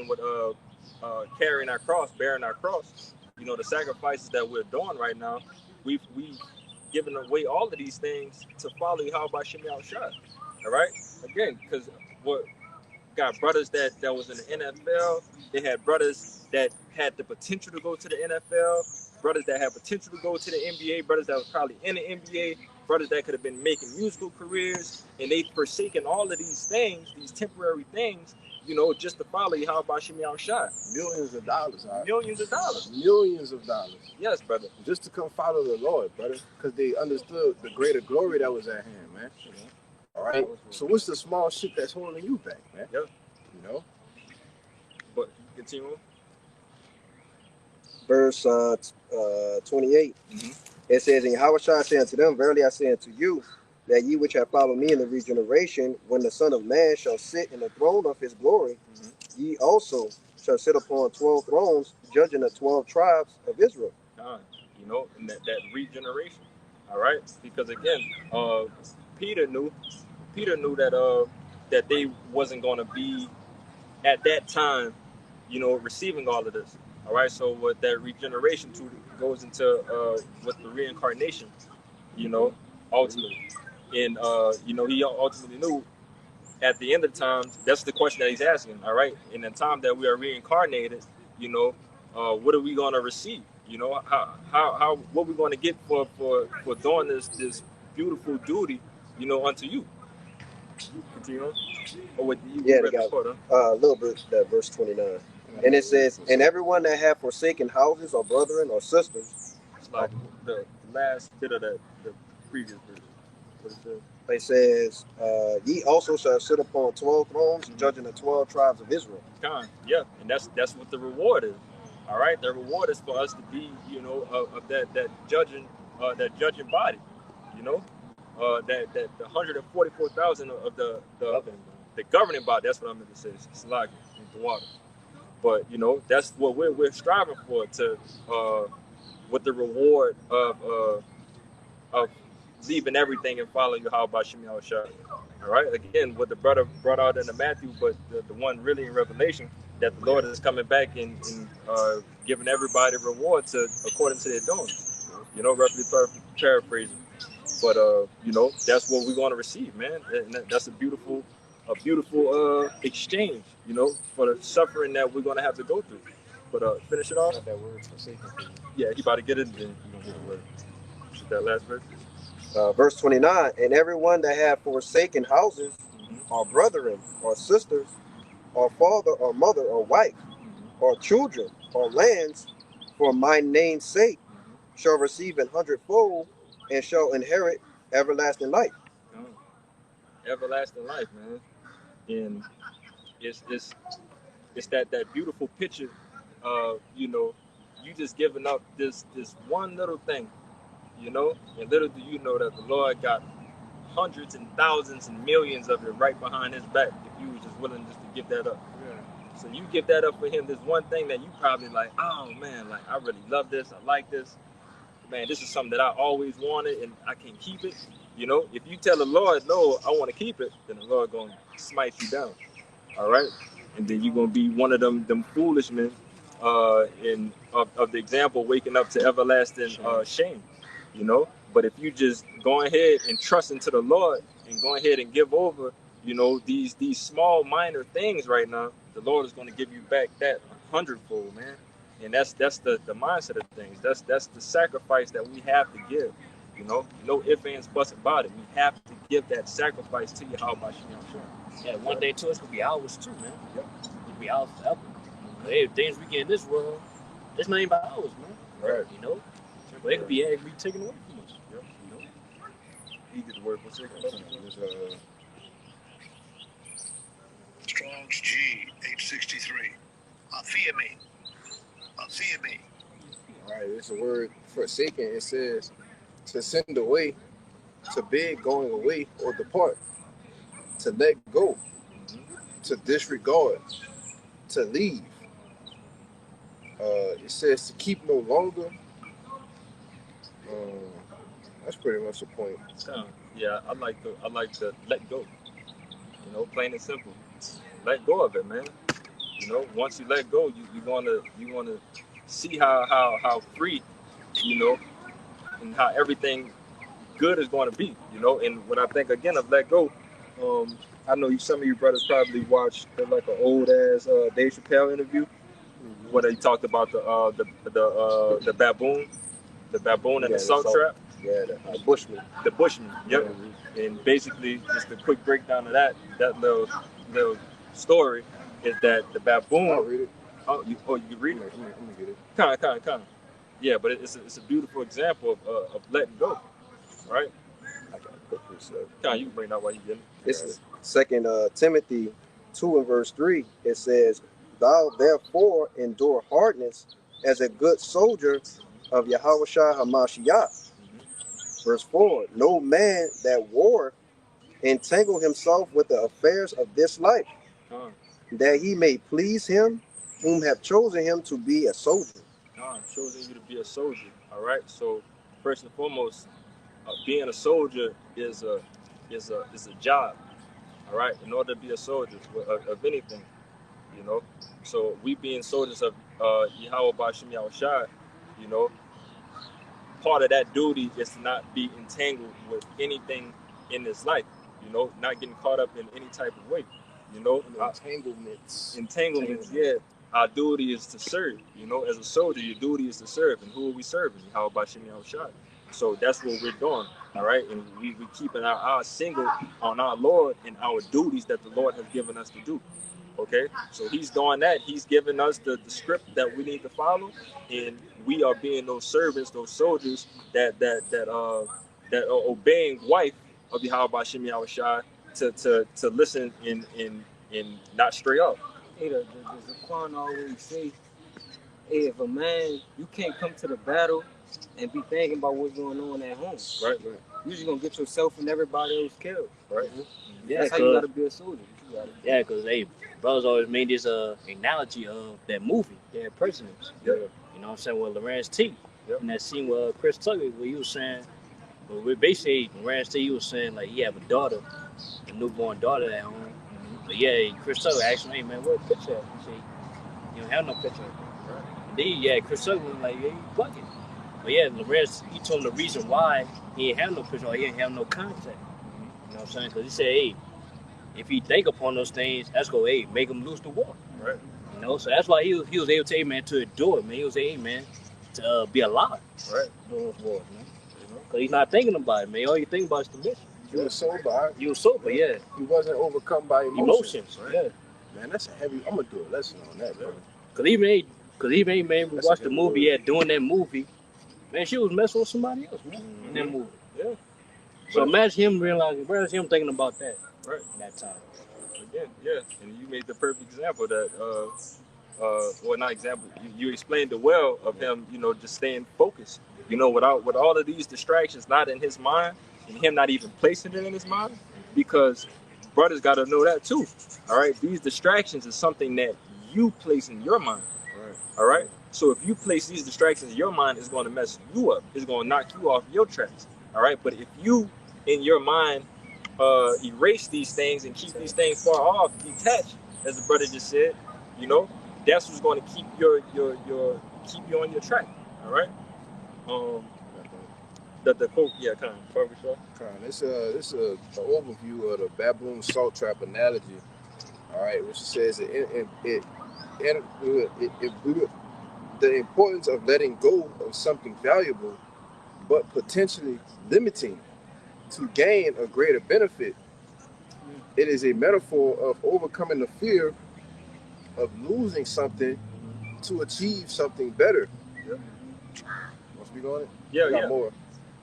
with carrying our cross, bearing our cross, you know, the sacrifices that we're doing right now, we've given away all of these things to follow Yahweh Shemi Shot. All right, again, because what got brothers that was in the NFL, they had brothers that had the potential to go to the NFL, brothers that had potential to go to the NBA, brothers that was probably in the NBA, brothers that could have been making musical careers, and they've forsaken all of these things, these temporary things, you know, just to follow how about Shimmy Shot. Millions of dollars. Millions of dollars. Millions of dollars. Yes, brother. Just to come follow the Lord, brother. Because they understood the greater glory that was at hand, man. All right? So what's the small shit that's holding you back, man? Yeah. You know? But continue. Verse 28. It says, And Yahushua said unto them, Verily I say unto you, that ye which have followed me in the regeneration, when the Son of Man shall sit in the throne of his glory, ye also shall sit upon 12 thrones, judging the 12 tribes of Israel. You know, in that regeneration. All right? Because again, Peter knew that they wasn't going to be at that time, you know, receiving all of this. All right, so what that regeneration goes into with the reincarnation, you know, ultimately, and you know, he ultimately knew at the end of time. That's the question that he's asking. All right, in the time that we are reincarnated, you know, what are we going to receive? You know, how what we're going to get for doing this beautiful duty, you know, unto you. Continue. Or what you they got a little bit, that verse 29. And it says, And everyone that have forsaken houses, or brethren, or sisters. It's like the last bit of the previous verse. What is that? It says, Ye also shall sit upon 12 thrones, judging the 12 tribes of Israel. Yeah, and that's what the reward is. All right, the reward is for us to be, you know, of that judging body, you know, that the 144,000 of the governing body. That's what I meant to say. It's like the water. But you know, that's what we're striving for, to with the reward of leaving everything and following you. How about Shemi Shah? All right. Again, what the brother brought out in the Matthew, but the one really in Revelation, that the Lord is coming back and giving everybody reward according to their doing. You know, roughly paraphrasing. But you know, that's what we're going to receive, man. And that's a beautiful beautiful exchange, you know, for the suffering that we're gonna have to go through. But finish it off. Got that word forsaken for you. Yeah, he about to get it, and then you gonna get the word. That last verse. Verse 29, and everyone that hath forsaken houses, or brethren, or sisters, or father, or mother, or wife, or children, or lands, for my name's sake, shall receive 100-fold, and shall inherit everlasting life. Everlasting life, man. And it's that beautiful picture of, you know, you just giving up this one little thing, you know, and little do you know that the Lord got hundreds and thousands and millions of it right behind his back if you were just willing just to give that up. Yeah. So you give that up for him, this one thing that you probably like, oh man, like I really love this, I like this. Man, this is something that I always wanted and I can keep it. You know, if you tell the Lord, no, I want to keep it, then the Lord gonna smite you down. All right? And then you're gonna be one of them foolish men of the example waking up to everlasting shame. You know? But if you just go ahead and trust into the Lord and go ahead and give over, you know, these small minor things right now, the Lord is gonna give you back that 100-fold, man. And that's the mindset of things. That's the sacrifice that we have to give. You know, no ifs, ands, buts about it. We have to give that sacrifice to Yahweh. Yeah, one day too, it's gonna be ours too, man. Yep. It'll be ours forever. Hey, things we get in this world, it's not even about ours, man. Right. You know? But it could be taken away from us. Yep. You know? He get the word for second. Strong's G 863. Fear me. Fear me. All right, it's a word forsaken. It says to send away, to beg going away or depart, to let go, to disregard, to leave. It says to keep no longer. That's pretty much the point. Yeah, I like to let go. You know, plain and simple. Let go of it, man. You know, once you let go, you wanna see how free, you know, and how everything good is going to be, you know. And when I think again of let go, I know some of you brothers probably watched like an old ass Dave Chappelle interview where he talked about the baboon, and the salt trap. Yeah, the Bushman. The Bushman. Yep. Mm-hmm. And basically, just a quick breakdown of that little story is that the baboon. I'll read it. Oh, you can read it? Let me get it. Kind of. Yeah, but it's a beautiful example of letting go, right? I got a quick precept. You can bring that while you get it. This is 2 Timothy 2 and verse 3. It says, "Thou therefore endure hardness as a good soldier of Yahushua Hamashiach." Verse 4, "No man that warreth entangle himself with the affairs of this life, that he may please him whom have chosen him to be a soldier." Chosen you to be a soldier. All right. So first and foremost, being a soldier is a job. All right. In order to be a soldier of anything, you know. So we being soldiers of Yahweh B'Shem Yahushua, you know, part of that duty is to not be entangled with anything in this life. You know, not getting caught up in any type of way. You know, entanglements. Yeah. Our duty is to serve. You know, as a soldier, your duty is to serve. And who are we serving? How about Shemi Al-Shad? So that's what we're doing. All right. And we keeping our eyes single on our Lord and our duties that the Lord has given us to do. Okay. So he's doing that. He's giving us the script that we need to follow. And we are being those servants, those soldiers that are obeying wife of Yahweh Shemi Al-Shad to listen and not stray off. Hey, the Zaquan always say, hey, if a man, you can't come to the battle and be thinking about what's going on at home. Right. You're just going to get yourself and everybody else killed. Right. Yeah, that's how you got to be a soldier. Yeah, because, hey, brothers always made this analogy of that movie, that Personage. Yeah. You know what I'm saying? With Lawrence T. Yep. And that scene with Chris Tucker where he was saying, well, we basically, Lawrence T. he was saying, like, he have a daughter, a newborn daughter at home. But yeah, Chris Tucker asked him, hey man, where's the picture at? He said, you don't have no picture. Right. And then, Chris Tucker was like, yeah, you bugging. But yeah, Lawrence, he told him the reason why he didn't have no picture or he didn't have no contact. You know what I'm saying? Because he said, hey, if he think upon those things, that's gonna make him lose the war. Right. You know, so that's why he was able to, hey, man, to endure, man. He was able, man, to be alive. Right. During those wars, man. You know, because he's not thinking about it, man. All you think about is the mission. You were sober. You were sober, yeah. He wasn't overcome by emotions. Right? Yeah. Man, that's a heavy. I'm gonna do a lesson on that, bro. Cause even man, we watched the movie. Yeah, doing that movie, man, she was messing with somebody else, man, in that movie. Yeah. So imagine him realizing, where's him thinking about that, right, in that time. Again, yeah, and you made the perfect example that, well, not example. You explained it well of him, you know, just staying focused. You know, with all of these distractions not in his mind, and him not even placing it in his mind, because brothers got to know that too. All right, these distractions is something that you place in your mind. Right. All right. So if you place these distractions in your mind, it's going to mess you up. It's going to knock you off your tracks. All right. But if you, in your mind, erase these things and keep these things far off, detached, as the brother just said, you know, that's what's going to keep keep you on your track. All right. The quote, yeah, kind of. This is an overview of the baboon salt trap analogy. All right, which says the importance of letting go of something valuable, but potentially limiting to gain a greater benefit. It is a metaphor of overcoming the fear of losing something to achieve something better. Yeah. Want to speak on it? Yeah. More.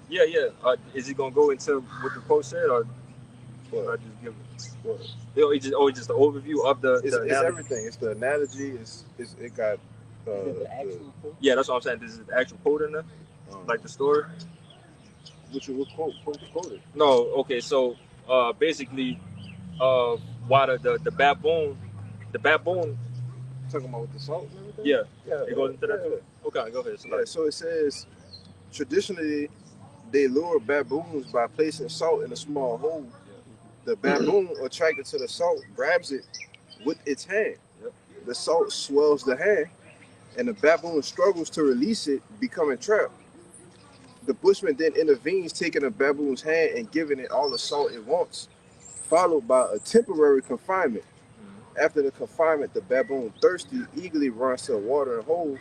Yeah. Is he gonna go into what the quote said, or I just give it? What? It's just an overview of the. It's everything. It's the analogy. It got. The actual quote? Yeah, that's what I'm saying. This is the actual quote in there, like the story. What quote quoted? No, okay. So basically, why the baboon, Talking about with the salt and everything? Yeah, it goes into that too. Okay, go ahead. So it says, traditionally, they lure baboons by placing salt in a small hole. The baboon, attracted to the salt, grabs it with its hand. Yep. The salt swells the hand, and the baboon struggles to release it, becoming trapped. The bushman then intervenes, taking the baboon's hand and giving it all the salt it wants, followed by a temporary confinement. After the confinement, the baboon, thirsty, eagerly runs to a watering hole,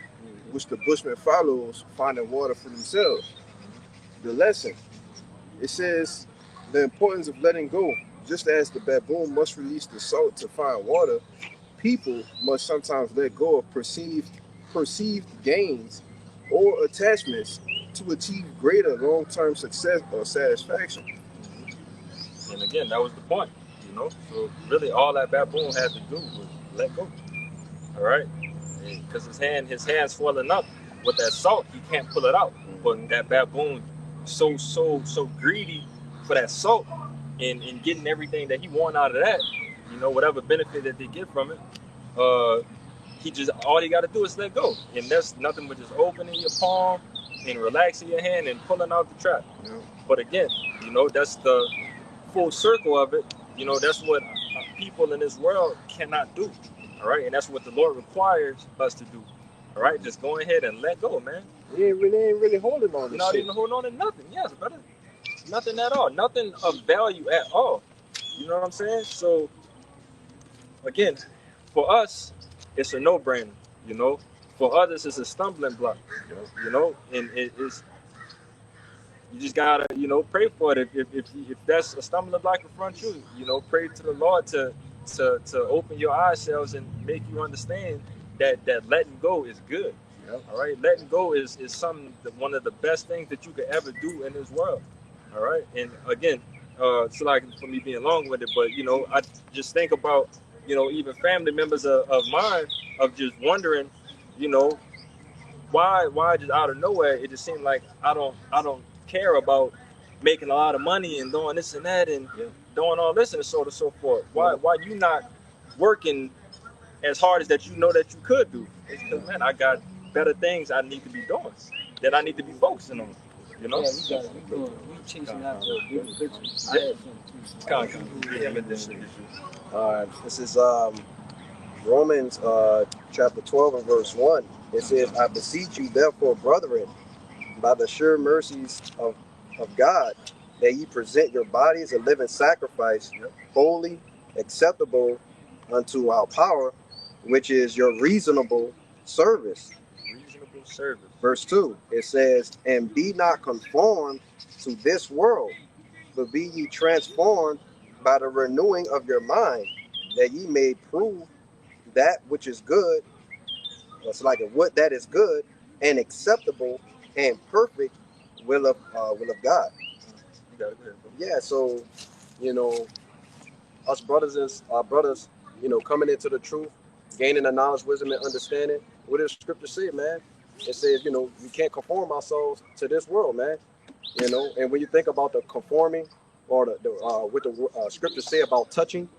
which the bushman follows, finding water for themselves. The lesson, it says, the importance of letting go. Just as the baboon must release the salt to find water, people must sometimes let go of perceived gains or attachments to achieve greater long-term success or satisfaction. And again, that was the point, you know. So really, all that baboon had to do was let go. All right, because his hand's swelling up with that salt, he can't pull it out. But that baboon, so greedy for that salt and getting everything that he want out of that, you know, whatever benefit that they get from it, all he got to do is let go, and that's nothing but just opening your palm and relaxing your hand and pulling out the trap. Yeah. But again, you know, that's the full circle of it. You know, that's what people in this world cannot do. All right, and that's what the Lord requires us to do. All right, just go ahead and let go, man. He ain't really holding on to You're not shit. even holding on to nothing. Yes, brother. Nothing at all. Nothing of value at all. You know what I'm saying? So, again, for us, it's a no-brainer. You know, for others, it's a stumbling block. You know, and it's you just gotta, you know, pray for it. If that's a stumbling block in front of you, you know, pray to the Lord to open your eye cells and make you understand that letting go is good. Yep. All right, letting go is one of the best things that you could ever do in this world. All right, and again, it's like for me being long with it, but you know, I just think about, you know, even family members of mine, of just wondering, you know, why just out of nowhere it just seemed like I don't care about making a lot of money and doing this and that and doing all this and so on and so forth. Why you not working as hard as that you know that you could do? It's because, man, I got better things I need to be doing, that I need to be focusing on. You know? Yeah, we chasing after a bigger picture. All right. This is Romans chapter 12 and verse 1. It says, I beseech you therefore, brethren, by the sure mercies of God, that ye present your bodies a living sacrifice, holy, acceptable unto our power, which is your reasonable service. Reasonable service. Verse 2, it says, and be not conformed to this world, but be ye transformed by the renewing of your mind, that ye may prove that which is good. It's like a what that is good and acceptable and perfect will of God. You got it there, bro. Yeah, so you know, us brothers and our brothers, you know, coming into the truth, gaining the knowledge, wisdom, and understanding. What does Scripture say, man? It says, you know, we can't conform ourselves to this world, man. You know, and when you think about the conforming, or what the Scriptures say about touching,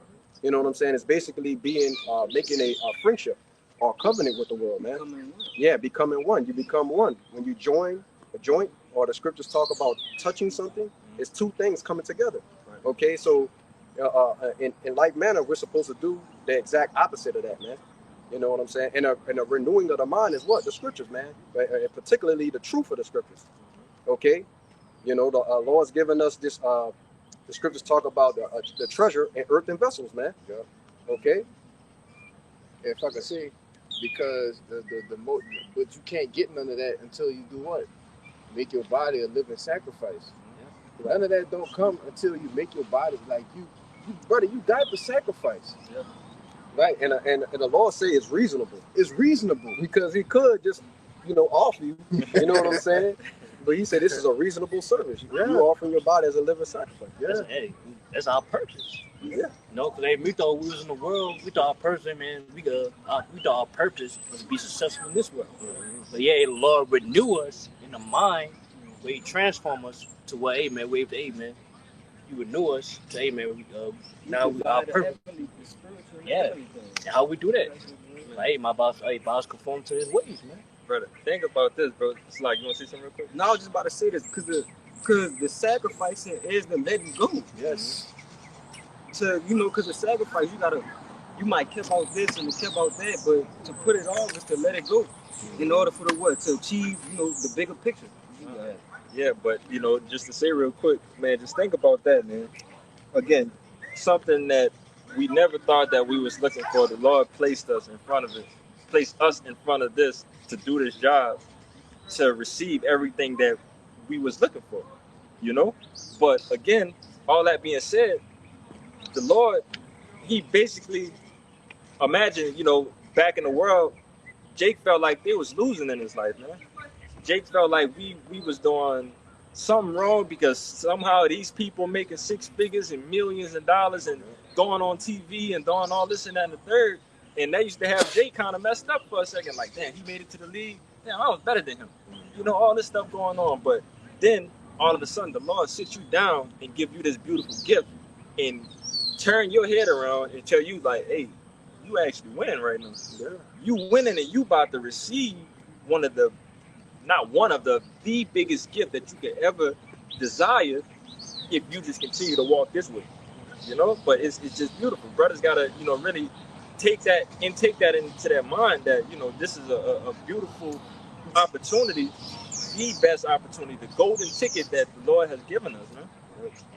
you know what I'm saying? It's basically being making a friendship or covenant with the world, man. Yeah, becoming one. You become one when you join a joint, or the Scriptures talk about touching something. It's two things coming together. Okay, so in like manner, we're supposed to do the exact opposite of that, man. You know what I'm saying? And a renewing of the mind is what? The Scriptures, man. And particularly the truth of the Scriptures. Okay, you know, the Lord's given us this. The Scriptures talk about the treasure in earthen vessels, man. Yeah. Okay. If I can say, because but you can't get none of that until you do what? Make your body a living sacrifice. Yeah. None of that don't come until you make your body like you brother. You died for sacrifice. Yeah. Right, and the Lord say it's reasonable. It's reasonable because He could just, you know, offer you. You know what I'm saying? But He said this is a reasonable service. Yeah. You offering your body as a living sacrifice. Yeah, that's our purpose. Yeah. You know, because we thought we was in the world. We thought our purpose, man. We thought our purpose was to be successful in this world. But yeah, the Lord renew us in the mind, where He transform us to what, hey man, you renew us to, hey man, now we our purpose. Yeah. How we do that? Like, hey, my boss conform to His ways, man. Brother, think about this, bro. It's like, you want to say something real quick? No, I was just about to say this because the sacrificing is the letting go. Yes. To, you know, because the sacrifice, you might care about this and care about that, but to put it off is to let it go in order for the what? To achieve, you know, the bigger picture. Yeah, but, you know, just to say real quick, man, just think about that, man. Again, something that we never thought that we was looking for. The Lord placed us in front of it, placed us in front of this to do this job, to receive everything that we was looking for, you know? But again, all that being said, the Lord, He basically, imagine, you know, back in the world, Jake felt like they was losing in his life, man. Jake felt like we was doing something wrong because somehow these people making six figures and millions of dollars and going on TV and doing all this and that and the third. And that used to have Jake kind of messed up for a second. Like, damn, he made it to the league. Damn, I was better than him. You know, all this stuff going on. But then all of a sudden the Lord sits you down and give you this beautiful gift and turn your head around and tell you like, hey, you actually winning right now. Yeah. You winning and you about to receive the biggest gift that you could ever desire if you just continue to walk this way, you know. But it's just beautiful. Brothers gotta, you know, really take that into their mind that, you know, this is a beautiful opportunity, the best opportunity, the golden ticket that the Lord has given us, man.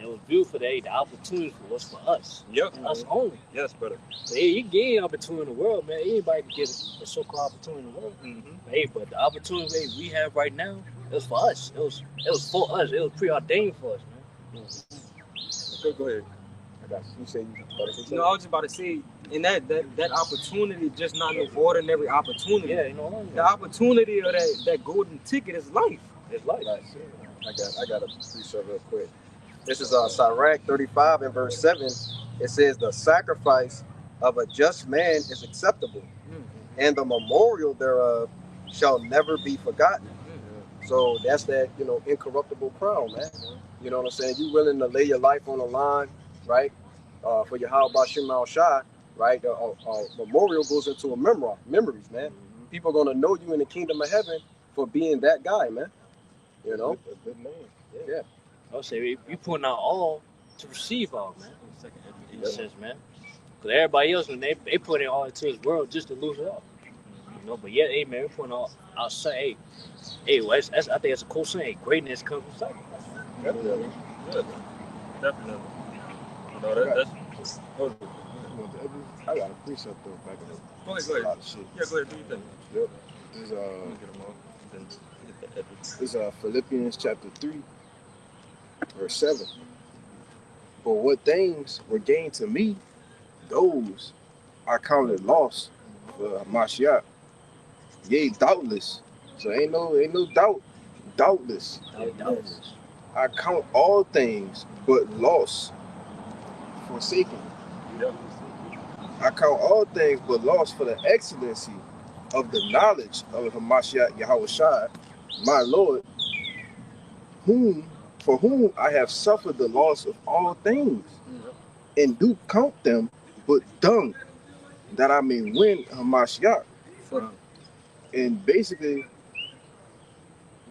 It was beautiful that the opportunity was for us. Yep. Us only. Yes, brother. Hey, you get an opportunity in the world, man. Anybody can get a so-called opportunity in the world. Mm-hmm. Hey, but the opportunity we have right now, it was for us. It was for us. It was preordained for us, man. Okay, go ahead. I got you. You say you. No, I was just about to say, and that opportunity just not an ordinary opportunity. Yeah, you know. The opportunity of that golden ticket is life. It's life. I got a precept real quick. This is Sirach 35 and verse 7. It says, the sacrifice of a just man is acceptable, and the memorial thereof shall never be forgotten. So that's that, you know, incorruptible crown, man. You know what I'm saying? You willing to lay your life on the line, right? For your how about Shemal Shah, right? Memorial goes into a memories, man. People are gonna know you in the kingdom of heaven for being that guy, man. You know, a good name. Yeah. I would say we putting out all to receive all, man. In a sense, man. Because everybody else, when they put in all into this world just to lose it all. You know, but yeah, hey man, we putting all outside. Hey, well, I think it's a cool saying. Greatness comes from sacrifice. Definitely. You know, that's want the evidence? I got a precept though back in the Go ahead, a go ahead. lot of shit. Yeah, go ahead, do your thing. Yep. This Let me get them all. Then get the evidence. this Philippians chapter 3, verse 7. For what things were gained to me, those I counted loss for Mashiach. Yea, doubtless. So ain't no doubt. Doubtless. Doubtless. I count all things but loss forsaken. Yep. I count all things but loss for the excellency of the knowledge of Hamashiach Yahushua, my Lord, for whom I have suffered the loss of all things, and do count them but dung, that I may win Hamashiach. And basically,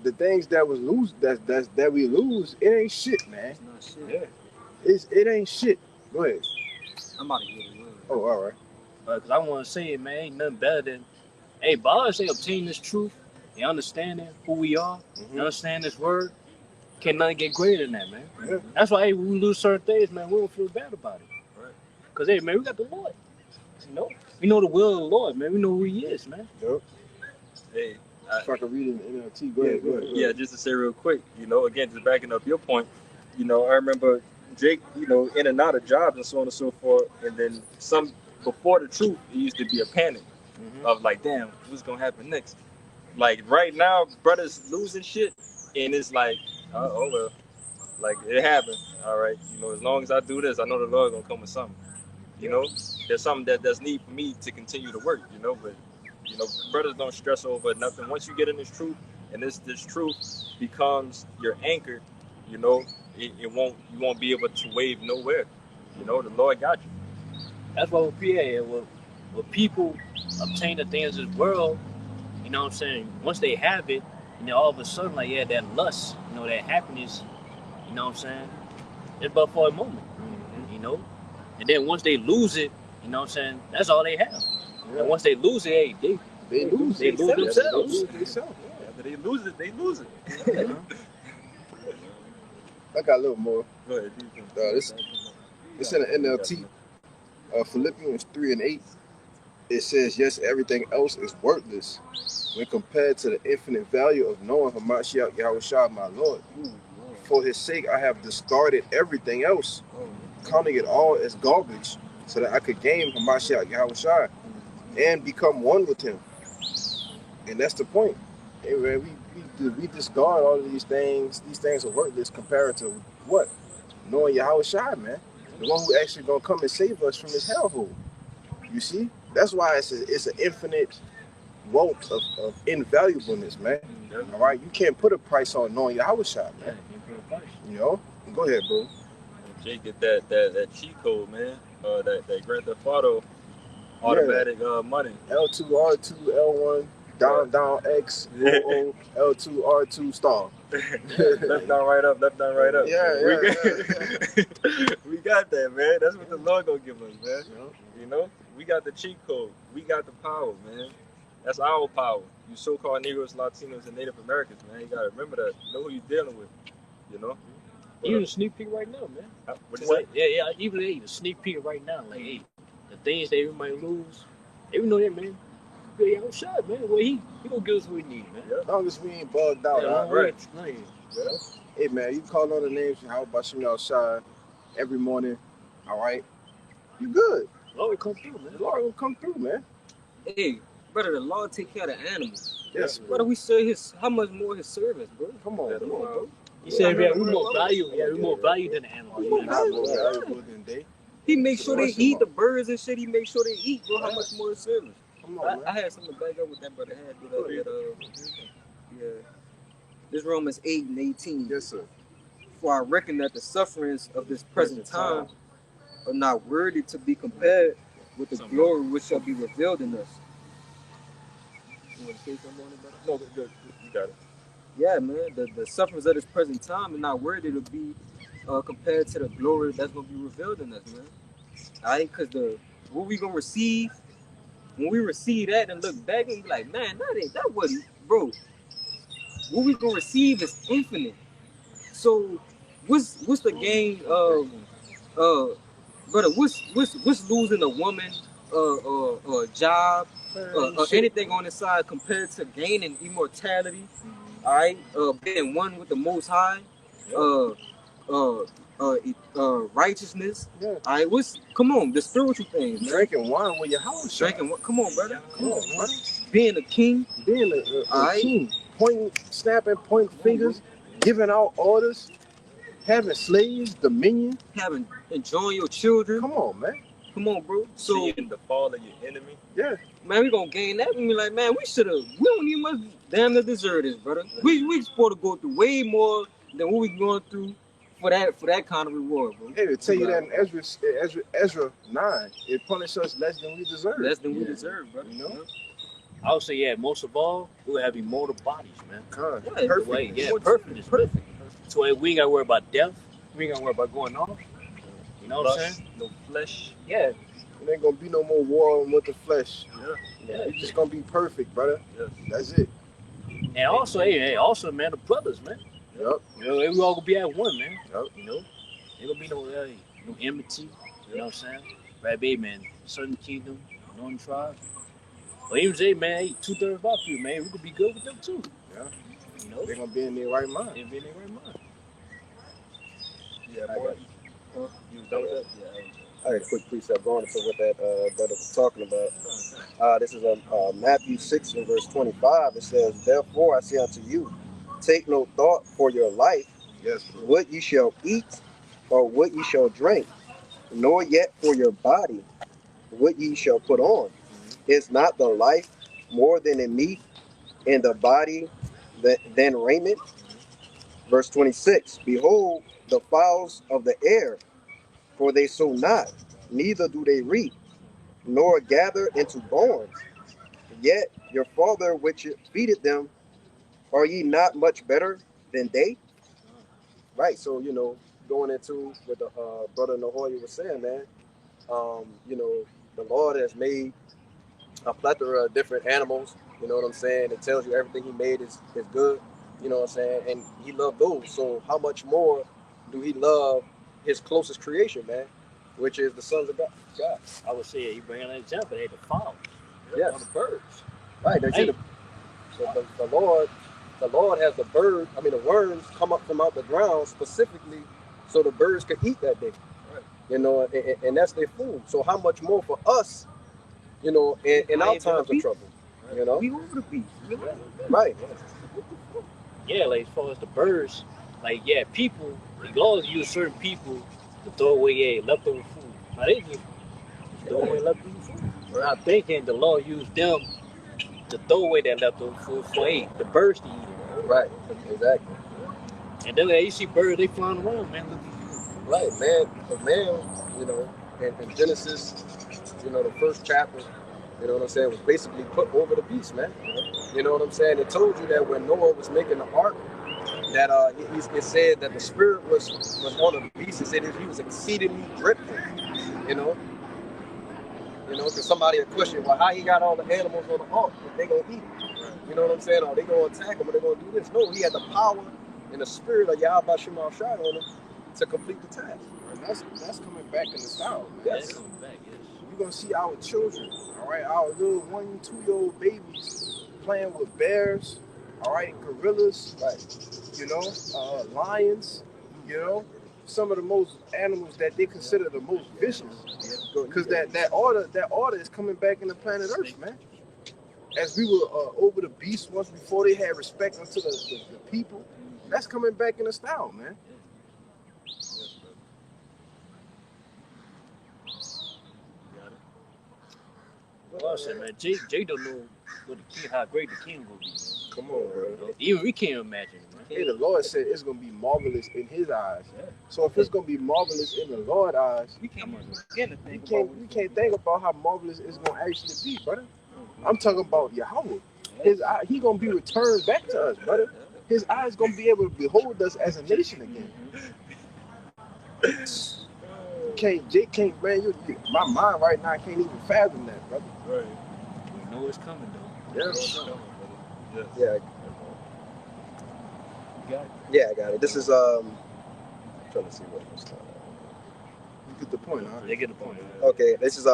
the things that was lose that we lose, it ain't shit, man. It's not shit. Yeah. It ain't shit. Go ahead. I'm about to get it. Oh, all right. Because I want to say it, man. Ain't nothing better than, hey, Bob say obtain this truth and understanding who we are, and understand this word. Can nothing get greater than that, man. Yeah. That's why, hey, when we lose certain things, man, we don't feel bad about it. Right. Because, hey, man, we got the Lord. You know? We know the will of the Lord, man. We know who he is, man. Yep. Hey, If I can read it in NLT, go ahead. Go ahead. yeah, just to say real quick, again, just backing up your point, I remember Jake, in and out of jobs and so on and so forth, and then before the truth, it used to be a panic of like, damn, what's gonna happen next? Like right now, brothers losing shit, and it's like, oh well, like it happened, all right. As long as I do this, I know the Lord gonna come with something. There's something that's need for me to continue to work. But brothers don't stress over nothing. Once you get in this truth, and this truth becomes your anchor, you won't be able to wave nowhere. The Lord got you. That's why when people obtain the things of this world, you know what I'm saying, once they have it, all of a sudden, like, yeah, that lust, that happiness, you know what I'm saying, it's but for a moment, and then once they lose it, you know what I'm saying, that's all they have. Yeah. And once they lose it, hey, they lose themselves. After they lose it, they lose it. I got a little more. Go ahead. It's in the NLT. Philippians 3 and 8. It says, yes, everything else is worthless when compared to the infinite value of knowing Hamashiach Yahushua, my Lord. For his sake, I have discarded everything else, counting it all as garbage, so that I could gain Hamashiach Yahushua and become one with him. And that's the point. Hey, man, we discard all of these things. These things are worthless compared to what? Knowing Yahushua, man. The one who actually gonna come and save us from this hellhole. You see? That's why it's an infinite wealth of invaluableness, man. All right? You can't put a price on knowing Yahushua, man. Go ahead, bro. Jake, get that cheat code, man. That Grand Theft Auto automatic money. L2, R2, L1, down, X, O, L2, R2, star. Left down, right up, left down, right up. Yeah. We got that, man. That's what the Lord gonna give us, man. We got the cheat code. We got the power, man. That's our power. You so-called Negroes, Latinos, and Native Americans, man. You gotta remember that. Know who you're dealing with, Even a sneak peek right now, man. What you say? Yeah. Even a sneak peek right now, like, hey, the things that we might lose, even though that, man, yo, shot, man. Well, he gonna give us what we need, man. As long as we ain't bugged out, right? Hey, man, you call on the names of Yahweh Bashim Yahushua every morning, all right? You good. Lord will come through, man. The Lord will come through, man. Hey, brother, the Lord take care of the animals. Yes, brother. We serve how much more his service, bro? Come on, bro. He said, we more value. Yeah, we more value than the animals. He makes sure they eat the birds and shit. He makes sure they eat, bro. How much more his service? Come on, I had something to back up with that brother had. This Romans 8 and 18. Yes, sir. For I reckon that the sufferings of this present time are not worthy to be compared with the glory which shall be revealed in us. You want to say something on it, brother? No, good. You got it. Yeah, man. The sufferings of this present time are not worthy to be compared to the glory that's going to be revealed in us, man. Alright, because what we going to receive, when we receive that and look back and be like, man, that wasn't, bro. What we going to receive is infinite. So what's the gain of brother, what's losing a woman, or a job, or anything on the side compared to gaining immortality? All right, being one with the Most High, uh, uh, righteousness. Yeah. All right, come on, the spiritual things, man. Drinking wine with your house shut. Drinking, come on, brother, come on, brother. being a king, Being a king, pointing, snapping, pointing fingers, giving out orders, having slaves, dominion, enjoying your children. Come on, man. Come on, bro. So, seeing the fall of your enemy. Yeah. Man, we gonna gain that. We like, man, we don't even much damn near deserve this, brother. We supposed to go through way more than what we going through for that kind of reward, bro. Hey, to tell you that in Ezra 9, it punished us less than we deserve. Less than we deserve, brother. You know? I would say, yeah, most of all, we'll have immortal bodies, man. Perfect. Way, yeah, perfect. It's perfect. So we ain't gotta worry about death. We ain't gotta worry about going off. You know what I'm saying? No flesh. Yeah. It ain't gonna be no more war with the flesh. Yeah. It's just gonna be perfect, brother. Yeah. That's it. And also, also, man, the brothers, man. Yep. You know, we all gonna be at one, man. Yep. You know, ain't gonna be no enmity. You know what I'm saying? Right, baby, man. Certain kingdom, northern tribe. But even say, man, hey, 2/3 of our people, man, we could be good with them too. Yeah. You know, They're gonna be in their right mind. they'll be in their right mind. Yeah, boy. You was done with that? Yeah. I had a quick precept going into what that brother was talking about. This is Matthew 6 and verse 25. It says, "Therefore I say unto you, take no thought for your life, Yes, bro. what ye shall eat, or what ye shall drink, nor yet for your body, what ye shall put on. Is not the life more than in meat, and the body than raiment?" Verse 26, "Behold the fowls of the air, for they sow not, neither do they reap, nor gather into barns. Yet your Father which feedeth them, are ye not much better than they?" Right. So, going into what the brother Nahoya was saying, man, the Lord has made a plethora of different animals. You know what I'm saying? It tells you everything he made is good. You know what I'm saying? And he loved those. So how much more do he love his closest creation, man? Which is the sons of God. I would say, you bring an example, they the fowls. Yes. On the birds. Right. Hey. So the Lord has the worms come up from out the ground specifically so the birds could eat that day. Right. And that's their food. So how much more for us, in our times of trouble, We over the beast. Right. Yeah, like as far as the birds, like people, the laws use certain people to throw away leftover food. Now they just throw away leftover food. We're not thinking the law used them to throw away that leftover food for the birds to eat it. Right. Exactly. And then you see birds, they flying around, man. Look at you. Right, man, in Genesis, the first chapter, was basically put over the beast, man. You know what I'm saying? It told you that when Noah was making the ark, that it said that the spirit was on the beast. It said he was exceedingly dreadful, because somebody had questioned, well, how he got all the animals on the ark if they gonna eat it? You know what I'm saying? Or they gonna attack him, or they gonna do this? No, he had the power and the spirit of Yahweh Shema Shai on him to complete the task. And that's coming back in the style. That's coming back, yes. You're gonna see our children, all right, our little 1, 2-year-old babies playing with bears, all right, gorillas, lions, some of the most animals that they consider the most vicious. Because that order is coming back in the planet Earth, man. As we were over the beast once before, they had respect unto the people. That's coming back in the style, man. Well, I said, man, Jay don't know how great the king will be, man. Come on, bro. Even we can't imagine it, man. Hey, the Lord said it's gonna be marvelous in His eyes. Yeah. So if it's gonna be marvelous in the Lord's eyes, we can't think about how marvelous it's gonna actually be, brother. I'm talking about Yahweh. He gonna be returned back to us, brother. His eyes gonna be able to behold us as a nation again. Jake can't, man. My mind right now can't even fathom that, brother. Right. We know it's coming, though. Yeah. It's coming, brother. Yes. Yeah. You got it. Yeah, I got it. This is I'm trying to see what was Get the point, huh? They get the point. Okay, this is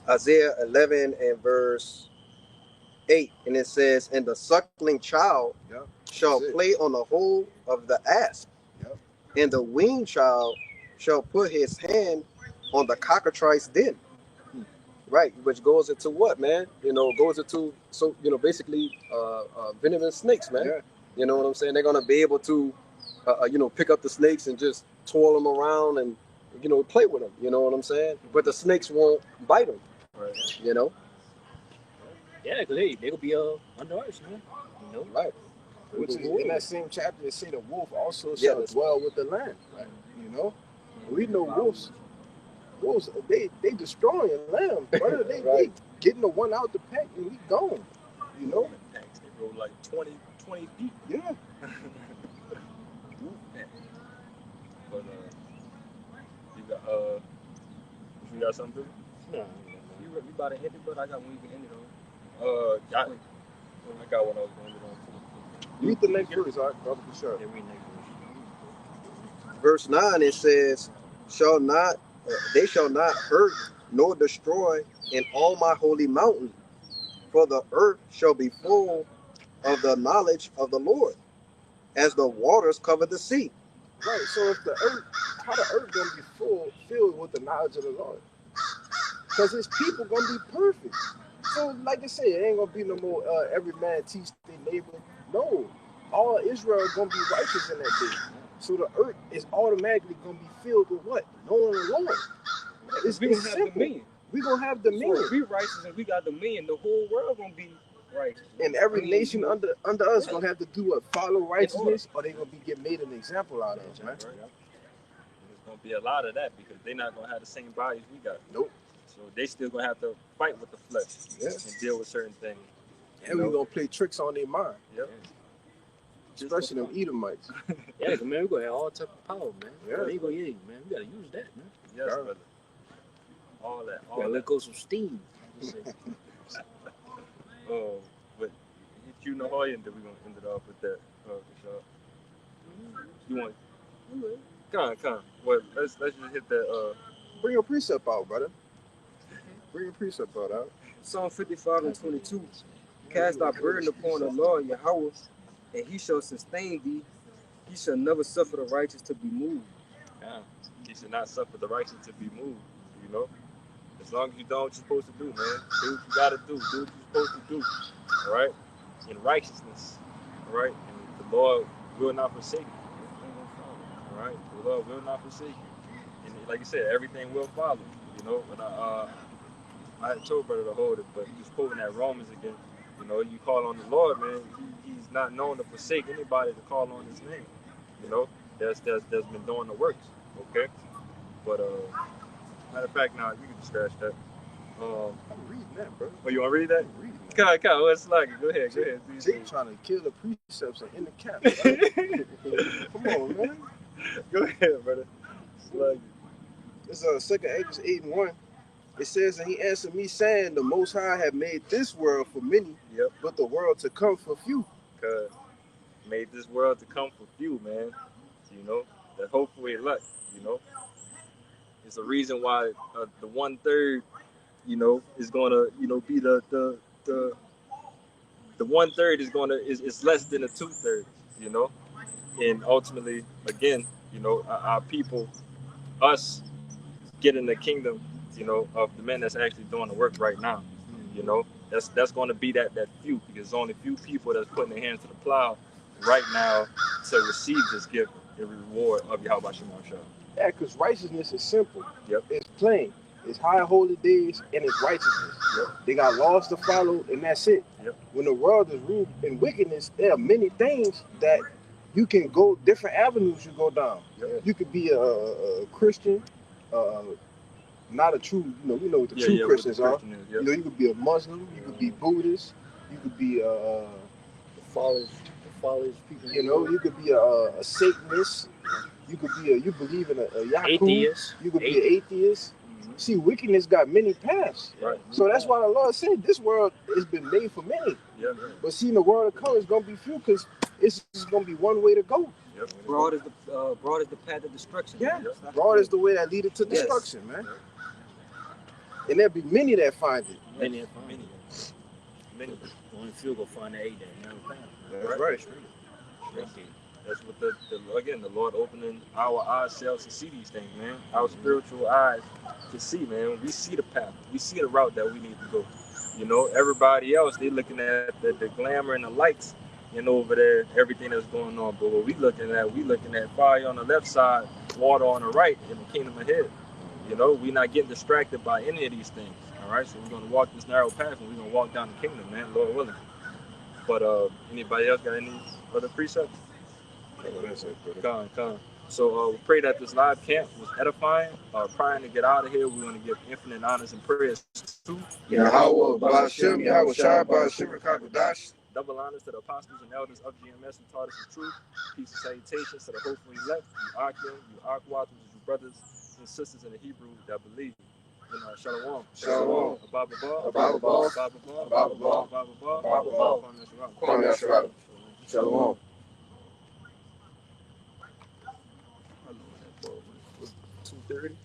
Isaiah 11 and verse 8, and it says, "And the suckling child Yep. shall That's it. play on the hole of the asp, Yep. and the weaned child shall put his hand on the cockatrice den." Right, which goes into what, man? You know, goes into, so, you know, basically venomous snakes, man. Yeah. You know what I'm saying? They're gonna be able to, you know, pick up the snakes and just twirl them around and, you know, play with them. You know what I'm saying? But the snakes won't bite them. Right. You know? Yeah, because they could be under ice, man. You know? Right. Which is in that same chapter, it say the wolf also Yeah, shall dwell with the lamb. Right. You know, we know wolves. Wolves, they destroying lambs, brother. They Right. getting the one out the pack and we gone. You know? Packs, they roll like 20 feet. Yeah. But you got something? You about to hit it, but I got one you can end it on. I got one I was going to on too. Read the next verse, all right, brother, for sure. They read next verse. Verse 9, it says, they shall not hurt nor destroy in all my holy mountain, for the earth shall be full of the knowledge of the Lord, as the waters cover the sea. Right. So if the earth, how the earth gonna be filled with the knowledge of the Lord? Because his people gonna be perfect. So like I said, it ain't gonna be no more every man teach their neighbor. No, all Israel gonna be righteous in that day. So the earth is automatically gonna be filled with what? Knowing the Lord. We gonna have dominion. We gonna have dominion. So if we righteous and we got dominion, the whole world gonna be righteous. And every nation under us gonna have to do what? Follow righteousness, or they gonna get made an example out of, man. There's gonna be a lot of that because they're not gonna have the same bodies we got. Nope. So they still gonna have to fight with the flesh and deal with certain things. And we're gonna play tricks on their mind. Yep. Especially them Edomites. Yeah, man, we gonna have all type of power, man. Yeah. There you go, yeah, man. We gotta use that, man. Yes, brother. All that. We gotta let go some steam. Oh, but you know how that we're gonna end it off with that. You want? Come on. Well, let's just hit that. Bring your precept out, brother. Bring your precept out. Psalm 55 and 22. Cast thy burden upon the Lord Yahweh, and he shall sustain thee. He shall never suffer the righteous to be moved. Yeah. He should not suffer the righteous to be moved. You know, as long as you do what you're supposed to do, man. Do what you gotta do. Do what you're supposed to do. All right, in righteousness. All right, and the Lord will not forsake you. All right, the Lord will not forsake you. And like you said, everything will follow. You know, when I had told brother to hold it, but he's quoting that Romans again. You know, you call on the Lord, man. He's not known to forsake anybody to call on his name. You know, that's been doing the works. Okay, but matter of fact, now you can just scratch that. I'm reading that, bro. Oh, you want to read that? I'm reading that. Come on, what's like? Go ahead. Jake trying to kill the precepts and in the cap. Right? Come on, man. Go ahead, brother. Slug. This is 2 Acres 8 and 1. It says, and he answered me, saying, the Most High have made this world for many, Yep. but the world to come for few. Cause made this world to come for few, man. You know, that hopefully luck. You know, it's a reason why the 1/3, you know, is gonna, you know, be the 1/3 is less than the 2/3. You know, and ultimately, again, you know, our people, us, get in the kingdom, you know, of the men that's actually doing the work right now. You know, that's going to be that few, because there's only few people that's putting their hands to the plow right now to receive this gift and reward of Yahweh Shemar Shah. Yeah, because righteousness is simple. Yep. It's plain. It's high holy days and it's righteousness. Yep. They got laws to follow and that's it. Yep. When the world is ruled in wickedness, there are many things that you can go, different avenues you go down. Yep. You could be a Christian, not a true, you know, we know what the true Christians are. Yep. You know, you could be a Muslim, you could be Buddhist, you could be The followers people. you know, you could be a Satanist, you could be you believe in a Yahoo, Atheist. you could be an atheist. Mm-hmm. See, wickedness got many paths. Right. So that's why the Lord said this world has been made for many. Yeah. But see, in the world to come, it's going to be few because it's just going to be one way to go. Yep. Broad is the path of destruction. Yeah. That's Broad is the way that leadeth to Yes. destruction, man. And there be many that find it. Many. Only few go find that 8 that narrow path. That's right. That's what the Lord opening our ourselves to see these things, man. Our spiritual eyes to see, man. We see the path. We see the route that we need to go. You know, everybody else, they looking at the glamour and the lights, and over there, everything that's going on. But what we looking at fire on the left side, water on the right, and the kingdom ahead. You know, we're not getting distracted by any of these things. All right, so we're gonna walk this narrow path, and we're gonna walk down the kingdom, man, Lord willing. But anybody else got any other precepts? Come. So we pray that this live camp was edifying. Praying to get out of here, we want to give infinite honors and prayers to Yahweh, Ba'ashem, Yahweh Shai, Ba'ashem, Rakakadash. double honors to the apostles and elders of GMS who taught us the truth. Peace and salutations to the hopeful elect, you Akim, you Akwat, you brothers and sisters in the Hebrew that believe. Shalom. Shalom. Ababa Ba. Ababa Ba. Ababa Ba. Ababa Ba. Ababa Ba. Ababa Ba. Kwame Yasharala. Shalom. I know that 2:30.